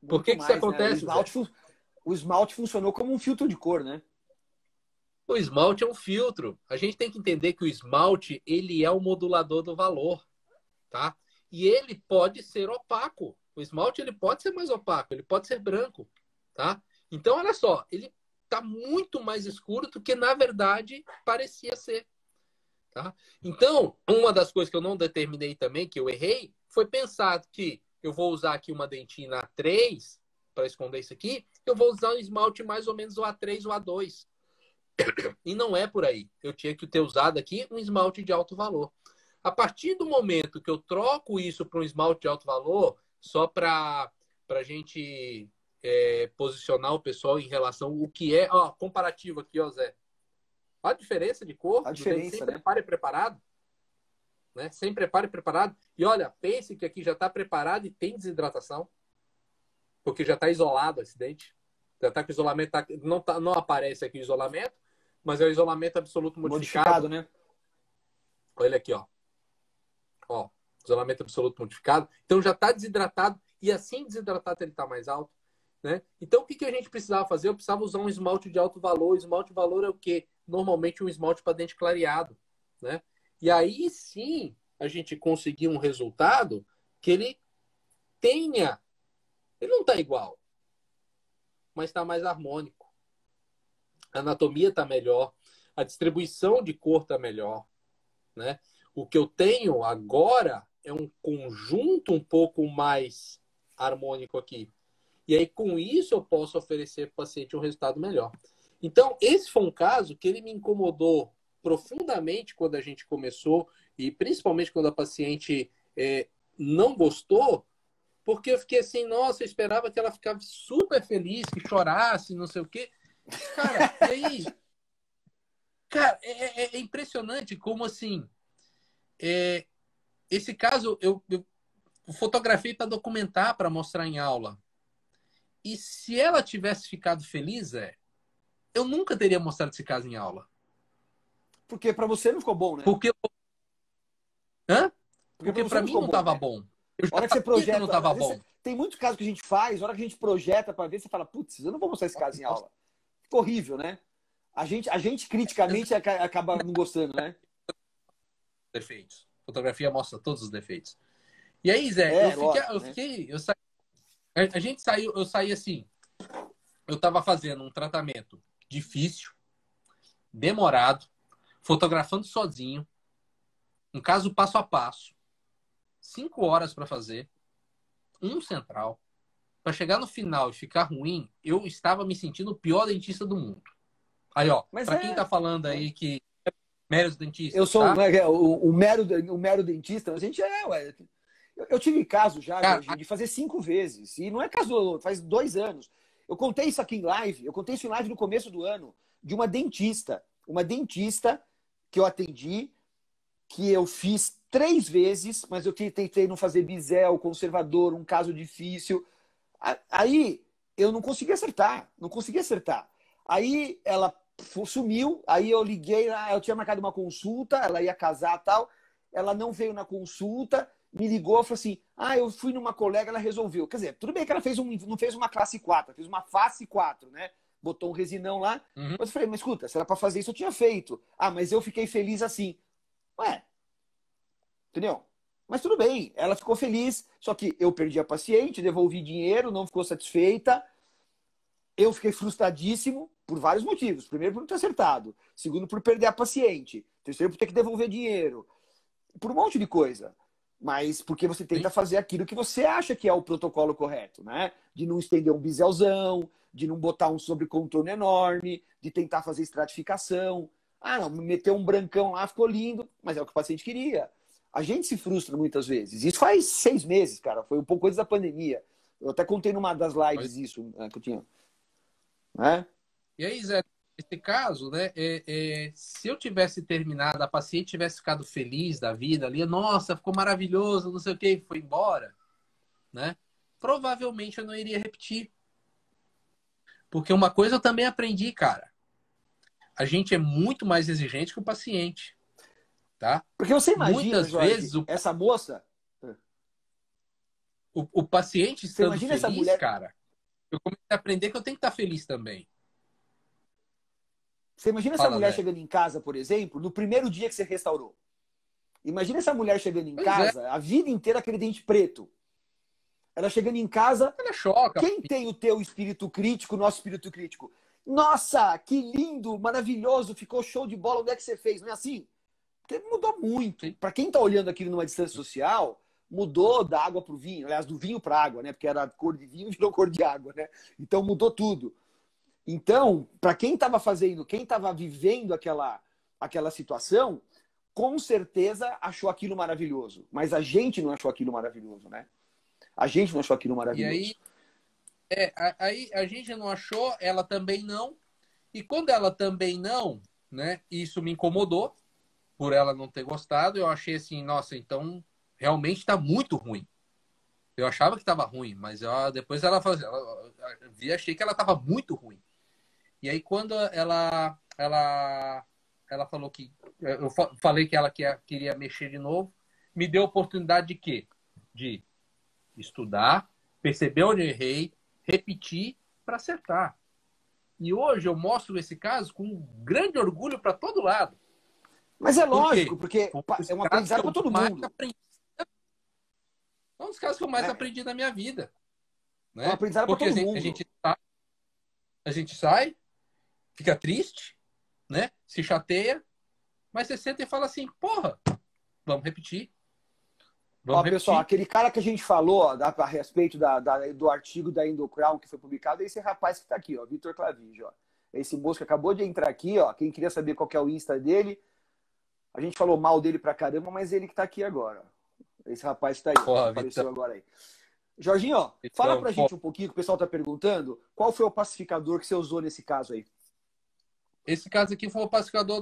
Por que isso acontece? Né? O esmalte funcionou como um filtro de cor, né? O esmalte é um filtro. A gente tem que entender que o esmalte, ele é o modulador do valor, tá? E ele pode ser opaco. O esmalte, ele pode ser mais opaco, ele pode ser branco, tá? Então, olha só, ele tá muito mais escuro do que, na verdade, parecia ser, tá? Então, uma das coisas que eu não determinei também, que eu errei, foi pensar que eu vou usar aqui uma dentina A3 para esconder isso aqui, eu vou usar um esmalte mais ou menos o A3 ou A2. E não é por aí. Eu tinha que ter usado aqui um esmalte de alto valor. A partir do momento que eu troco isso para um esmalte de alto valor, só para a gente posicionar o pessoal em relação ao que é... Ó, comparativo aqui, ó, Zé. Olha a diferença de cor. A diferença, sem né? preparo e preparado. Né? Sem preparo e preparado. E olha, pense que aqui já está preparado e tem desidratação. Porque já está isolado esse dente. Já está com isolamento... Não aparece aqui o isolamento, mas é o isolamento absoluto modificado. Né? Olha aqui, ó. Ó, isolamento absoluto modificado. Então já está desidratado e assim desidratado ele está mais alto. Né? Então o que a gente precisava fazer? Eu precisava usar um esmalte de alto valor. O esmalte de valor é o quê? Normalmente um esmalte para dente clareado. Né? E aí sim a gente conseguir um resultado que ele tenha... Ele não está igual, mas está mais harmônico. A anatomia está melhor. A distribuição de cor está melhor. Né? O que eu tenho agora é um conjunto um pouco mais harmônico aqui. E aí, com isso, eu posso oferecer para o paciente um resultado melhor. Então, esse foi um caso que ele me incomodou profundamente quando a gente começou, e principalmente quando a paciente não gostou, porque eu fiquei assim, nossa, eu esperava que ela ficasse super feliz, que chorasse, não sei o quê. Cara, e aí... Cara, é impressionante como, assim, esse caso eu fotografei para documentar, para mostrar em aula. E se ela tivesse ficado feliz, eu nunca teria mostrado esse caso em aula. Porque para você não ficou bom, né? Porque para mim não estava bom. A hora que você projeta, não estava bom. Tem muitos casos que a gente faz, a hora que a gente projeta para ver, você fala, putz, eu não vou mostrar esse caso em aula. Ficou horrível, né? A gente criticamente acaba não gostando, né? Defeitos. Fotografia mostra todos os defeitos. E aí, Zé, eu saí assim, eu estava fazendo um tratamento difícil, demorado, fotografando sozinho, um caso passo a passo, 5 horas para fazer, um central, para chegar no final e ficar ruim, eu estava me sentindo o pior dentista do mundo. Aí, ó, para quem tá falando aí que é mero dentista. Eu sou tá? o mero dentista, a gente eu tive caso já, Jorginho, de fazer 5 vezes. E não é caso, faz 2 anos. Eu contei isso aqui em live, no começo do ano, de uma dentista que eu atendi, que eu fiz 3 vezes, mas eu tentei não fazer bisel, conservador, um caso difícil. Aí eu não consegui acertar, não consegui acertar. Aí ela sumiu, aí eu liguei, eu tinha marcado uma consulta, ela ia casar e tal, ela não veio na consulta, me ligou, falou assim, eu fui numa colega, ela resolveu. Quer dizer, tudo bem que ela não fez uma classe 4, ela fez uma face 4, né? Botou um resinão lá. Uhum. Mas eu falei, mas escuta, se era pra fazer isso, eu tinha feito. Mas eu fiquei feliz assim. Ué, entendeu? Mas tudo bem, ela ficou feliz, só que eu perdi a paciente, devolvi dinheiro, não ficou satisfeita. Eu fiquei frustradíssimo por vários motivos. Primeiro, por não ter acertado. Segundo, por perder a paciente. Terceiro, por ter que devolver dinheiro. Por um monte de coisa. Mas porque você tenta fazer aquilo que você acha que é o protocolo correto, né? De não estender um biselzão, de não botar um sobrecontorno enorme, de tentar fazer estratificação. Não, meter um brancão lá, ficou lindo, mas é o que o paciente queria. A gente se frustra muitas vezes. Isso faz 6 meses, cara. Foi um pouco antes da pandemia. Eu até contei numa das lives isso, né, que eu tinha. Né? E aí, Zé, nesse caso, né, se eu tivesse terminado, a paciente tivesse ficado feliz da vida ali, nossa, ficou maravilhoso, não sei o que, foi embora, né? Provavelmente eu não iria repetir. Porque uma coisa eu também aprendi, cara. A gente é muito mais exigente que o paciente, tá? Porque você imagina, muitas Jorge, vezes essa moça... o paciente Você estando imagina feliz, essa mulher... cara, eu comecei a aprender que eu tenho que estar feliz também. Você imagina essa mulher chegando em casa, por exemplo, no primeiro dia que você restaurou. Imagina essa mulher chegando em casa, a vida inteira aquele dente preto. Ela chegando em casa, ela choca. Quem tem o teu espírito crítico, nosso espírito crítico? Nossa, que lindo, maravilhoso, ficou show de bola, onde é que você fez? Não é assim? Porque mudou muito. Para quem está olhando aquilo numa distância social, mudou da água para o vinho, aliás, do vinho para a água, né? Porque era cor de vinho, virou cor de água, né? Então mudou tudo. Então, para quem estava fazendo, quem estava vivendo aquela situação, com certeza achou aquilo maravilhoso. Mas a gente não achou aquilo maravilhoso, né? A gente não achou aquilo maravilhoso. E aí a gente não achou, ela também não. E quando ela também não, né? Isso me incomodou por ela não ter gostado. Eu achei assim, nossa, então realmente está muito ruim. Eu achava que estava ruim, mas depois ela falou assim, achei que ela estava muito ruim. E aí quando ela falou que eu falei que ela queria mexer de novo, me deu a oportunidade de quê? De estudar, perceber onde eu errei, repetir para acertar. E hoje eu mostro esse caso com grande orgulho para todo lado. Mas é lógico, porque é um aprendizado para todo mundo. É um dos casos que eu mais aprendi na minha vida. Né? É um aprendizado para todo mundo. A gente sai, fica triste, né? Se chateia, mas você senta e fala assim, porra, vamos repetir. Pessoal, aquele cara que a gente falou a respeito do artigo da Endocrown que foi publicado, é esse rapaz que está aqui, ó, Vitor Clavijo. Esse moço que acabou de entrar aqui, ó, quem queria saber qual que é o Insta dele, a gente falou mal dele pra caramba, mas ele que está aqui agora. Esse rapaz que está aí, ó, apareceu agora aí. Jorginho, ó, fala pra gente um pouquinho, que o pessoal está perguntando, qual foi o pacificador que você usou nesse caso aí? Esse caso aqui foi o pacificador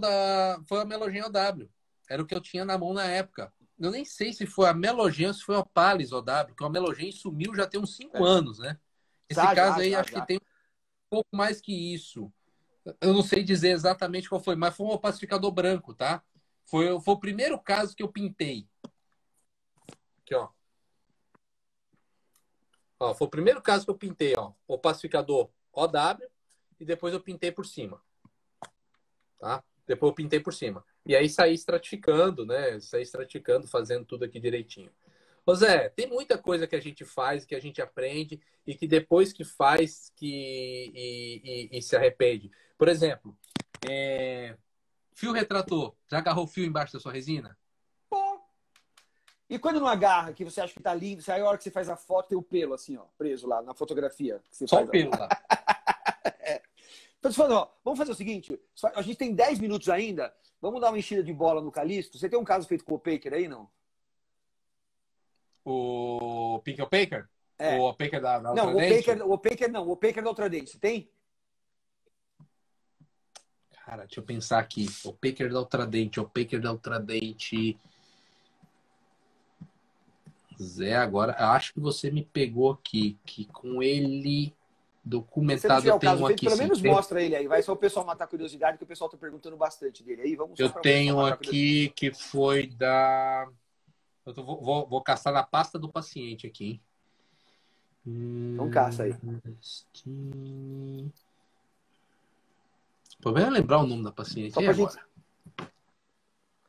foi a Melogen OW. Era o que eu tinha na mão na época. Eu nem sei se foi a Melogen ou se foi a Pales OW, porque a Melogen sumiu já tem uns 5 anos, né? Esse caso aí acho que tem um pouco mais que isso. Eu não sei dizer exatamente qual foi, mas foi um pacificador branco, tá? Foi o primeiro caso que eu pintei. Aqui, ó. Foi o primeiro caso que eu pintei, ó. O pacificador OW e depois eu pintei por cima. Tá? Depois eu pintei por cima. E aí saí estratificando, né? Saí estratificando, fazendo tudo aqui direitinho. Ô Zé, tem muita coisa que a gente faz, que a gente aprende e que depois que faz e se arrepende. Por exemplo, fio retrator. Já agarrou o fio embaixo da sua resina? Pô. E quando não agarra, que você acha que tá lindo, aí a hora que você faz a foto tem o pelo assim, ó, preso lá na fotografia. Que você Só faz o pelo lá. Então, te falando, ó, vamos fazer o seguinte, a gente tem 10 minutos ainda, vamos dar uma enchida de bola no Calixto. Você tem um caso feito com o Paker aí, não? O Pinkel Paker? O Paker da não, Ultradente? O Paker da Ultradente. Você tem? Cara, deixa eu pensar aqui. O Opaker da Ultradente, o Opaker da Ultradente. Zé, agora, eu acho que você me pegou aqui, que com ele documentado eu tenho um aqui. Pelo menos mostra ele aí. Vai só o pessoal matar a curiosidade, que o pessoal tá perguntando bastante dele aí. Vamos só eu tenho aqui que foi da... vou caçar na pasta do paciente aqui, hein? Então caça aí. O problema é lembrar o nome da paciente.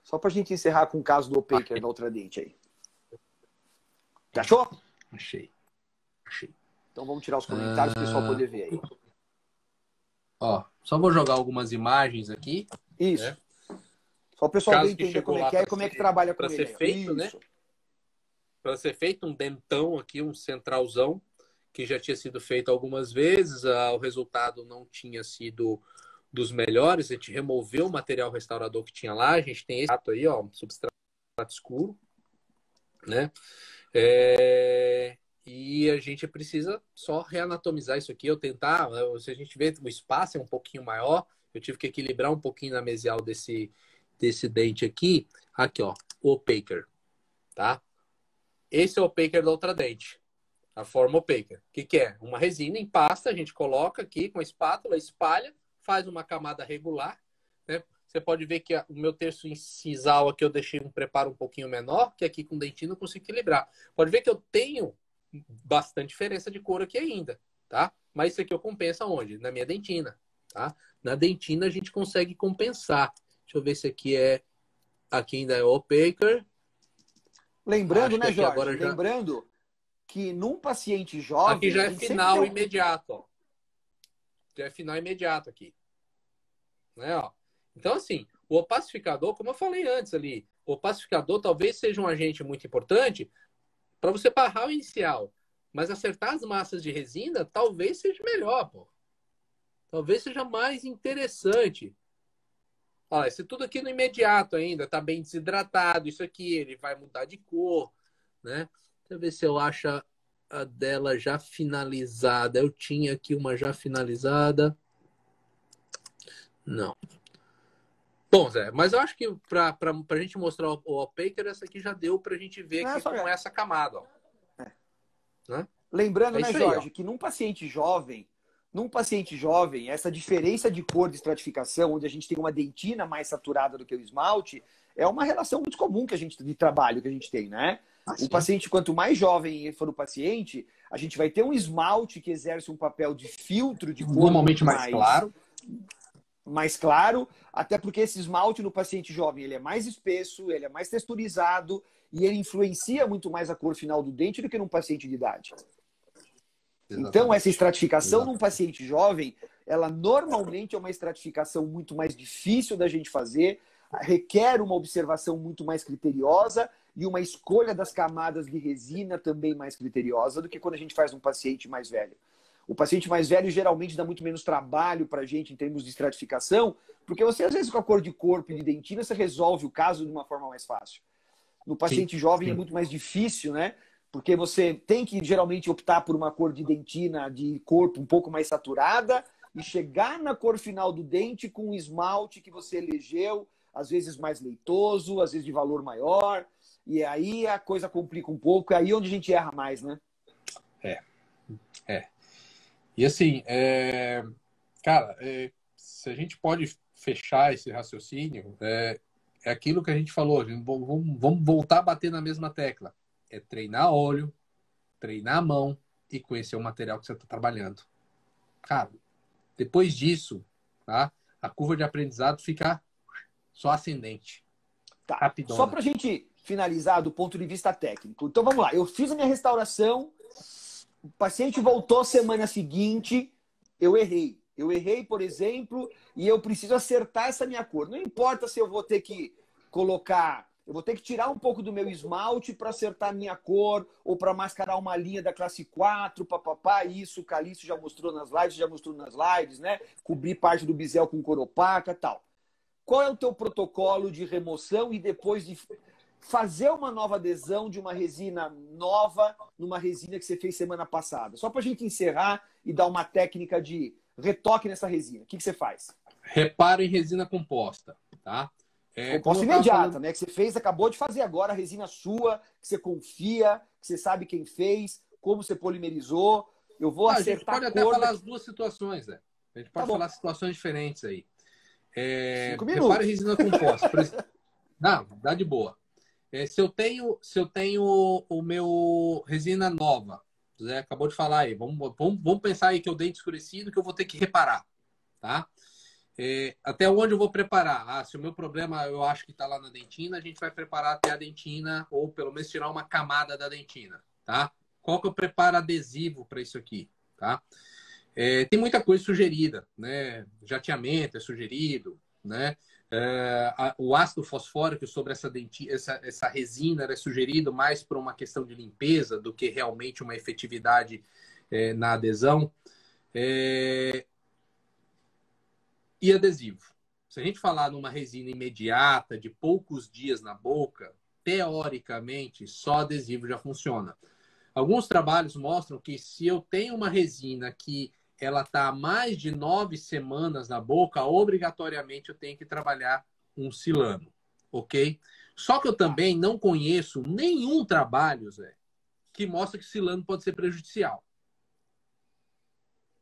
Só pra gente encerrar com o caso do Opaker da Ultradente aí. Já achou? Achei. Então vamos tirar os comentários para o pessoal poder ver aí. Ó, só vou jogar algumas imagens aqui. Isso. Né? Só o pessoal entender como é que é e como é que trabalha com ele. Para ser feito, né? Para ser feito um dentão aqui, um centralzão, que já tinha sido feito algumas vezes. O resultado não tinha sido dos melhores. A gente removeu o material restaurador que tinha lá. A gente tem esse aí, ó, um substrato escuro, né? E a gente precisa só reanatomizar isso aqui, tentar, se a gente vê o espaço é um pouquinho maior, eu tive que equilibrar um pouquinho na mesial desse dente aqui, ó, o Opaker, tá? Esse é o Opaker da Ultradente, a forma Opaker. O que é? Uma resina em pasta, a gente coloca aqui com a espátula, espalha, faz uma camada regular, né? Você pode ver que o meu terço incisal aqui eu deixei um preparo um pouquinho menor, que aqui com dentina eu consigo equilibrar. Pode ver que eu tenho bastante diferença de cor aqui ainda, tá? Mas isso aqui eu compenso aonde? Na minha dentina, tá? Na dentina a gente consegue compensar. Deixa eu ver se aqui ainda é Opaker. Lembrando, né, Jorge? Lembrando que num paciente jovem... Aqui já é final imediato, ó. Já é final imediato aqui. Né, ó? Então, assim, o opacificador, como eu falei antes ali, o opacificador talvez seja um agente muito importante para você barrar o inicial. Mas acertar as massas de resina talvez seja melhor, pô. Talvez seja mais interessante. Olha, esse tudo aqui no imediato ainda, tá bem desidratado. Isso aqui, ele vai mudar de cor, né? Deixa eu ver se eu acho a dela já finalizada. Eu tinha aqui uma já finalizada. Não. Bom, Zé, mas eu acho que pra gente mostrar o Opaker, essa aqui já deu pra gente ver aqui com essa camada, ó. Né? Lembrando, né, Jorge, que num paciente jovem, essa diferença de cor de estratificação, onde a gente tem uma dentina mais saturada do que o esmalte, é uma relação muito comum de trabalho que a gente tem, né? O paciente, quanto mais jovem for o paciente, a gente vai ter um esmalte que exerce um papel de filtro de cor. Normalmente mais claro. Mais claro, até porque esse esmalte no paciente jovem ele é mais espesso, ele é mais texturizado e ele influencia muito mais a cor final do dente do que num paciente de idade. Exatamente. Então, essa estratificação num paciente jovem, ela normalmente é uma estratificação muito mais difícil da gente fazer, requer uma observação muito mais criteriosa e uma escolha das camadas de resina também mais criteriosa do que quando a gente faz um paciente mais velho. O paciente mais velho geralmente dá muito menos trabalho para a gente em termos de estratificação, porque você, às vezes, com a cor de corpo e de dentina, você resolve o caso de uma forma mais fácil. No paciente jovem é muito mais difícil, né? Porque você tem que, geralmente, optar por uma cor de dentina de corpo um pouco mais saturada e chegar na cor final do dente com um esmalte que você elegeu, às vezes mais leitoso, às vezes de valor maior. E aí a coisa complica um pouco, é aí onde a gente erra mais, né? E assim, cara, se a gente pode fechar esse raciocínio, é aquilo que a gente falou, vamos voltar a bater na mesma tecla. É treinar óleo, treinar a mão e conhecer o material que você está trabalhando. Cara, depois disso, tá? A curva de aprendizado fica só ascendente. Tá. Rapidona. Só para a gente finalizar do ponto de vista técnico. Então vamos lá, eu fiz a minha restauração, o paciente voltou semana seguinte, eu errei. Eu errei, por exemplo, e eu preciso acertar essa minha cor. Não importa se eu vou ter que colocar, eu vou ter que tirar um pouco do meu esmalte para acertar a minha cor, ou para mascarar uma linha da classe 4, papapá, isso o Calixto já mostrou nas lives, né? Cobrir parte do bisel com cor opaca e tal. Qual é o teu protocolo de remoção e depois de fazer uma nova adesão de uma resina nova numa resina que você fez semana passada? Só para a gente encerrar e dar uma técnica de retoque nessa resina. O que você faz? Reparo em resina composta, tá? Composta imediata, né? Que você fez, acabou de fazer agora, a resina sua, que você confia, que você sabe quem fez, como você polimerizou. Eu vou acertar a gente pode até falar as duas situações, né? A gente pode falar situações diferentes aí. 5 Reparo em minutos. resina composta. Não, dá de boa. Se eu tenho o meu resina nova, Zé acabou de falar aí, vamos pensar aí que eu dente escurecido que eu vou ter que reparar, tá? Até onde eu vou preparar? Se o meu problema eu acho que está lá na dentina, a gente vai preparar até a dentina, ou pelo menos tirar uma camada da dentina, tá? Qual que eu preparo adesivo para isso aqui, tá? Tem muita coisa sugerida, né? Jateamento é sugerido, né? O ácido fosfórico sobre essa resina é sugerido mais por uma questão de limpeza do que realmente uma efetividade na adesão. E adesivo. Se a gente falar numa resina imediata, de poucos dias na boca, teoricamente, só adesivo já funciona. Alguns trabalhos mostram que se eu tenho uma resina que ela está há mais de 9 semanas na boca, obrigatoriamente eu tenho que trabalhar um silano, ok? Só que eu também não conheço nenhum trabalho, Zé, que mostra que silano pode ser prejudicial.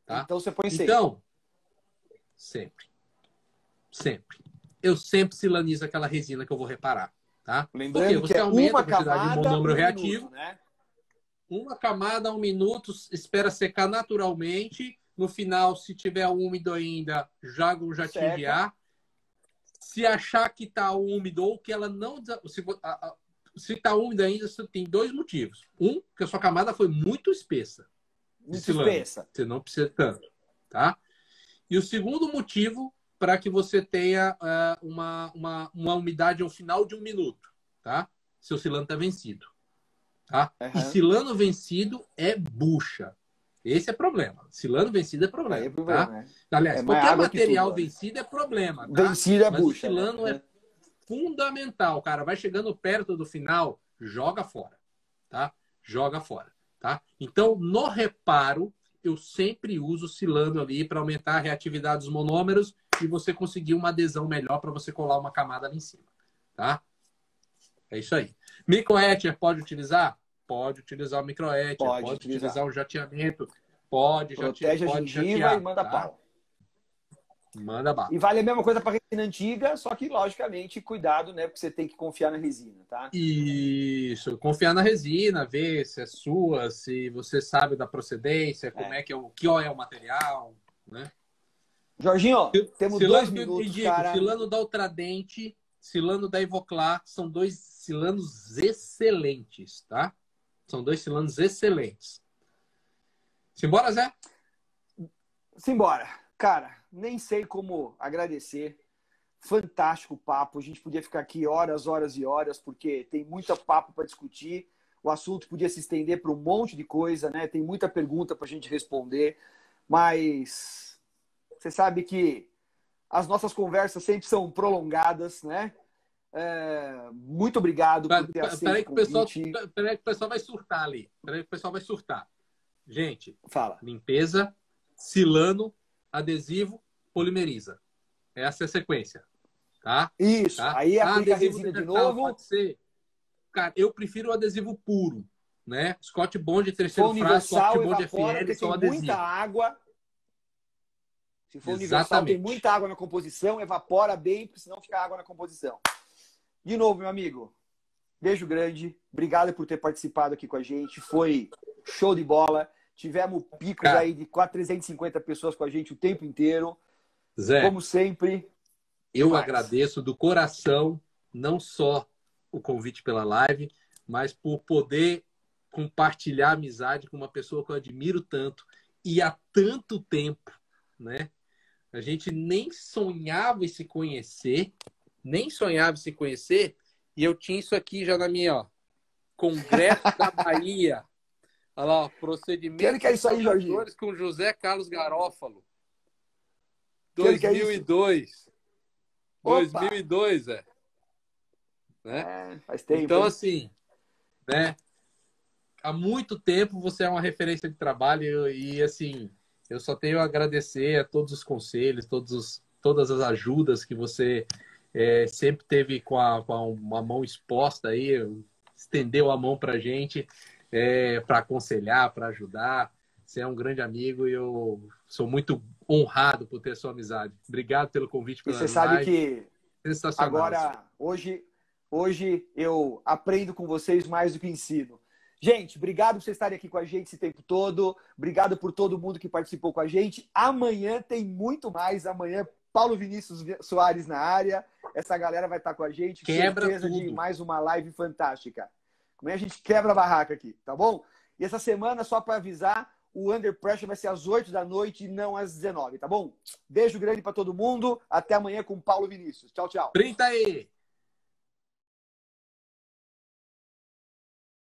Tá? Então você põe Então, sempre. Eu sempre silanizo aquela resina que eu vou reparar, tá? Lembrando porque você que é aumenta uma a quantidade de monômero reativo. Minuto, né? Uma camada, 1 minuto, espera secar naturalmente. No final, se tiver úmido ainda, joga um jatinho de ar. Se achar que está úmido ou que ela não... Se está úmido ainda, você tem 2 motivos. Que a sua camada foi muito espessa. Muito espessa. Você não precisa tanto, tá? E o segundo motivo, para que você tenha uma umidade ao final de 1 minuto, tá? Seu silano está vencido. Tá? E silano vencido é bucha. Esse é problema. Silano vencido é problema. Tá? Né? Aliás, qualquer material vencido é problema. Tá? Vencido é Mas bucha. O silano é fundamental, cara. Vai chegando perto do final, joga fora. Tá? Joga fora. Tá? Então, no reparo, eu sempre uso silano ali para aumentar a reatividade dos monômeros e você conseguir uma adesão melhor para você colar uma camada ali em cima. Tá? É isso aí. Microéter pode utilizar? Pode utilizar o microéter, pode utilizar o jateamento, protege a gengiva jatear, e manda pau. Manda bala. E vale a mesma coisa para resina antiga, só que, logicamente, cuidado, né? Porque você tem que confiar na resina, tá? Isso, confiar na resina, ver se é sua, se você sabe da procedência, como é que o que é o material, né? Jorginho, temos 2 minutos, cara. Silano da Ultradente, silano da Ivoclar, são 2 silanos excelentes, tá? São 2 silanos excelentes. Simbora, Zé? Simbora. Cara, nem sei como agradecer. Fantástico papo. A gente podia ficar aqui horas e horas, porque tem muito papo para discutir. O assunto podia se estender para um monte de coisa, né? Tem muita pergunta para a gente responder. Mas você sabe que as nossas conversas sempre são prolongadas, né? Muito obrigado por ter aceito o convite. Peraí que o pessoal vai surtar ali. Gente, fala. Limpeza, silano, adesivo, polimeriza. Essa é a sequência. Tá? Isso. Tá? Aí aplica a resina de novo. Pode ser. Cara, eu prefiro o adesivo puro. Né? Scott Bond, terceiro frasco, Scott Bond FL, são adesivo. Muita água. Se for universal, tem muita água na composição, evapora bem, porque senão fica água na composição. De novo, meu amigo, beijo grande. Obrigado por ter participado aqui com a gente. Foi show de bola. Tivemos picos aí de 350 pessoas com a gente o tempo inteiro. Zé, como sempre. Eu agradeço do coração, não só o convite pela live, mas por poder compartilhar a amizade com uma pessoa que eu admiro tanto e há tanto tempo, né? A gente nem sonhava em se conhecer, e eu tinha isso aqui já na minha, ó, Congresso da Bahia. Olha lá, ó, procedimento que é isso aí, Jorginho? Com José Carlos Garófalo. 2002. 2002, né? Faz tempo. Então, assim, né? Há muito tempo você é uma referência de trabalho e, assim, eu só tenho a agradecer a todos os conselhos, todos todas as ajudas que você sempre teve com uma mão exposta aí, estendeu a mão para a gente para aconselhar, para ajudar. Você é um grande amigo e eu sou muito honrado por ter sua amizade. Obrigado pelo convite. E você sabe que agora, hoje eu aprendo com vocês mais do que ensino. Gente, obrigado por vocês estarem aqui com a gente esse tempo todo. Obrigado por todo mundo que participou com a gente. Amanhã tem muito mais. Amanhã, Paulo Vinícius Soares na área. Essa galera vai estar com a gente. Quebra certeza tudo. De mais uma live fantástica. Amanhã a gente quebra a barraca aqui, tá bom? E essa semana, só para avisar, o Under Pressure vai ser às 8 da noite e não às 19, tá bom? Beijo grande para todo mundo. Até amanhã com Paulo Vinícius. Tchau, tchau. 30 aí!